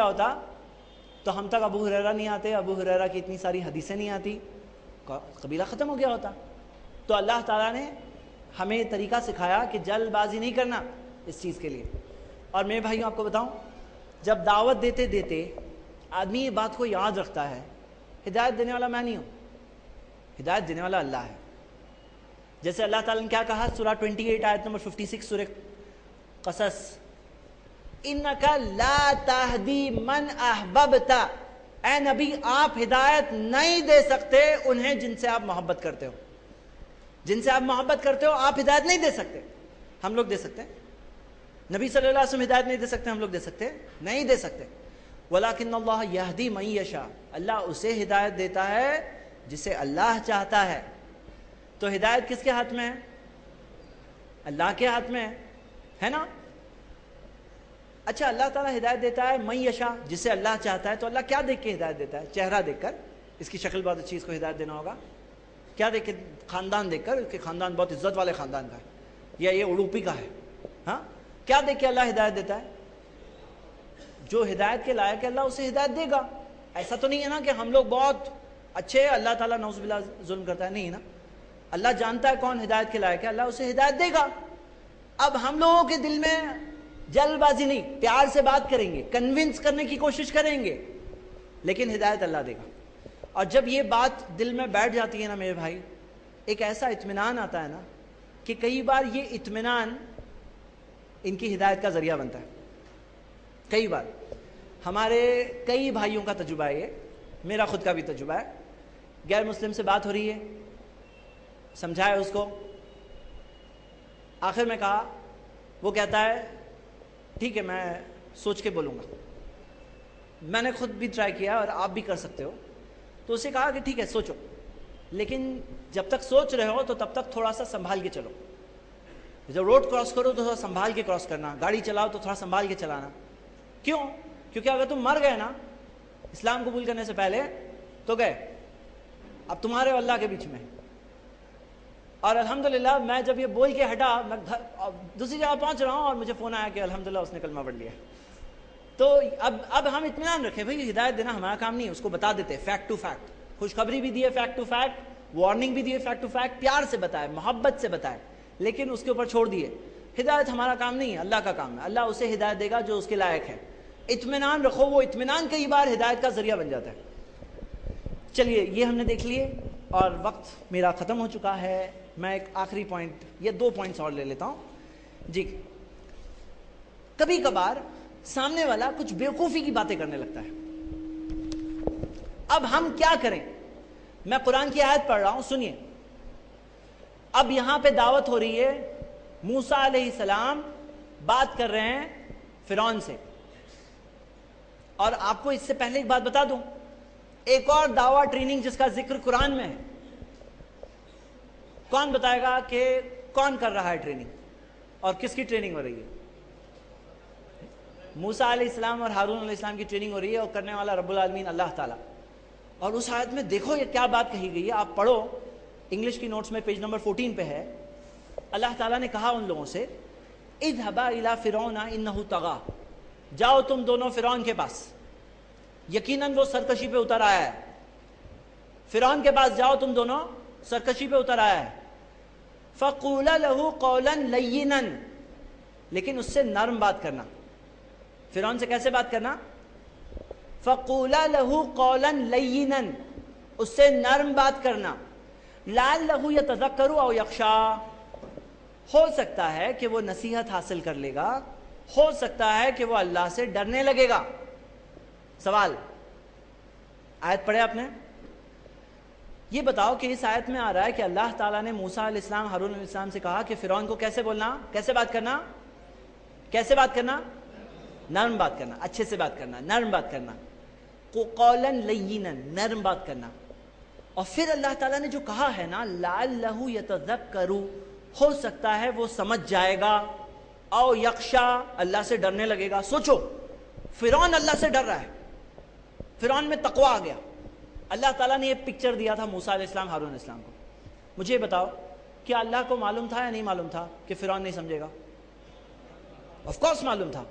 ہوتا تو ہم تک ابو ہریرہ نہیں آتے، ابو ہریرہ کی اتنی ساری حدیثیں نہیں آتی، قبیلہ ختم ہو گیا ہوتا. تو اللہ تعالیٰ نے ہمیں طریقہ سکھایا کہ جلد بازی نہیں کرنا اس چیز کے لیے. اور میں بھائیوں آپ کو بتاؤں، جب دعوت دیتے دیتے آدمی یہ بات کو یاد رکھتا ہے، ہدایت دینے والا میں نہیں ہوں، ہدایت دینے والا اللہ ہے. جیسے اللہ تعالیٰ نے کیا کہا سورہ 28 آیت نمبر 56 سورہ قصص، اِنَّكَ لَا تَهْدِي مَنْ أَحْبَبْتَ، اے نبی آپ ہدایت نہیں دے سکتے انہیں جن سے آپ محبت کرتے ہو. جن سے آپ محبت کرتے ہو آپ ہدایت نہیں دے سکتے. ہم لوگ دے سکتے ہیں؟ نبی صلی اللہ علیہ وسلم ہدایت نہیں دے سکتے؟ ہم لوگ دے سکتے ہیں؟ نہیں دے سکتے. وَلَكِنَّ اللَّهَ يَهْدِي مَن يَشَاءُ، اللہ اسے ہدایت دیتا ہے جسے اللہ چاہتا ہے. تو ہدایت کس کے ہاتھ میں ہے؟ اللہ کے ہاتھ میں ہے نا. اچھا اللہ تعالیٰ ہدایت دیتا ہے من یشاء، جسے اللہ چاہتا ہے. تو اللہ کیا دیکھ کے ہدایت دیتا ہے؟ چہرہ دیکھ کر، اس کی شکل بہت اچھی، اس کو ہدایت دینا ہوگا. کیا دیکھ کے؟ خاندان دیکھ کر، اس کے خاندان بہت عزت والے خاندان کا ہے، یا یہ اڑوپی کا ہے. ہاں کیا دیکھ کے اللہ ہدایت دیتا ہے؟ جو ہدایت کے لائق ہے اللہ اسے ہدایت دے گا. ایسا تو نہیں ہے نا کہ ہم لوگ بہت اچھے، اللہ تعالیٰ نعوذ باللہ ظلم کرتا ہے، نہیں نا. اللہ جانتا ہے کون ہدایت کے لائق ہے، اللہ اسے ہدایت دے گا. اب ہم لوگوں کے دل میں جلد بازی نہیں، پیار سے بات کریں گے، کنونس کرنے کی کوشش کریں گے، لیکن ہدایت اللہ دے گا. اور جب یہ بات دل میں بیٹھ جاتی ہے نا میرے بھائی، ایک ایسا اطمینان آتا ہے نا کہ کئی بار یہ اطمینان ان کی ہدایت کا ذریعہ بنتا ہے. کئی بار ہمارے کئی بھائیوں کا تجربہ ہے، یہ میرا خود کا بھی تجربہ ہے. غیر مسلم سے بات ہو رہی ہے، سمجھایا اس کو، آخر میں کہا، وہ کہتا ہے ٹھیک ہے میں سوچ کے بولوں گا. میں نے خود بھی ٹرائی کیا اور آپ بھی کر سکتے ہو. تو اسے کہا کہ ٹھیک ہے سوچو، لیکن جب تک سوچ رہے ہو تو تب تک تھوڑا سا سنبھال کے چلو. جب روڈ کراس کرو تو تھوڑا سنبھال کے کراس کرنا، گاڑی چلاؤ تو تھوڑا سنبھال کے چلانا. کیوں؟ کیونکہ اگر تم مر گئے نا اسلام قبول کرنے سے پہلے تو گئے، اب تمہارے اور اللہ کے بیچ میں. اور الحمدللہ میں جب یہ بول کے ہٹا، میں دوسری جگہ پہنچ رہا ہوں اور مجھے فون آیا کہ الحمدللہ اس نے کلمہ پڑھ لیا. تو اب ہم اطمینان رکھیں بھائی، ہدایت دینا ہمارا کام نہیں ہے، اس کو بتا دیتے فیکٹ ٹو فیکٹ، خوشخبری بھی دی ہے فیکٹ ٹو فیکٹ، وارننگ بھی دی ہے فیکٹ ٹو فیکٹ، پیار سے بتائے، محبت سے بتائے، لیکن اس کے اوپر چھوڑ دیے. ہدایت ہمارا کام نہیں ہے، اللہ کا کام ہے. اللہ اسے ہدایت دے گا جو اس کے لائق ہے. اطمینان رکھو، وہ اطمینان کئی بار ہدایت کا ذریعہ بن جاتا ہے. چلیے یہ ہم نے دیکھ لیے اور وقت میرا ختم ہو چکا ہے. میں ایک آخری پوائنٹ یا 2 پوائنٹس اور لے لیتا ہوں. جی کبھی کبھار سامنے والا کچھ بیوقوفی کی باتیں کرنے لگتا ہے. اب ہم کیا کریں؟ میں قرآن کی آیت پڑھ رہا ہوں، سنیے. اب یہاں پہ دعوت ہو رہی ہے، موسیٰ علیہ السلام بات کر رہے ہیں فرعون سے. اور آپ کو اس سے پہلے ایک بات بتا دوں، ایک اور دعویٰ ٹریننگ جس کا ذکر قرآن میں ہے. کون بتائے گا کہ کون کر رہا ہے ٹریننگ اور کس کی ٹریننگ ہو رہی ہے؟ موسیٰ علیہ السلام اور ہارون علیہ السلام کی ٹریننگ ہو رہی ہے، اور کرنے والا رب العالمین اللہ تعالیٰ. اور اس آیت میں دیکھو یہ کیا بات کہی گئی ہے، آپ پڑھو، انگلش کی نوٹس میں پیج نمبر 14 پہ ہے. اللہ تعالیٰ نے کہا ان لوگوں سے، اذهبا الى فرعون انه طغى، جاؤ تم دونوں فرعون کے پاس، یقیناً وہ سرکشی پہ اتر آیا ہے. فرعون کے پاس جاؤ تم دونوں، سرکشی پہ اتر آیا ہے. فَقُولَ لَهُ قَوْلًا لَيِّنًا، لیکن اس سے نرم بات کرنا. فرعون سے کیسے بات کرنا؟ فَقُولَ لَهُ قَوْلًا لَيِّنًا، اس سے نرم بات کرنا. لَعَلَّهُ يَتَذَكَّرُ أَوْ يَخْشَىٰ، ہو سکتا ہے کہ وہ نصیحت حاصل کر لے گا، ہو سکتا ہے کہ وہ اللہ سے ڈرنے لگے گا. سوال، آیت پڑھے آپ نے؟ یہ بتاؤ کہ اس آیت میں آ رہا ہے کہ اللہ تعالیٰ نے موسیٰ علیہ السلام، ہارون علیہ السلام سے کہا کہ فرعون کو کیسے بولنا، کیسے بات کرنا، کیسے بات کرنا؟ نرم بات کرنا، اچھے سے بات کرنا، نرم بات کرنا. قولا لینا، نرم بات کرنا. اور پھر اللہ تعالیٰ نے جو کہا ہے نا لعلہ یتذکر، ہو سکتا ہے وہ سمجھ جائے گا، او یخشا، اللہ سے ڈرنے لگے گا. سوچو فرعون اللہ سے ڈر رہا ہے، فرعون میں تقوی آ گیا. اللہ تعالیٰ نے یہ پکچر دیا تھا موسیٰ علیہ السلام ہارون علیہ السلام کو. مجھے یہ بتاؤ کیا اللہ کو معلوم تھا یا نہیں معلوم تھا کہ فرعون نہیں سمجھے گا؟ آف کورس معلوم تھا.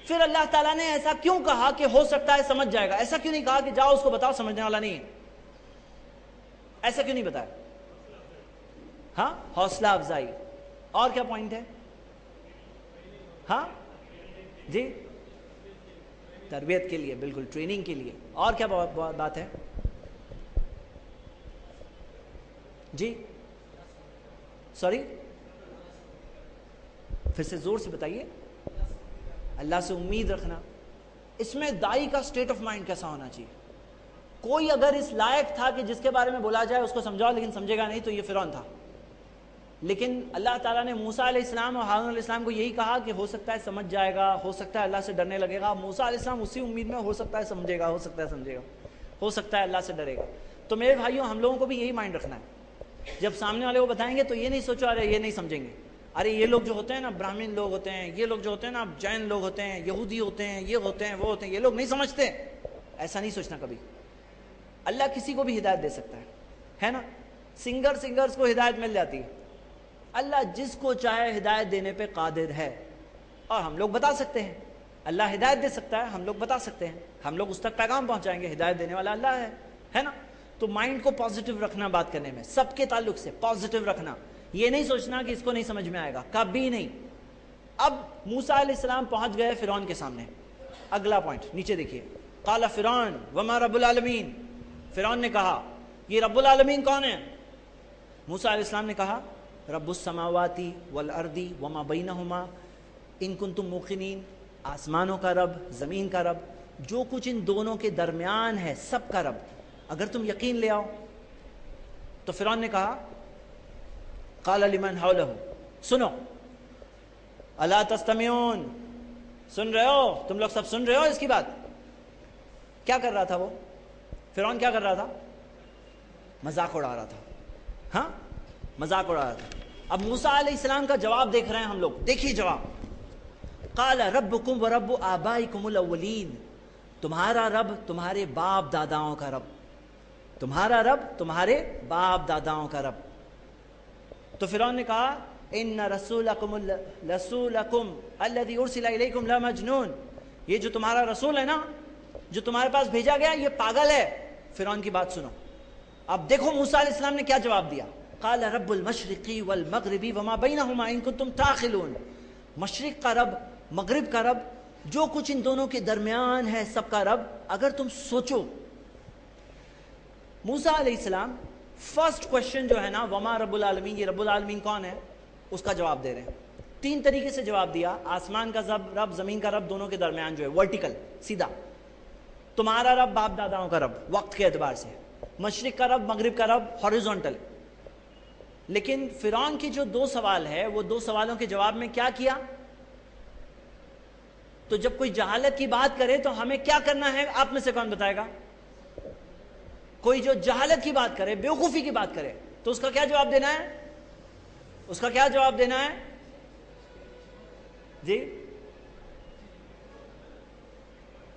پھر اللہ تعالیٰ نے ایسا کیوں کہا کہ ہو سکتا ہے سمجھ جائے گا؟ ایسا کیوں نہیں کہا کہ جاؤ اس کو بتاؤ سمجھنے والا نہیں ہے؟ ایسا کیوں نہیں بتایا؟ ہاں، حوصلہ افزائی. اور کیا پوائنٹ ہے؟ ہاں جی، تربیت کے لیے، بالکل ٹریننگ کے لیے. اور کیا بات ہے؟ جی سوری، پھر سے زور سے بتائیے. اللہ سے امید رکھنا. اس میں دائی کا سٹیٹ آف مائنڈ کیسا ہونا چاہیے؟ کوئی اگر اس لائق تھا کہ جس کے بارے میں بولا جائے اس کو سمجھاؤ لیکن سمجھے گا نہیں تو یہ فرعون تھا. لیکن اللہ تعالیٰ نے موسیٰ علیہ السلام اور ہارون علیہ السلام کو یہی کہا کہ ہو سکتا ہے سمجھ جائے گا، ہو سکتا ہے اللہ سے ڈرنے لگے گا. موسیٰ علیہ السلام اسی امید میں ہو سکتا ہے سمجھے گا، ہو سکتا ہے سمجھے گا، ہو سکتا ہے اللہ سے ڈرے گا. تو میرے بھائیوں ہم لوگوں کو بھی یہی مائنڈ رکھنا ہے. جب سامنے والے کو بتائیں گے تو یہ نہیں سوچو ارے یہ نہیں سمجھیں گے، ارے یہ لوگ جو ہوتے ہیں نا براہمن لوگ ہوتے ہیں، یہ لوگ جو ہوتے ہیں نا جین لوگ ہوتے ہیں، یہودی ہوتے ہیں، یہ ہوتے ہیں، وہ ہوتے ہیں، یہ لوگ نہیں سمجھتے. ایسا نہیں سوچنا کبھی. اللہ کسی کو بھی ہدایت دے سکتا ہے نا. سنگرز کو ہدایت مل جاتی ہے. اللہ جس کو چاہے ہدایت دینے پہ قادر ہے. اور ہم لوگ بتا سکتے ہیں اللہ ہدایت دے سکتا ہے، ہم لوگ بتا سکتے ہیں، ہم لوگ اس تک پیغام پہنچائیں گے. ہدایت دینے والا اللہ ہے نا. تو مائنڈ کو پازیٹیو رکھنا، بات کرنے میں سب کے تعلق سے پازیٹیو رکھنا. یہ نہیں سوچنا کہ اس کو نہیں سمجھ میں آئے گا، کبھی نہیں. اب موسیٰ علیہ السلام پہنچ گئے فرعون کے سامنے. اگلا پوائنٹ نیچے دیکھیے. قال فرعون وما رب العالمین. فرعون نے کہا یہ رب العالمین کون ہے؟ موسیٰ علیہ السلام نے کہا رب السماوات والارض وما بینہما ان کنتم موقنین. آسمانوں کا رب، زمین کا رب، جو کچھ ان دونوں کے درمیان ہے سب کا رب، اگر تم یقین لے آؤ. تو فرعون نے کہا قال لمن حولہ، سنو، الا تستمعون، سن رہے ہو تم لوگ، سب سن رہے ہو اس کی بات؟ کیا کر رہا تھا وہ فرعون؟ کیا کر رہا تھا؟ مذاق اڑا رہا تھا. ہاں، مذاق اڑا رہا تھا. اب موسیٰ علیہ السلام کا جواب دیکھ رہے ہیں ہم لوگ. دیکھیے جواب. قال ربکم ورب آبائکم الاولین. تمہارا رب تمہارے باپ داداؤں کا رب، تمہارا رب تمہارے باپ داداؤں کا رب. تو فرعون نے کہا ان رسولکم الذی ارسل الیکم لمجنون. یہ جو تمہارا رسول ہے نا، جو تمہارے پاس بھیجا گیا، یہ پاگل ہے. فرعون کی بات سنو. اب دیکھو موسیٰ علیہ السلام نے کیا جواب دیا. قال رب المشرق والمغرب وما بینہما ان کنتم تعقلون. مشرق کا رب، مغرب کا رب، جو کچھ ان دونوں کے درمیان ہے سب کا رب، اگر تم سوچو. موسیٰ علیہ السلام فرسٹ کوشچن جو ہے نا وما رب العالمین، یہ رب العالمین کون ہے، اس کا جواب دے رہے ہیں. 3 طریقے سے جواب دیا. آسمان کا رب، زمین کا رب، دونوں کے درمیان جو ہے ورٹیکل، سیدھا. تمہارا رب باپ داداؤں کا رب وقت کے اعتبار سے. مشرق کا رب، مغرب کا رب ہاریزونٹل. لیکن فرعون کی جو 2 سوال ہے، وہ 2 سوالوں کے جواب میں کیا کیا؟ تو جب کوئی جہالت کی بات کرے تو ہمیں کیا کرنا ہے؟ آپ میں سے کون بتائے گا؟ کوئی جو جہالت کی بات کرے، بیوقوفی کی بات کرے، تو اس کا کیا جواب دینا ہے؟ اس کا کیا جواب دینا ہے جی؟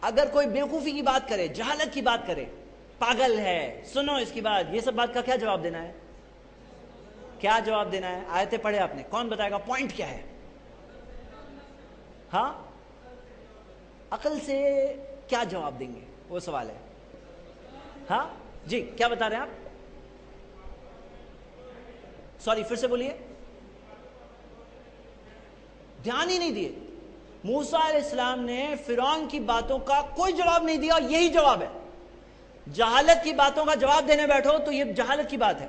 اگر کوئی بیوقوفی کی بات کرے، جہالت کی بات کرے، پاگل ہے، سنو اس کی بات، یہ سب بات کا کیا جواب دینا ہے؟ کیا جواب دینا ہے؟ آیتیں پڑھے آپ نے، کون بتائے گا پوائنٹ کیا ہے؟ ہاں، عقل سے کیا جواب دیں گے، وہ سوال ہے. ہاں جی، کیا بتا رہے ہیں آپ؟ سوری، پھر سے بولیے. دھیان ہی نہیں دیے. موسیٰ علیہ السلام نے فرعون کی باتوں کا کوئی جواب نہیں دیا. یہی جواب ہے. جہالت کی باتوں کا جواب دینے بیٹھو تو یہ جہالت کی بات ہے،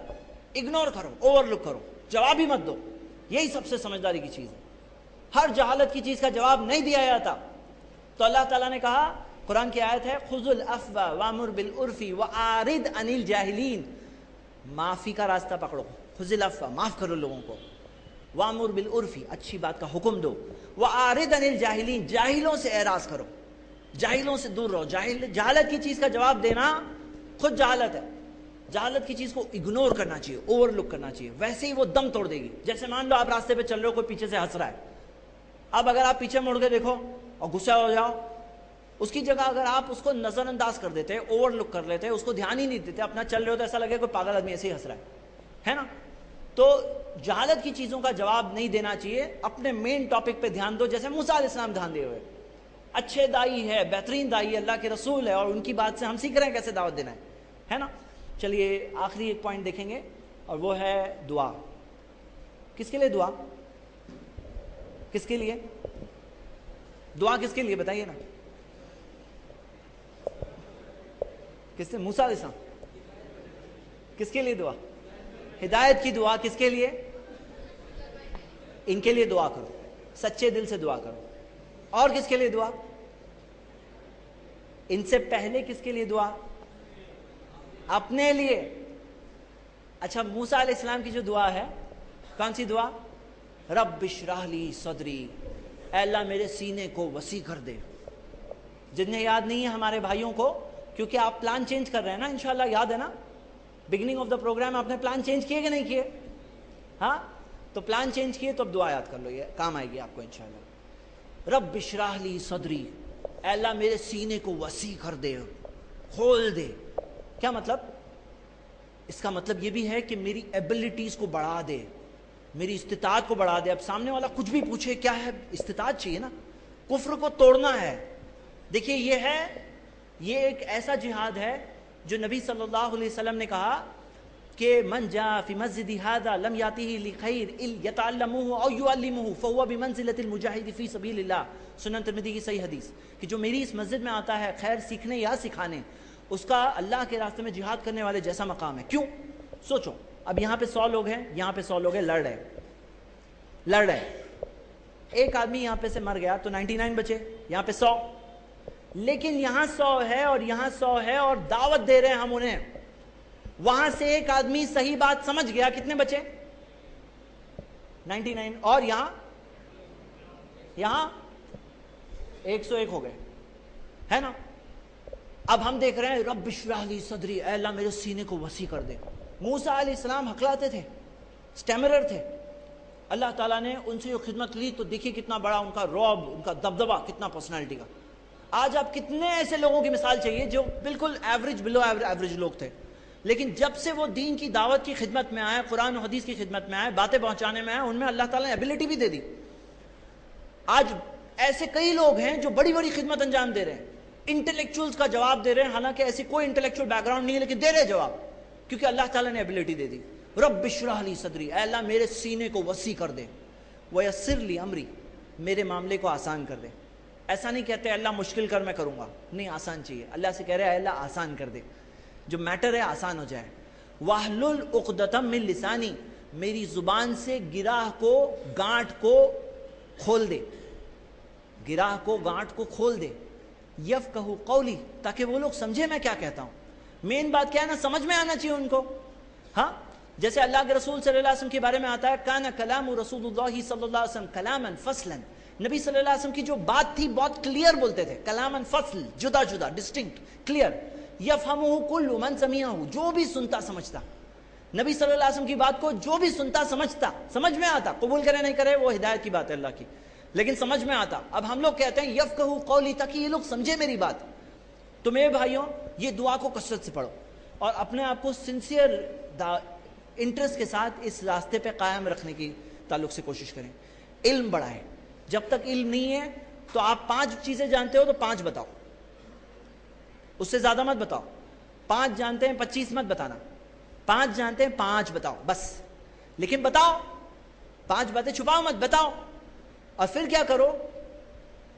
اگنور کرو، اوور لک کرو، جواب ہی مت دو. یہی سب سے سمجھداری کی چیز ہے. ہر جہالت کی چیز کا جواب نہیں دیا جاتا. تو اللہ تعالیٰ نے کہا، قرآن کی آیت ہے، خذ العفو وامر بالعرف واعرض عن الجاہلین. معافی کا راستہ پکڑو. خذ العفو، معاف کرو لوگوں کو. وامر بالعرف، اچھی بات کا حکم دو. واعرض عن الجاہلین، جاہلوں سے اعراض کرو. جاہلوں سے دور رہو. جہالت کی چیز کا جواب دینا خود جہالت ہے. جہالت کی چیز کو اگنور کرنا چاہیے, اوور لک کرنا چاہیے, ویسے ہی وہ دم توڑ دے گی. جیسے مان لو آپ راستے پہ چل رہے ہو, کوئی پیچھے سے ہنس رہا ہے, اب اگر آپ پیچھے مڑ کے دیکھو اور غصہ ہو جاؤ, اس کی جگہ اگر آپ اس کو نظر انداز کر دیتے, اوور لک کر لیتے, اس کو دھیان ہی نہیں دیتے, اپنا چل رہے ہو تو ایسا لگے کوئی پاگل آدمی ایسے ہی ہنس رہا ہے نا. تو جہالت کی چیزوں کا جواب نہیں دینا چاہیے, اپنے مین ٹاپک پہ دھیان دو. جیسے موسیٰ علیہ السلام دھیان دیے ہوئے, اچھے دائی ہے, بہترین دائی ہے, اللہ کے رسول ہے, اور ان کی بات سے ہم سیکھ رہے ہیں کیسے دعوت دینا ہے نا. چلیے آخری ایک پوائنٹ دیکھیں گے, اور وہ ہے دعا. کس کے لیے دعا؟ کس کے لیے دعا؟ کس کے لیے بتائیے نا. کس سے؟ موسیٰ علیہ السلام. کس کے لیے دعا؟ ہدایت کی دعا. کس کے لیے؟ ان کے لیے دعا کرو, سچے دل سے دعا کرو. اور کس کے لیے دعا؟ ان سے پہلے کس کے لیے دعا؟ اپنے لیے. اچھا, موسیٰ علیہ السلام کی جو دعا ہے, کون سی دعا؟ رب اشرح لی صدری, اے اللہ میرے سینے کو وسیع کر دے. جنہیں یاد نہیں ہے ہمارے بھائیوں کو, کیونکہ آپ پلان چینج کر رہے ہیں نا, انشاءاللہ یاد ہے نا, بگننگ آف دا پروگرام آپ نے پلان چینج کیے کہ نہیں کیے؟ ہاں, تو پلان چینج کیے تو اب دعا یاد کر لو, یہ کام آئے گی آپ کو انشاءاللہ. رب اشرح لی صدری, اے اللہ میرے سینے کو وسیع کر دے, کھول دے. کیا مطلب؟ اس کا مطلب یہ بھی ہے کہ میری ایبلٹیز کو بڑھا دے, میری استطاعت کو بڑھا دے. اب سامنے والا کچھ بھی پوچھے, کیا ہے؟ استطاعت چاہیے نا, کفر کو توڑنا ہے. دیکھیے یہ ایک ایسا جہاد ہے جو نبی صلی اللہ علیہ وسلم نے کہا کہ من جاء فی مسجد ھذا لم یاتہ لخیر یتعلمہ او یعلمہ فہو بمنزلۃ المجاہد فی سبیل اللہ. سنن ترمذی کی صحیح حدیث, کہ جو میری اس مسجد میں آتا ہے خیر سیکھنے یا سکھانے, اس کا اللہ کے راستے میں جہاد کرنے والے جیسا مقام ہے. کیوں؟ سوچو, اب یہاں پہ 100 لوگ ہیں, یہاں پہ 100 لوگ ہیں, لڑ رہے, ایک آدمی یہاں پہ سے مر گیا تو 99 بچے, یہاں پہ 100. لیکن یہاں 100 ہے اور یہاں 100 ہے, اور دعوت دے رہے ہیں ہم انہیں. وہاں سے ایک آدمی صحیح بات سمجھ گیا, کتنے بچے؟ 99. اور یہاں 101 ہو گئے, ہے نا. اب ہم دیکھ رہے ہیں رب اشرح لی صدری, اے اللہ میرے سینے کو وسیع کر دے. موسیٰ علیہ السلام ہکلاتے تھے, سٹیمرر تھے. اللہ تعالیٰ نے ان سے جو خدمت لی تو دیکھیے کتنا بڑا ان کا رعب, ان کا دبدبہ, کتنا پرسنالٹی کا. آج آپ کتنے ایسے لوگوں کی مثال چاہیے جو بالکل ایوریج, بلو ایوریج لوگ تھے, لیکن جب سے وہ دین کی دعوت کی خدمت میں آئے, قرآن و حدیث کی خدمت میں آئے, باتیں پہنچانے میں آئے, ان میں اللہ تعالیٰ نے ایبلٹی بھی دے دی. آج ایسے کئی لوگ ہیں جو بڑی بڑی خدمت انجام دے رہے ہیں, انٹلیکچوئلز کا جواب دے رہے ہیں, حالانکہ ایسی کوئی انٹلیکچوئل بیک گراؤنڈ نہیں ہے, لیکن دے رہے جواب, کیونکہ اللہ تعالیٰ نے ایبلٹی دے دی. رب اشرح لی صدری, اے اللہ میرے سینے کو وسیع کر دے. ویسر لی امری, میرے معاملے کو آسان کر دے. ایسا نہیں کہتے اللہ مشکل کر میں کروں گا, نہیں, آسان چاہیے. اللہ سے کہہ رہے ہیں اللہ آسان کر دے, جو میٹر ہے آسان ہو جائے. واحلل عقدۃ من لسانی, میری زبان سے گراہ کو, گانٹ کو کھول دے, گراہ کو, گانٹ کو کھول دے. یفقہوا قولی, تاکہ وہ لوگ سمجھے میں کیا کہتا ہوں. مین بات کیا ہے نا, سمجھ میں آنا چاہیے ان کو. ہاں, جیسے اللہ کے رسول صلی اللہ علیہ وسلم کے بارے میں آتا ہے, کان کلام رسول اللہ صلی اللہ علیہ وسلم کلاما فصلا, نبی صلی اللہ علیہ وسلم کی جو بات تھی بہت کلیئر بولتے تھے, کلاما فصل, جدا جدا, ڈسٹنکٹ, کلیئر. یفہمہ کل من سمعہ, جو بھی سنتا سمجھتا. نبی صلی اللہ علیہ وسلم کی بات کو جو بھی سنتا سمجھتا, سمجھ میں آتا, قبول کرے نہیں کرے وہ ہدایت کی بات ہے اللہ کی, لیکن سمجھ میں آتا. اب ہم لوگ کہتے ہیں یفقہوا قولی, تاکہ یہ لوگ سمجھے میری بات. تو میرے بھائیوں, یہ دعا کو کثرت سے پڑھو, اور اپنے آپ کو سنسیئر انٹرسٹ کے ساتھ اس راستے پہ قائم رکھنے کی تعلق سے کوشش کریں. علم بڑھائیں. جب تک علم نہیں ہے تو آپ 5 چیزیں جانتے ہو تو 5 بتاؤ, اس سے زیادہ مت بتاؤ. 5 جانتے ہیں 25 مت بتانا, 5 جانتے ہیں 5 بتاؤ بس, لیکن بتاؤ, 5 باتیں چھپاؤ مت, بتاؤ. اور پھر کیا کرو,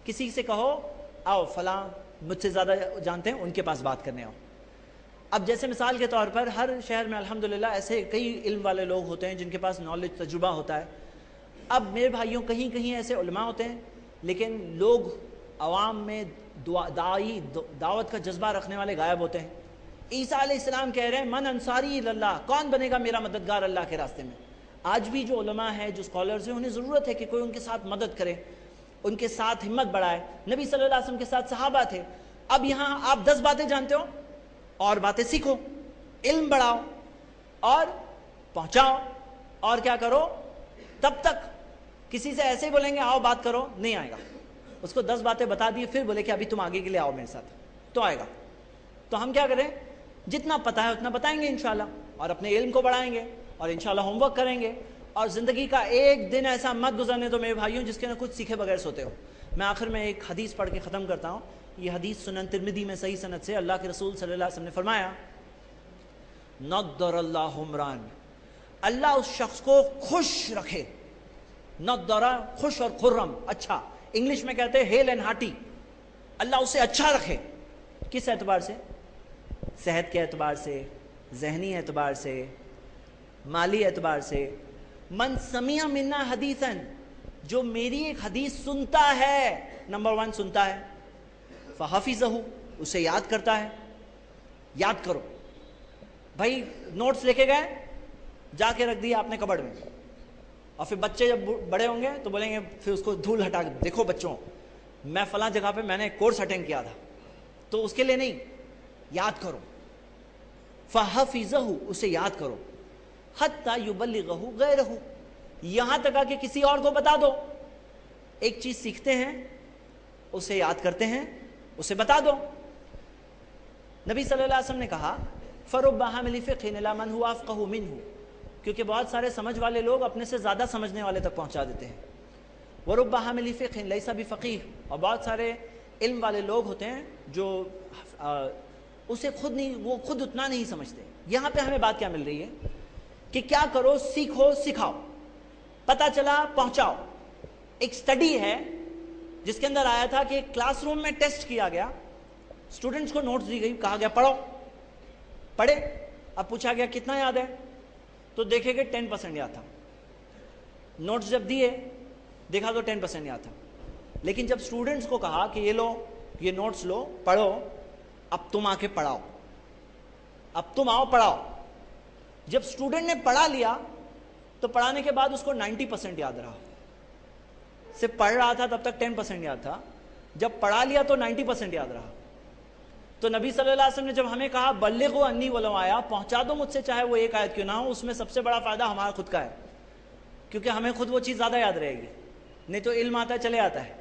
کسی سے کہو آؤ فلاں مجھ سے زیادہ جانتے ہیں, ان کے پاس بات کرنے آؤ. اب جیسے مثال کے طور پر ہر شہر میں الحمدللہ ایسے کئی علم والے لوگ ہوتے ہیں جن کے پاس نالج, تجربہ ہوتا ہے. اب میرے بھائیوں, کہیں کہیں ایسے علماء ہوتے ہیں لیکن لوگ عوام میں دعوت کا جذبہ رکھنے والے غائب ہوتے ہیں. عیسیٰ علیہ السلام کہہ رہے ہیں من انصاری اللہ, کون بنے گا میرا مددگار اللہ کے راستے میں. آج بھی جو علماء ہیں, جو اسکالرز ہیں, انہیں ضرورت ہے کہ کوئی ان کے ساتھ مدد کرے. ان کے ساتھ ہمت بڑھائے. نبی صلی اللہ علیہ وسلم کے ساتھ صحابہ تھے. اب یہاں آپ 10 باتیں جانتے ہو اور باتیں سیکھو, علم بڑھاؤ اور پہنچاؤ. اور کیا کرو, تب تک کسی سے ایسے ہی بولیں گے آؤ بات کرو, نہیں آئے گا. اس کو 10 باتیں بتا دی, پھر بولے کہ ابھی تم آگے کے لیے آؤ میرے ساتھ, تو آئے گا. تو ہم کیا کریں, جتنا پتا ہے اتنا بتائیں گے انشاءاللہ, اور اپنے علم کو بڑھائیں گے, اور انشاءاللہ ہوم ورک کریں گے. اور زندگی کا ایک دن ایسا مت گزرنے دو میرے بھائیوں جس کے نہ کچھ سیکھے بغیر سوتے ہو. میں آخر میں ایک حدیث پڑھ کے ختم کرتا ہوں. یہ حدیث سنن ترمذی میں صحیح سند سے اللہ کے رسول صلی اللہ علیہ وسلم نے فرمایا, نضر اللہ عمران, اللہ اس شخص کو خوش رکھے. نضر خوش اور خرم, اچھا, انگلش میں کہتے ہیں ہیل اینڈ ہارٹی. اللہ اسے اچھا رکھے. کس اعتبار سے؟ صحت کے اعتبار سے, ذہنی اعتبار سے, مالی اعتبار سے. من سمع منا حدیثا, جو میری ایک حدیث سنتا ہے, نمبر 1 سنتا ہے, فحفظہ, اسے یاد کرتا ہے. یاد کرو بھائی, نوٹس لے کے گئے, جا کے رکھ دیا آپ نے کبڑ میں, اور پھر بچے جب بڑے ہوں گے تو بولیں گے, پھر اس کو دھول ہٹا کے, دیکھو بچوں میں فلاں جگہ پہ میں نے ایک کورس اٹینڈ کیا تھا. تو اس کے لیے نہیں, یاد کرو. فحفظہ, اسے یاد کرو. حتی یبلغہ غیرہ, یہاں تک کہ کسی اور کو بتا دو. ایک چیز سیکھتے ہیں, اسے یاد کرتے ہیں, اسے بتا دو. نبی صلی اللہ علیہ وسلم نے کہا, فرب حامل فقہ الی من هو افقہ منہ, کیونکہ بہت سارے سمجھ والے لوگ اپنے سے زیادہ سمجھنے والے تک پہنچا دیتے ہیں. ورب حامل فقہ لیس بفقیہ, اور بہت سارے علم والے لوگ ہوتے ہیں جو اسے خود نہیں, وہ خود اتنا نہیں سمجھتے. یہاں پہ ہمیں بات کیا مل رہی ہے کہ کیا کرو, سیکھو, سکھاؤ, پتہ چلا پہنچاؤ. ایک سٹڈی ہے جس کے اندر آیا تھا کہ کلاس روم میں ٹیسٹ کیا گیا, اسٹوڈنٹس کو نوٹس دی گئی, کہا گیا پڑھو, پڑھے. اب پوچھا گیا کتنا یاد ہے, تو دیکھے کہ 10% یاد تھا. نوٹس جب دیے دیکھا تو 10% یاد تھا. لیکن جب اسٹوڈنٹس کو کہا کہ یہ لو, یہ نوٹس لو, پڑھو, اب تم آ کے پڑھاؤ, اب تم آؤ پڑھاؤ. جب اسٹوڈنٹ نے پڑھا لیا تو پڑھانے کے بعد اس کو 90% یاد رہا. صرف پڑھ رہا تھا تب تک 10% یاد تھا, جب پڑھا لیا تو 90% یاد رہا. تو نبی صلی اللہ علیہ وسلم نے جب ہمیں کہا بلغوا انی ولو آیا, پہنچا دو مجھ سے چاہے وہ ایک آیت کیوں نہ ہو, اس میں سب سے بڑا فائدہ ہمارا خود کا ہے, کیونکہ ہمیں خود وہ چیز زیادہ یاد رہے گی. نہیں تو علم آتا ہے چلے آتا ہے.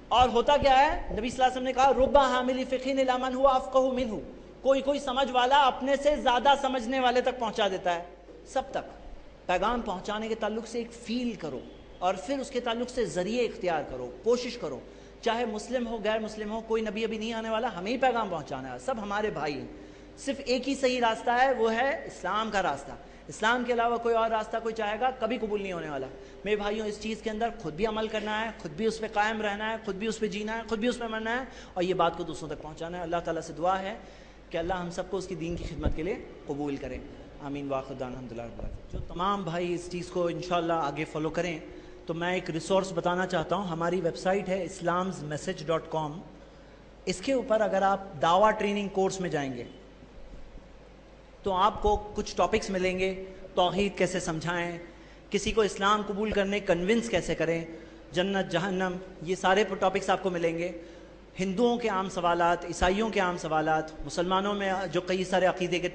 اور ہوتا کیا ہے, نبی صلی اللہ علیہ وسلم نے کہا رب حامل فقہ الی من هو افقہ منہ, کوئی سمجھ والا اپنے سے زیادہ سمجھنے والے تک پہنچا دیتا ہے. سب تک پیغام پہنچانے کے تعلق سے ایک فیل کرو, اور پھر اس کے تعلق سے ذریعے اختیار کرو, کوشش کرو, چاہے مسلم ہو غیر مسلم ہو, کوئی نبی ابھی نہیں آنے والا, ہمیں ہی پیغام پہنچانا ہے, سب ہمارے بھائی ہیں. صرف ایک ہی صحیح راستہ ہے, وہ ہے اسلام کا راستہ. اسلام کے علاوہ کوئی اور راستہ کوئی چاہے گا کبھی قبول نہیں ہونے والا. میرے بھائیوں, اس چیز کے اندر خود بھی عمل کرنا ہے, خود بھی اس پہ قائم رہنا ہے, خود بھی اس پہ جینا ہے, خود بھی اس پہ مرنا ہے, اور یہ بات کو دوسروں تک پہنچانا ہے. اللہ تعالیٰ سے دعا ہے کہ اللہ ہم سب کو اس کی دین کی خدمت کے لیے قبول کرے. آمین. واخر دعوانا الحمدللہ رب العالمین. جو تمام بھائی اس چیز کو انشاءاللہ آگے فالو کریں, تو میں ایک ریسورس بتانا چاہتا ہوں. ہماری ویب سائٹ ہے islamsmessage.com. اس کے اوپر اگر آپ دعویٰ ٹریننگ کورس میں جائیں گے تو آپ کو کچھ ٹاپکس ملیں گے. توحید کیسے سمجھائیں, کسی کو اسلام قبول کرنے کنونس کیسے کریں, جنت جہنم, یہ سارے ٹاپکس آپ کو ملیں گے. ہندوؤں کے عام سوالات, عیسائیوں کے عام سوالات, مسلمانوں میں جو کئی سارے عقیدے کے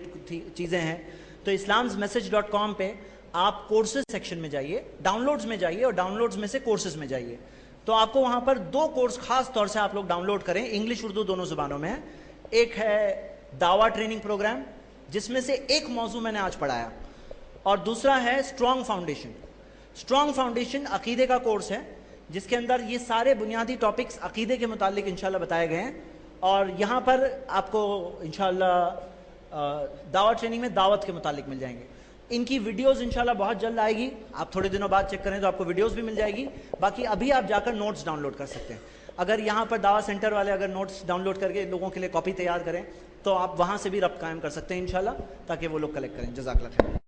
چیزیں ہیں. تو islamsmessage.com پہ آپ کورسز سیکشن میں جائیے, ڈاؤن لوڈز میں جائیے, اور ڈاؤن لوڈز میں سے کورسز میں جائیے. تو آپ کو وہاں پر 2 کورس خاص طور سے آپ لوگ ڈاؤن لوڈ کریں, انگلش اردو دونوں زبانوں میں. ایک ہے دعویٰ ٹریننگ پروگرام, جس میں سے ایک موضوع میں نے آج پڑھایا, اور دوسرا ہے اسٹرانگ فاؤنڈیشن. اسٹرانگ فاؤنڈیشن عقیدے کا کورس ہے, جس کے اندر یہ سارے بنیادی ٹاپکس عقیدے کے متعلق انشاءاللہ بتائے گئے ہیں. اور یہاں پر آپ کو انشاءاللہ دعویٰ ٹریننگ میں دعوت کے متعلق مل جائیں گے. ان کی ویڈیوز انشاءاللہ بہت جلد آئے گی, آپ تھوڑے دنوں بعد چیک کریں تو آپ کو ویڈیوز بھی مل جائے گی. باقی ابھی آپ جا کر نوٹس ڈاؤن لوڈ کر سکتے ہیں. اگر یہاں پر دعویٰ سینٹر والے اگر نوٹس ڈاؤن لوڈ کر کے لوگوں کے لیے کاپی تیار کریں تو آپ وہاں سے بھی ربط قائم کر سکتے ہیں انشاءاللہ, تاکہ وہ لوگ کلیکٹ کریں. جزاک اللہ خیر.